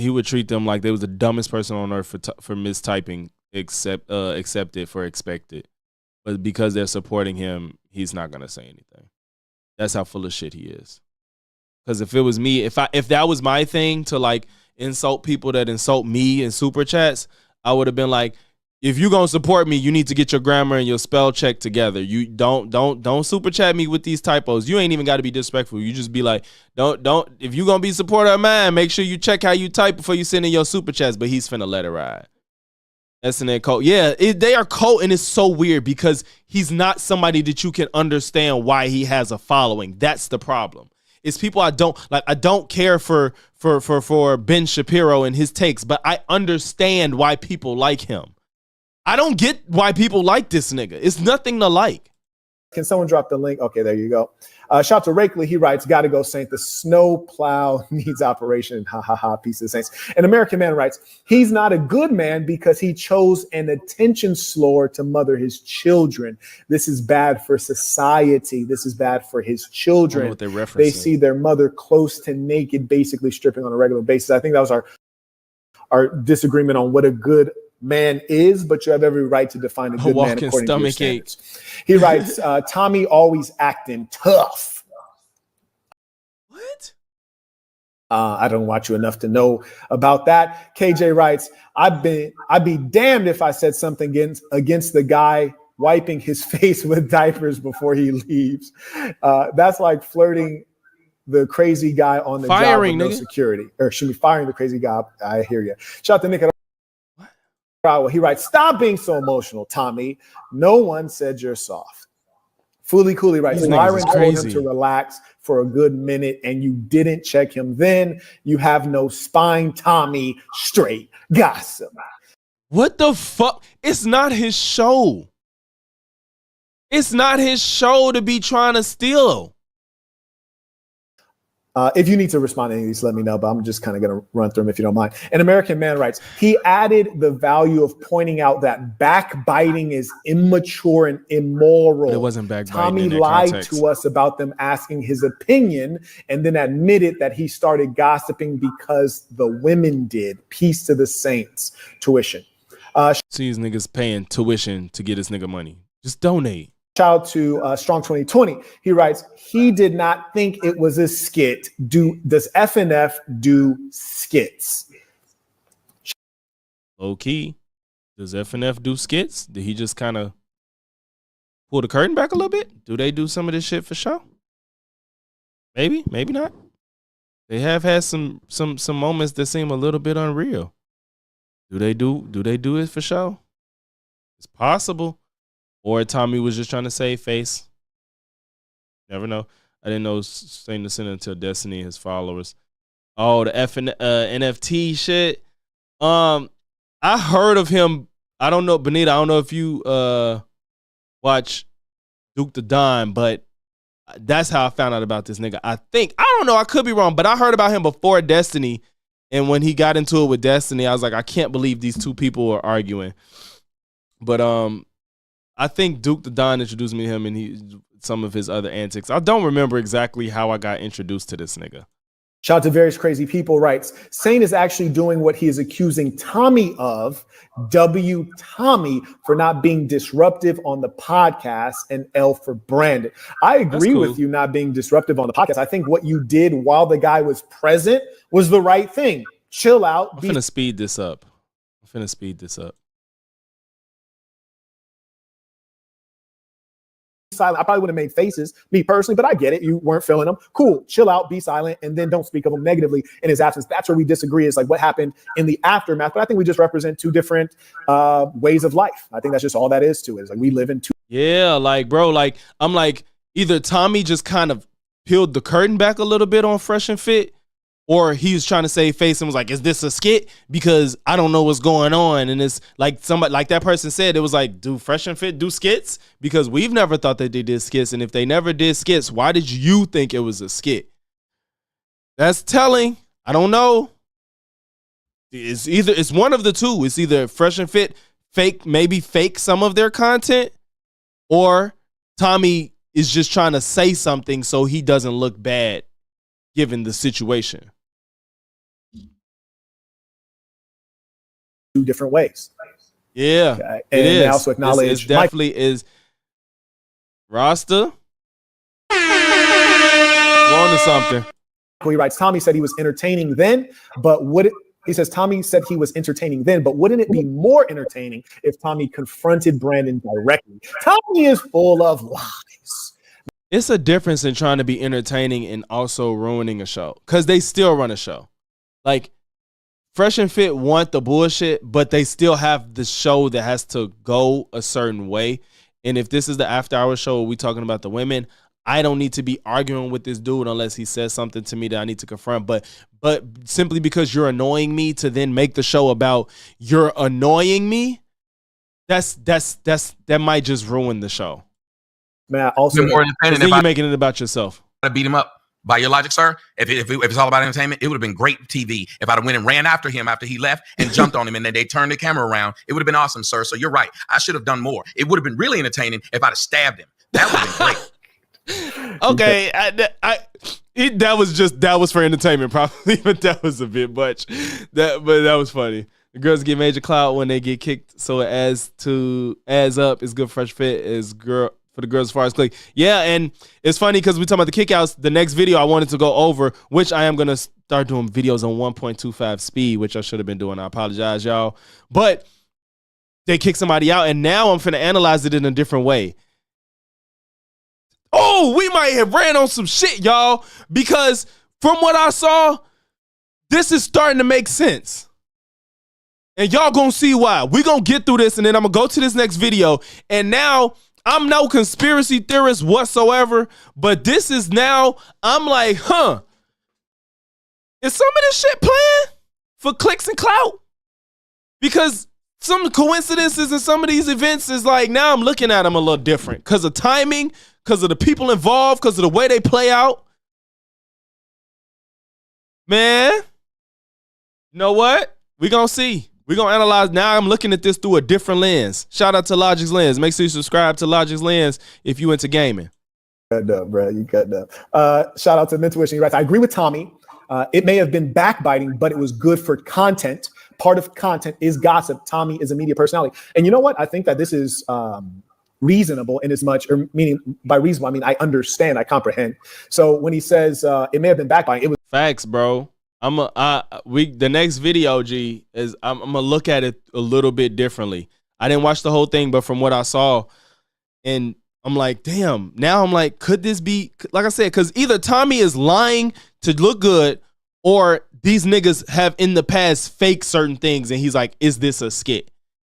like they was the dumbest person on earth for mistyping accepted for expected. But because they're supporting him, he's not gonna say anything. That's how full of shit he is. Because if it was me, if that was my thing to like insult people that insult me in super chats, I would have been like, if you gonna support me, you need to get your grammar and your spell check together. You don't super chat me with these typos. You ain't even got to be disrespectful. You just be like, don't. If you gonna be supporter of mine, make sure you check how you type before you send in your super chats. But he's finna let it ride. SNN cult, yeah, they are cult, and it's so weird because he's not somebody that you can understand why he has a following. That's the problem. It's people I don't like. I don't care for Ben Shapiro and his takes, but I understand why people like him. I don't get why people like this nigga. It's nothing to like. Can someone drop the link? Okay, there you go. Shout out to Rakeley. He writes, gotta go, Saint. The snow plow needs operation. Ha ha ha, piece of Saints. An American man writes, he's not a good man because he chose an attention slore to mother his children. This is bad for society. This is bad for his children. What they're referencing. They see their mother close to naked, basically stripping on a regular basis. I think that was our disagreement on what a good man is, but you have every right to define a good man according to your standards. He writes, Tommy always acting tough. What? I don't watch you enough to know about that. KJ writes, I'd be damned if I said something against the guy wiping his face with diapers before he leaves. That's like flirting the crazy guy on the job with no security. Or should be firing the crazy guy. I hear you. Shout out to Nick. He writes, stop being so emotional, Tommy. No one said you're soft. Fully Cooley writes, Myron told him to relax for a good minute and you didn't check him then. You have no spine, Tommy. Straight gossip. What the fuck? It's not his show. It's not his show to be trying to steal. If you need to respond to any of these, let me know, but I'm just kind of going to run through them if you don't mind. An American man writes, he added the value of pointing out that backbiting is immature and immoral. It wasn't backbiting. Tommy lied to us about them asking his opinion and then admitted that he started gossiping because the women did. Peace to the saints. Tuition. See these niggas paying tuition to get this nigga money. Just donate. Shout out to Strong 2020. He writes, he did not think it was a skit. Does FNF do skits? Low key. Does FNF do skits? Did he just kind of pull the curtain back a little bit? Do they do some of this shit for sure? Maybe, maybe not. They have had some moments that seem a little bit unreal. Do they do it for sure? It's possible. Or Tommy was just trying to save face. Never know. I didn't know Satan to send until Destiny and his followers. Oh, the NFT shit. I heard of him. I don't know, Benita. I don't know if you watch Duke the Don, but that's how I found out about this nigga. I don't know. I could be wrong, but I heard about him before Destiny. And when he got into it with Destiny, I was like, I can't believe these two people are arguing. But I think Duke the Don introduced me to him and some of his other antics. I don't remember exactly how I got introduced to this nigga. Shout out to Various Crazy People writes, Saint is actually doing what he is accusing Tommy of, Tommy, for not being disruptive on the podcast, and L for Brandon. I agree with you not being disruptive on the podcast. I think what you did while the guy was present was the right thing. Chill out. I'm finna speed this up. silent. I probably would have made faces, me personally, but I get it. You weren't feeling them. Cool. Chill out, be silent, and then don't speak of them negatively in his absence. That's where we disagree, is like what happened in the aftermath. But I think we just represent two different ways of life. I think that's just all that is to it. It's like we live in two. Yeah, like, bro, like, I'm like, either Tommy just kind of peeled the curtain back a little bit on Fresh and Fit, or he was trying to save face and was like, is this a skit? Because I don't know what's going on. And it's like somebody, like that person said, it was like, do Fresh and Fit do skits? Because we've never thought that they did skits. And if they never did skits, why did you think it was a skit? That's telling. I don't know. It's one of the two. It's either Fresh and Fit maybe fake some of their content, or Tommy is just trying to say something so he doesn't look bad given the situation. Two different ways. Yeah, okay. It and is. They also acknowledge it's definitely is. Rasta, on to something. He writes, Tommy said he was entertaining then, but he says Tommy said he was entertaining then, but wouldn't it be more entertaining if Tommy confronted Brandon directly? Tommy is full of lies. It's a difference in trying to be entertaining and also ruining a show, because they still run a show. Like, Fresh and Fit want the bullshit, but they still have the show that has to go a certain way. And if this is the after hour show, we talking about the women, I don't need to be arguing with this dude unless he says something to me that I need to confront. But simply because you're annoying me to then make the show about you're annoying me, that might just ruin the show. Man, also more independent. Then you're making it about yourself. I beat him up. By your logic, sir, if it's all about entertainment, it would have been great TV. If I'd have went and ran after him after he left and jumped on him and then they turned the camera around, it would have been awesome, sir. So you're right. I should have done more. It would have been really entertaining if I'd have stabbed him. That would have been great. Okay, that was for entertainment probably, but that was a bit much. But that was funny. The girls get major clout when they get kicked, so it adds up. It's good. Fresh Fit is for the girls as far as click. Yeah, and it's funny because we talking about the kickouts. The next video I wanted to go over, which I am gonna start doing videos on 1.25 speed, which I should have been doing. I apologize, y'all. But they kick somebody out, and now I'm finna analyze it in a different way. Oh, we might have ran on some shit, y'all, because from what I saw, this is starting to make sense. And y'all gonna see why. We gonna get through this, and then I'm gonna go to this next video. And now, I'm no conspiracy theorist whatsoever, but this is now, I'm like, is some of this shit planned for clicks and clout? Because some coincidences in some of these events is like, now I'm looking at them a little different because of timing, because of the people involved, because of the way they play out. Man, you know what? We're going to see. We're going to analyze. Now I'm looking at this through a different lens. Shout out to Logic's Lens. Make sure you subscribe to Logic's Lens if you into gaming. Cut up, bro. You cut up. Shout out to Mentuition. He writes, I agree with Tommy. It may have been backbiting, but it was good for content. Part of content is gossip. Tommy is a media personality. And you know what? I think that this is reasonable in as much, or meaning by reasonable, I mean, I understand, I comprehend. So when he says it may have been backbiting, it was facts, bro. The next video, G, is I'm gonna look at it a little bit differently. I didn't watch the whole thing, but from what I saw, and I'm like, damn. Now I'm like, could this be, like I said, because either Tommy is lying to look good, or these niggas have in the past faked certain things, and he's like, is this a skit?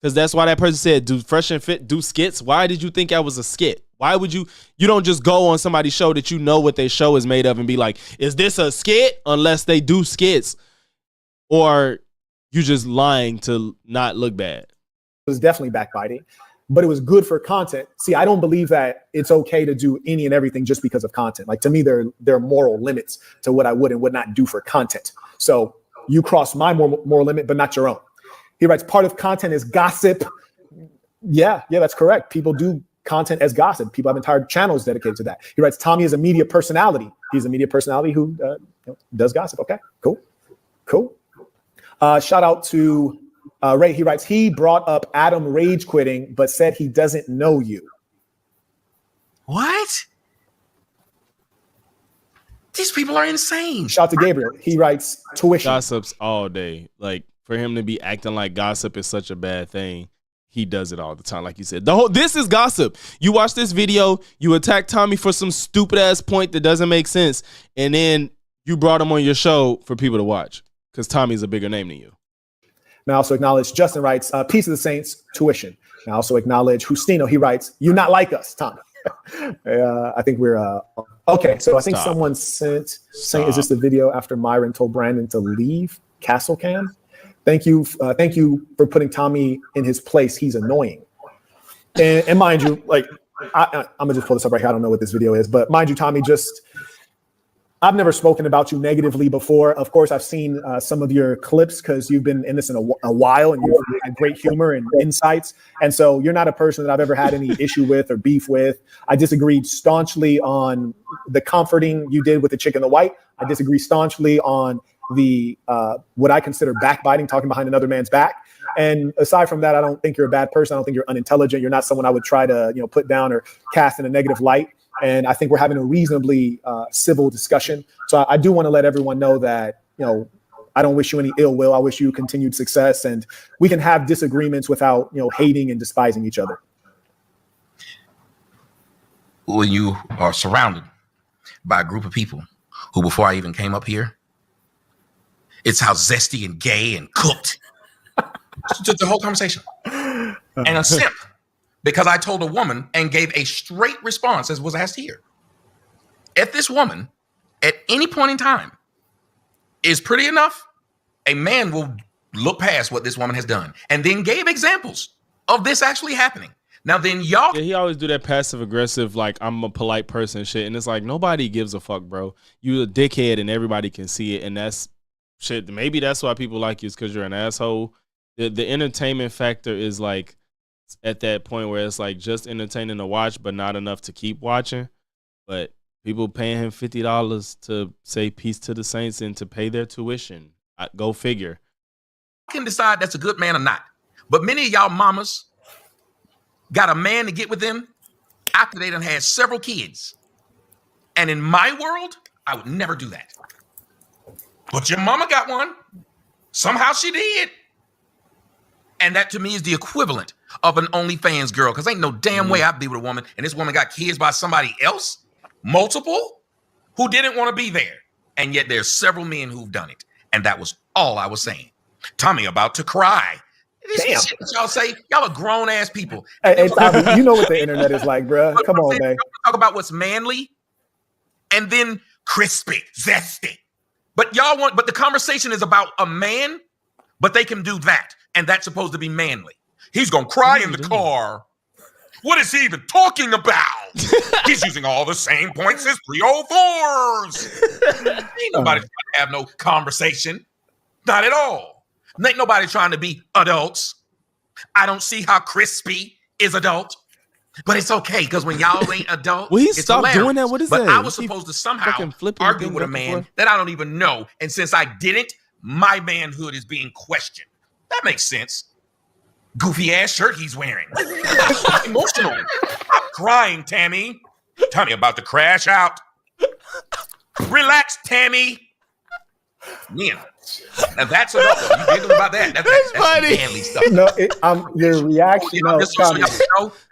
Because that's why that person said, do Fresh and Fit do skits? Why did you think I was a skit? Why would you don't just go on somebody's show that you know what their show is made of and be like, is this a skit? Unless they do skits, or you just lying to not look bad. It was definitely backbiting, but it was good for content. See, I don't believe that it's okay to do any and everything just because of content. Like, to me, there are moral limits to what I would and would not do for content. So you cross my moral limit, but not your own. He writes, part of content is gossip. Yeah, that's correct. People do content as gossip. People have entire channels dedicated to that. He writes, Tommy is a media personality. He's a media personality who does gossip. Okay, cool. Shout out to Ray. He writes, he brought up Adam rage quitting, but said he doesn't know you. What? These people are insane. Shout out to Gabriel. He writes, tuition. Gossips all day. Like, for him to be acting like gossip is such a bad thing. he does it all the time. Like you said, this is gossip. You watch this video, you attack Tommy for some stupid ass point that doesn't make sense, and then you brought him on your show for people to watch because Tommy's a bigger name than you. Now, also acknowledge Justin writes, Peace of the Saints, tuition. Now, also acknowledge Justino. He writes, you not like us, Tommy. I think we're okay. So I think someone sent saying, is this the video after Myron told Brandon to leave Castle Cam? Thank you for putting Tommy in his place. He's annoying. And mind you, like I'm gonna just pull this up right here. I don't know what this video is, but mind you, Tommy, I've never spoken about you negatively before. Of course, I've seen some of your clips because you've been in this in a while and you've had great humor and insights. And so you're not a person that I've ever had any issue with or beef with. I disagreed staunchly on the comforting you did with the chick in the white. I disagree staunchly on the what I consider backbiting, talking behind another man's back. And aside from that, I don't think you're a bad person. I don't think you're unintelligent. You're not someone I would try to put down or cast in a negative light. And I think we're having a reasonably civil discussion. So I do want to let everyone know that, I don't wish you any ill will. I wish you continued success, and we can have disagreements without, hating and despising each other. When you are surrounded by a group of people who, before I even came up here, it's how zesty and gay and cooked. Just the whole conversation. And a simp. Because I told a woman and gave a straight response as was asked here. If this woman, at any point in time, is pretty enough, a man will look past what this woman has done and then gave examples of this actually happening. Now then y'all... Yeah, he always do that passive aggressive, like I'm a polite person shit. And it's like, nobody gives a fuck, bro. You a dickhead and everybody can see it. And that's shit. Maybe that's why people like you is because you're an asshole. The entertainment factor is like, at that point where it's like just entertaining to watch, but not enough to keep watching. But people paying him $50 to say peace to the Saints and to pay their tuition. Go figure. You can decide that's a good man or not. But many of y'all mamas got a man to get with them after they done had several kids. And in my world, I would never do that. But your mama got one. Somehow she did. And that to me is the equivalent of an OnlyFans girl. Because ain't no damn way I'd be with a woman and this woman got kids by somebody else, multiple, who didn't want to be there. And yet there's several men who've done it. And that was all I was saying. Tommy about to cry. This shit that y'all say, y'all are grown ass people. Hey, Tommy, you know what the internet is like, bro. Come on, man. Talk about what's manly and then crispy, zesty. But the conversation is about a man, but they can do that. And that's supposed to be manly. He's going to cry in the car. What is he even talking about? He's using all the same points as 304s. Ain't nobody trying to have no conversation. Not at all. Ain't nobody trying to be adults. I don't see how Crispy is adult. But it's okay, because when y'all ain't adult, well, he stopped doing that. What is that? But I was supposed to somehow argue with a man that I don't even know. And since I didn't, my manhood is being questioned. That makes sense. Goofy ass shirt he's wearing. Emotional. I'm crying, Tammy. Tommy about to crash out. Relax, Tammy. Man, now that's enough. You thinking about that? That's funny. Manly stuff. No, your reaction.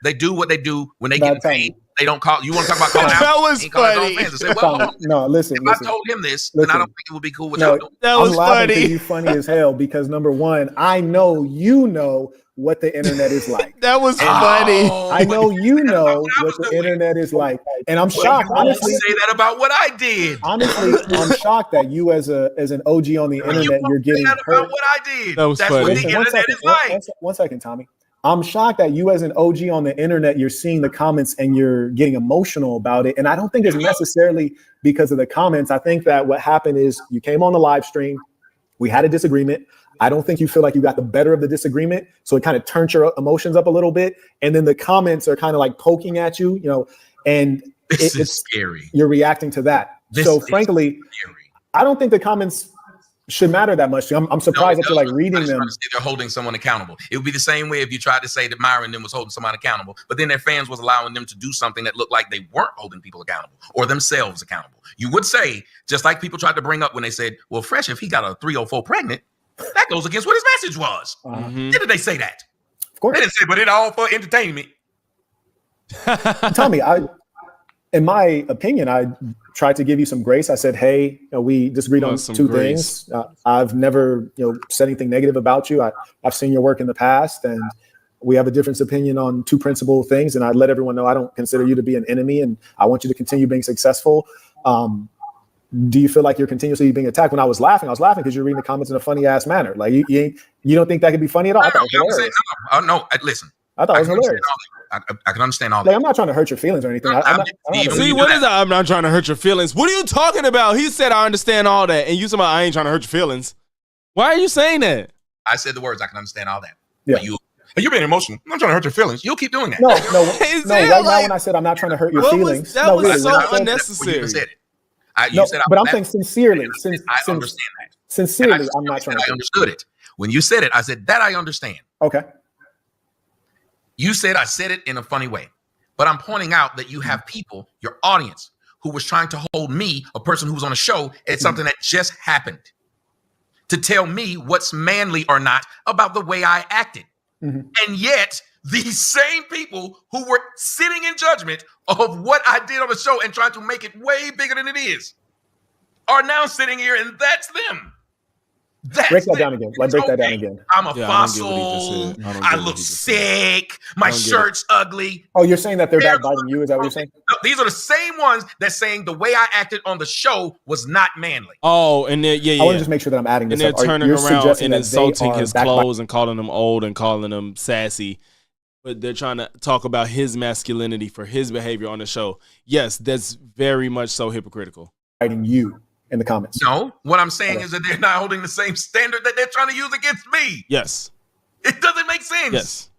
They do what they do when they get paid. They don't call. You want to talk about calling out? That was funny. Say, well, no, listen. If I told him this, then I don't think it would be cool with y'all doing. That was funny. You funny as hell because number one, I know you know what the internet is like. That was funny. I know you know what the internet is like, and I'm shocked. Honestly, say that about what I did. Honestly, I'm shocked that you, as an OG on the internet, you're getting hurt. About what I did. That was That's funny. what the internet is like. One second, Tommy. I'm shocked that you, as an OG on the internet, you're seeing the comments and you're getting emotional about it. And I don't think it's necessarily because of the comments. I think that what happened is you came on the live stream. We had a disagreement. I don't think you feel like you got the better of the disagreement. So it kind of turns your emotions up a little bit. And then the comments are kind of like poking at you, and it's scary. You're reacting to that. So frankly, I don't think the comments should matter that much. I'm surprised that you're like reading them. They're holding someone accountable. It would be the same way if you tried to say that Myron then was holding someone accountable, but then their fans was allowing them to do something that looked like they weren't holding people accountable or themselves accountable. You would say, just like people tried to bring up when they said, well, Fresh, if he got a 304 pregnant, that goes against what his message was. Didn't they say that? Of course. They didn't say, but it all for entertainment. Tommy, in my opinion, I tried to give you some grace. I said, hey, we disagreed on two things. I've never, said anything negative about you. I've seen your work in the past, and we have a different opinion on two principal things. And I let everyone know I don't consider you to be an enemy, and I want you to continue being successful. Do you feel like you're continuously being attacked? When I was laughing because you're reading the comments in a funny ass manner. Like you don't think that could be funny at all? I thought it was hilarious. No, listen. I thought it was hilarious. I can understand all that. Like, I'm not trying to hurt your feelings or anything. See, what is that? I'm not trying to hurt your feelings. What are you talking about? He said, I understand all that. And you said, I ain't trying to hurt your feelings. Why are you saying that? I said the words, I can understand all that. Yeah. But you're being emotional. I'm not trying to hurt your feelings. You'll keep doing that. No. Right now, when I said I'm not trying to hurt your feelings. That was so unnecessary. You said it. But I'm saying sincerely. I understand that. Sincerely, I'm not trying to. I understood it. When you said it, I said, that I understand. Okay. You said I said it in a funny way. But I'm pointing out that you have people, your audience, who was trying to hold me, a person who was on a show, at something that just happened, to tell me what's manly or not about the way I acted. And yet, these same people who were sitting in judgment of what I did on the show and trying to make it way bigger than it is are now sitting here, and that's them. Break that down again. Break that down again. I'm a fossil. I look sick. My shirt's ugly. Oh, you're saying that they're backbiting you? Is that what you're saying? No, these are the same ones that's saying the way I acted on the show was not manly. Oh, and they're, I want to just make sure that I'm adding this. And they're turning around and insulting his clothes and calling him old and calling him sassy. But they're trying to talk about his masculinity for his behavior on the show. Yes, that's very much so hypocritical. Fighting you in the comments. No, what I'm saying is that they're not holding the same standard that they're trying to use against me. Yes. It doesn't make sense. Yes.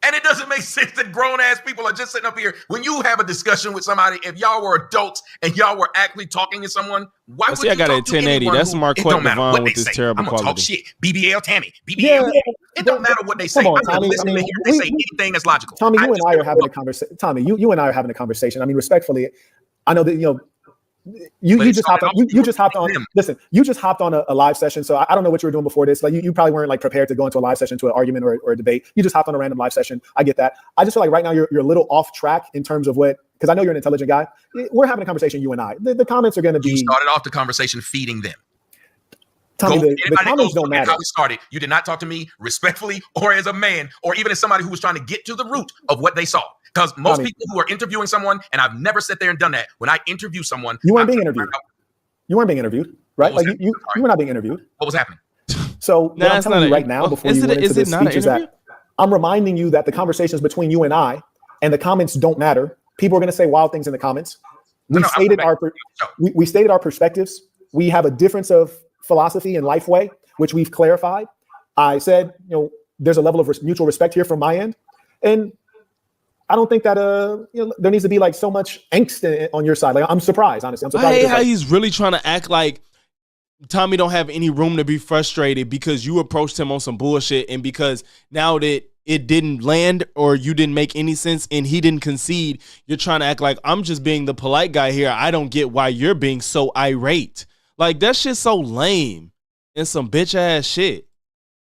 And it doesn't make sense that grown-ass people are just sitting up here. When you have a discussion with somebody, if y'all were adults and y'all were actually talking to someone, why would you I got talk a 1080. That's Marquette Devon with this terrible quality. I'm going to talk shit. BBL Tammy. BBL Tammy. It don't matter what they say. I'm going to listen to hear they say anything that's logical. Tommy, you and I are having a conversation. Tommy, you and I are having a conversation. I mean, respectfully, I know that, you just hopped on. Listen, you just hopped on a live session. So I don't know what you were doing before this. Like you probably weren't like prepared to go into a live session, to an argument or a debate. You just hopped on a random live session. I get that. I just feel like right now you're a little off track in terms of because I know you're an intelligent guy. We're having a conversation, you and I. The comments are going to be. You started off the conversation feeding them. Tommy, the comments don't matter. How we started. You did not talk to me respectfully or as a man or even as somebody who was trying to get to the root of what they saw. Because most people who are interviewing someone, and I've never sat there and done that, when I interview someone. You weren't being interviewed. You weren't being interviewed, right? Like you were not being interviewed. What was happening? So what I'm telling you right now, before you went into this speech, is that I'm reminding you that the conversations between you and I and the comments don't matter. People are going to say wild things in the comments. We stated our perspectives. We have a difference of philosophy and life way, which we've clarified. I said, there's a level of mutual respect here from my end, and I don't think that there needs to be like so much angst on your side. Like I'm surprised, honestly. I'm surprised. I hate how he's really trying to act like Tommy don't have any room to be frustrated because you approached him on some bullshit, and because now that it didn't land or you didn't make any sense and he didn't concede, you're trying to act like I'm just being the polite guy here. I don't get why you're being so irate. Like that shit's so lame and some bitch ass shit.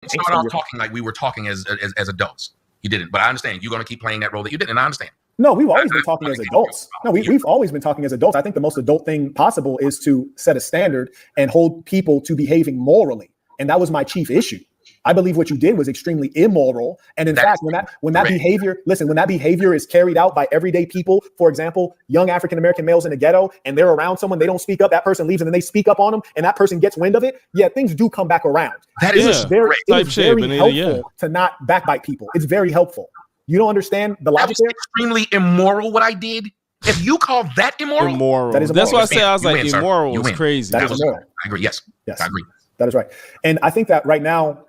Start off talking like we were talking as adults. You didn't, but I understand. You're going to keep playing that role that you didn't, and I understand. No, we've always been talking as adults. No, we've always been talking as adults. I think the most adult thing possible is to set a standard and hold people to behaving morally. And that was my chief issue. I believe what you did was extremely immoral. And in fact, when that behavior is carried out by everyday people, for example, young African-American males in the ghetto, and they're around someone, they don't speak up, that person leaves and then they speak up on them and that person gets wind of it. Yeah, things do come back around. That is very helpful to not backbite people. It's very helpful. You don't understand the logic there? Extremely immoral what I did. If you call that immoral, that is immoral. That's why I say I was like, immoral is crazy. That is immoral. I agree. Yes, I agree. That is right. And I think that right now,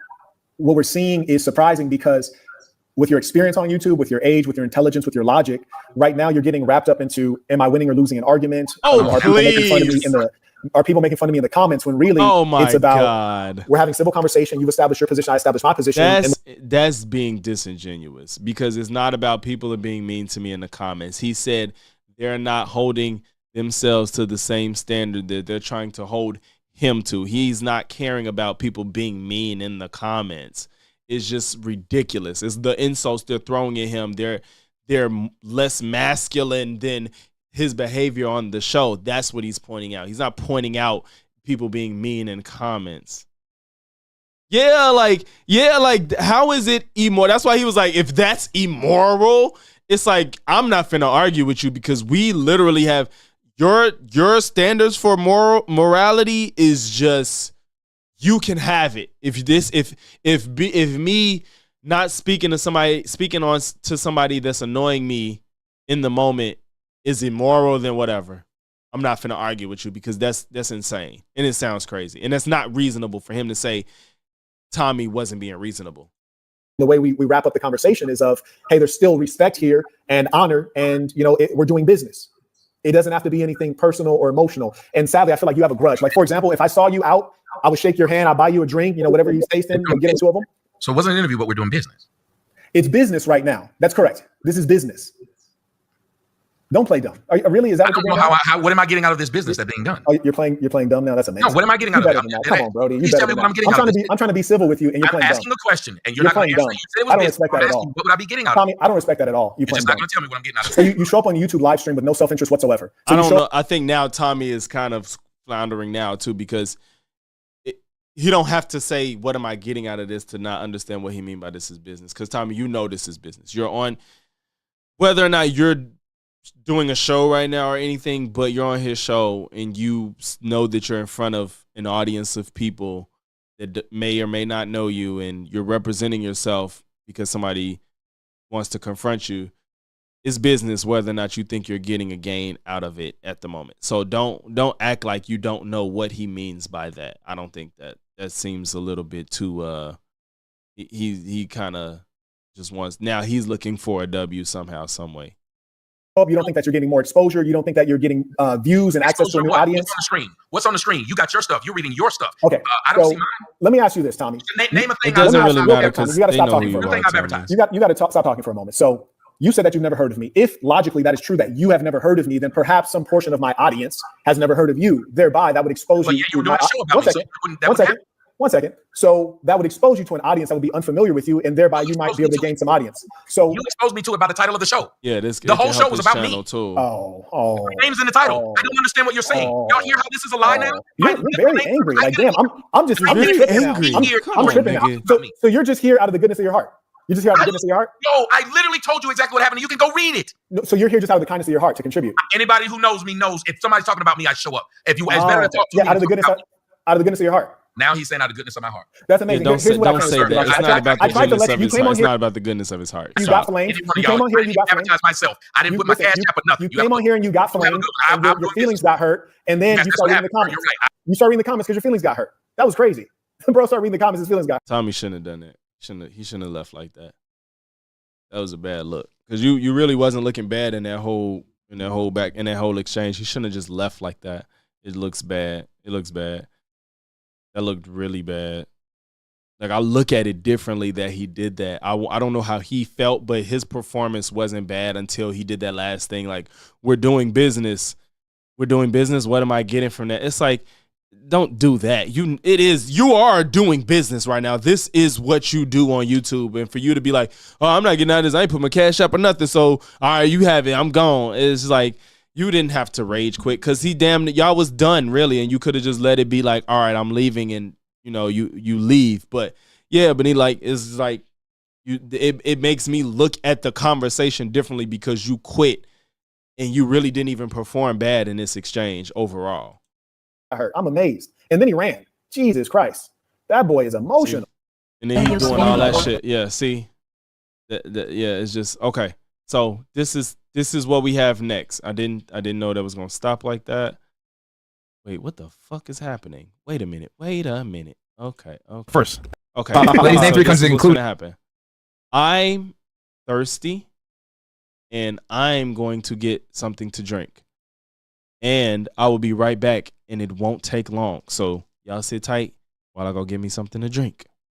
what we're seeing is surprising because with your experience on YouTube, with your age, with your intelligence, with your logic, right now you're getting wrapped up into, am I winning or losing an argument? Are people making fun of me in the comments when really it's about we're having civil conversation. You've established your position. I established my position. That's being disingenuous because it's not about people being mean to me in the comments. He said they're not holding themselves to the same standard that they're trying to hold him to. He's not caring about people being mean in the comments. is just ridiculous. It's the insults they're throwing at him. They're less masculine than his behavior on the show. That's what he's pointing out. He's not pointing out people being mean in comments. Yeah, like how is it immoral? That's why he was like, if that's immoral, it's like, I'm not finna argue with you because we literally have your standards for morality is just, you can have it. If me not speaking to somebody that's annoying me in the moment is immoral, then whatever. I'm not finna argue with you because that's insane. And it sounds crazy. And that's not reasonable for him to say Tommy wasn't being reasonable. The way we wrap up the conversation is of, hey, there's still respect here and honor, and we're doing business. It doesn't have to be anything personal or emotional. And sadly, I feel like you have a grudge. Like, for example, if I saw you out, I would shake your hand, I'll buy you a drink, whatever you tasting, get into them. So it wasn't an interview, but we're doing business. It's business right now. That's correct. This is business. Don't play dumb. Really? Is that? I don't know what am I getting out of this business that's being done? Oh, you're playing dumb now. That's amazing. No, what am I getting out of it? Come on, Brody. Please tell me what I'm getting out of this. I'm trying to be civil with you, and you're playing dumb. I'm asking a question, and you're not going to answer. I don't respect that at all. What would I be getting out of Tommy, I don't respect that at all. You're just not going to tell me what I'm getting out of it. So you show up on a YouTube live stream with no self-interest whatsoever. So I don't know. I think now Tommy is kind of floundering now too, because he don't have to say, what am I getting out of this, to not understand what he mean by this is business. Because Tommy, this is business. You're on, whether or not you're doing a show right now or anything, but you're on his show and you know that you're in front of an audience of people that may or may not know you, and you're representing yourself because somebody wants to confront you. It's business whether or not you think you're getting a gain out of it at the moment. So don't act like you don't know what he means by that. I don't think that seems a little bit too he kind of just wants, now he's looking for a W somehow, some way. You don't think that you're getting more exposure. You don't think that you're getting views and access to a new audience. What's on the screen? You got your stuff. You're reading your stuff. Okay. I don't see mine. Let me ask you this, Tommy. Name a thing. It doesn't really matter because you got to stop talking. You got to stop talking for a moment. So you said that you've never heard of me. If logically that is true, that you have never heard of me, then perhaps some portion of my audience has never heard of you. Thereby, that would expose you. You were doing a show about me. One second. So that would expose you to an audience that would be unfamiliar with you, and thereby you might be able to gain some audience. So you exposed me to it by the title of the show. Yeah, the whole show was about me. Too. Oh. My name's in the title. I don't understand what you're saying. Y'all hear how this is a lie now? You're very angry. Like, damn, I'm just really angry. I'm tripping now. So you're just here out of the goodness of your heart. You're just here out of the goodness of your heart? No, I literally told you exactly what happened. You can go read it. No, so you're here just out of the kindness of your heart to contribute. Anybody who knows me knows if somebody's talking about me, I show up. If you, it's better to talk to me. Out of the goodness of your heart. Now he's saying out of the goodness of my heart. That's amazing. Don't say that. It's not about the goodness of his heart. It's not about the goodness of his heart. You got flamed. You came on here. You got flamed. Myself. I didn't put my cash up or nothing. You came on here and you got flamed. Your feelings got hurt, and then you started reading the comments. You started reading the comments because your feelings got hurt. That was crazy. Bro started reading the comments. His feelings got hurt. Tommy shouldn't have done that. He shouldn't have left like that. That was a bad look, because you really wasn't looking bad in that whole exchange. He shouldn't have just left like that. It looks bad. That looked really bad. Like, I look at it differently that he did that. I don't know how he felt, but his performance wasn't bad until he did that last thing. Like, we're doing business. What am I getting from that? It's like, don't do that. You are doing business right now. This is what you do on YouTube. And for you to be like, oh, I'm not getting out of this. I ain't put my cash up or nothing. So, all right, you have it. I'm gone. It's like, you didn't have to rage quit, because y'all was done, really. And you could have just let it be like, all right, I'm leaving, and you leave. But yeah, but it's like it makes me look at the conversation differently, because you quit and you really didn't even perform bad in this exchange overall. I'm amazed. And then he ran. Jesus Christ. That boy is emotional. See? And then he's doing all that shit. Yeah, see? Yeah, it's just okay. So this is what we have next. I didn't know that was gonna stop like that. Wait, what the fuck is happening? Wait a minute. Okay. First. Okay. Ladies' name 3 comes to include. What's gonna happen? I'm thirsty, and I'm going to get something to drink. And I will be right back, and it won't take long. So y'all sit tight while I go get me something to drink.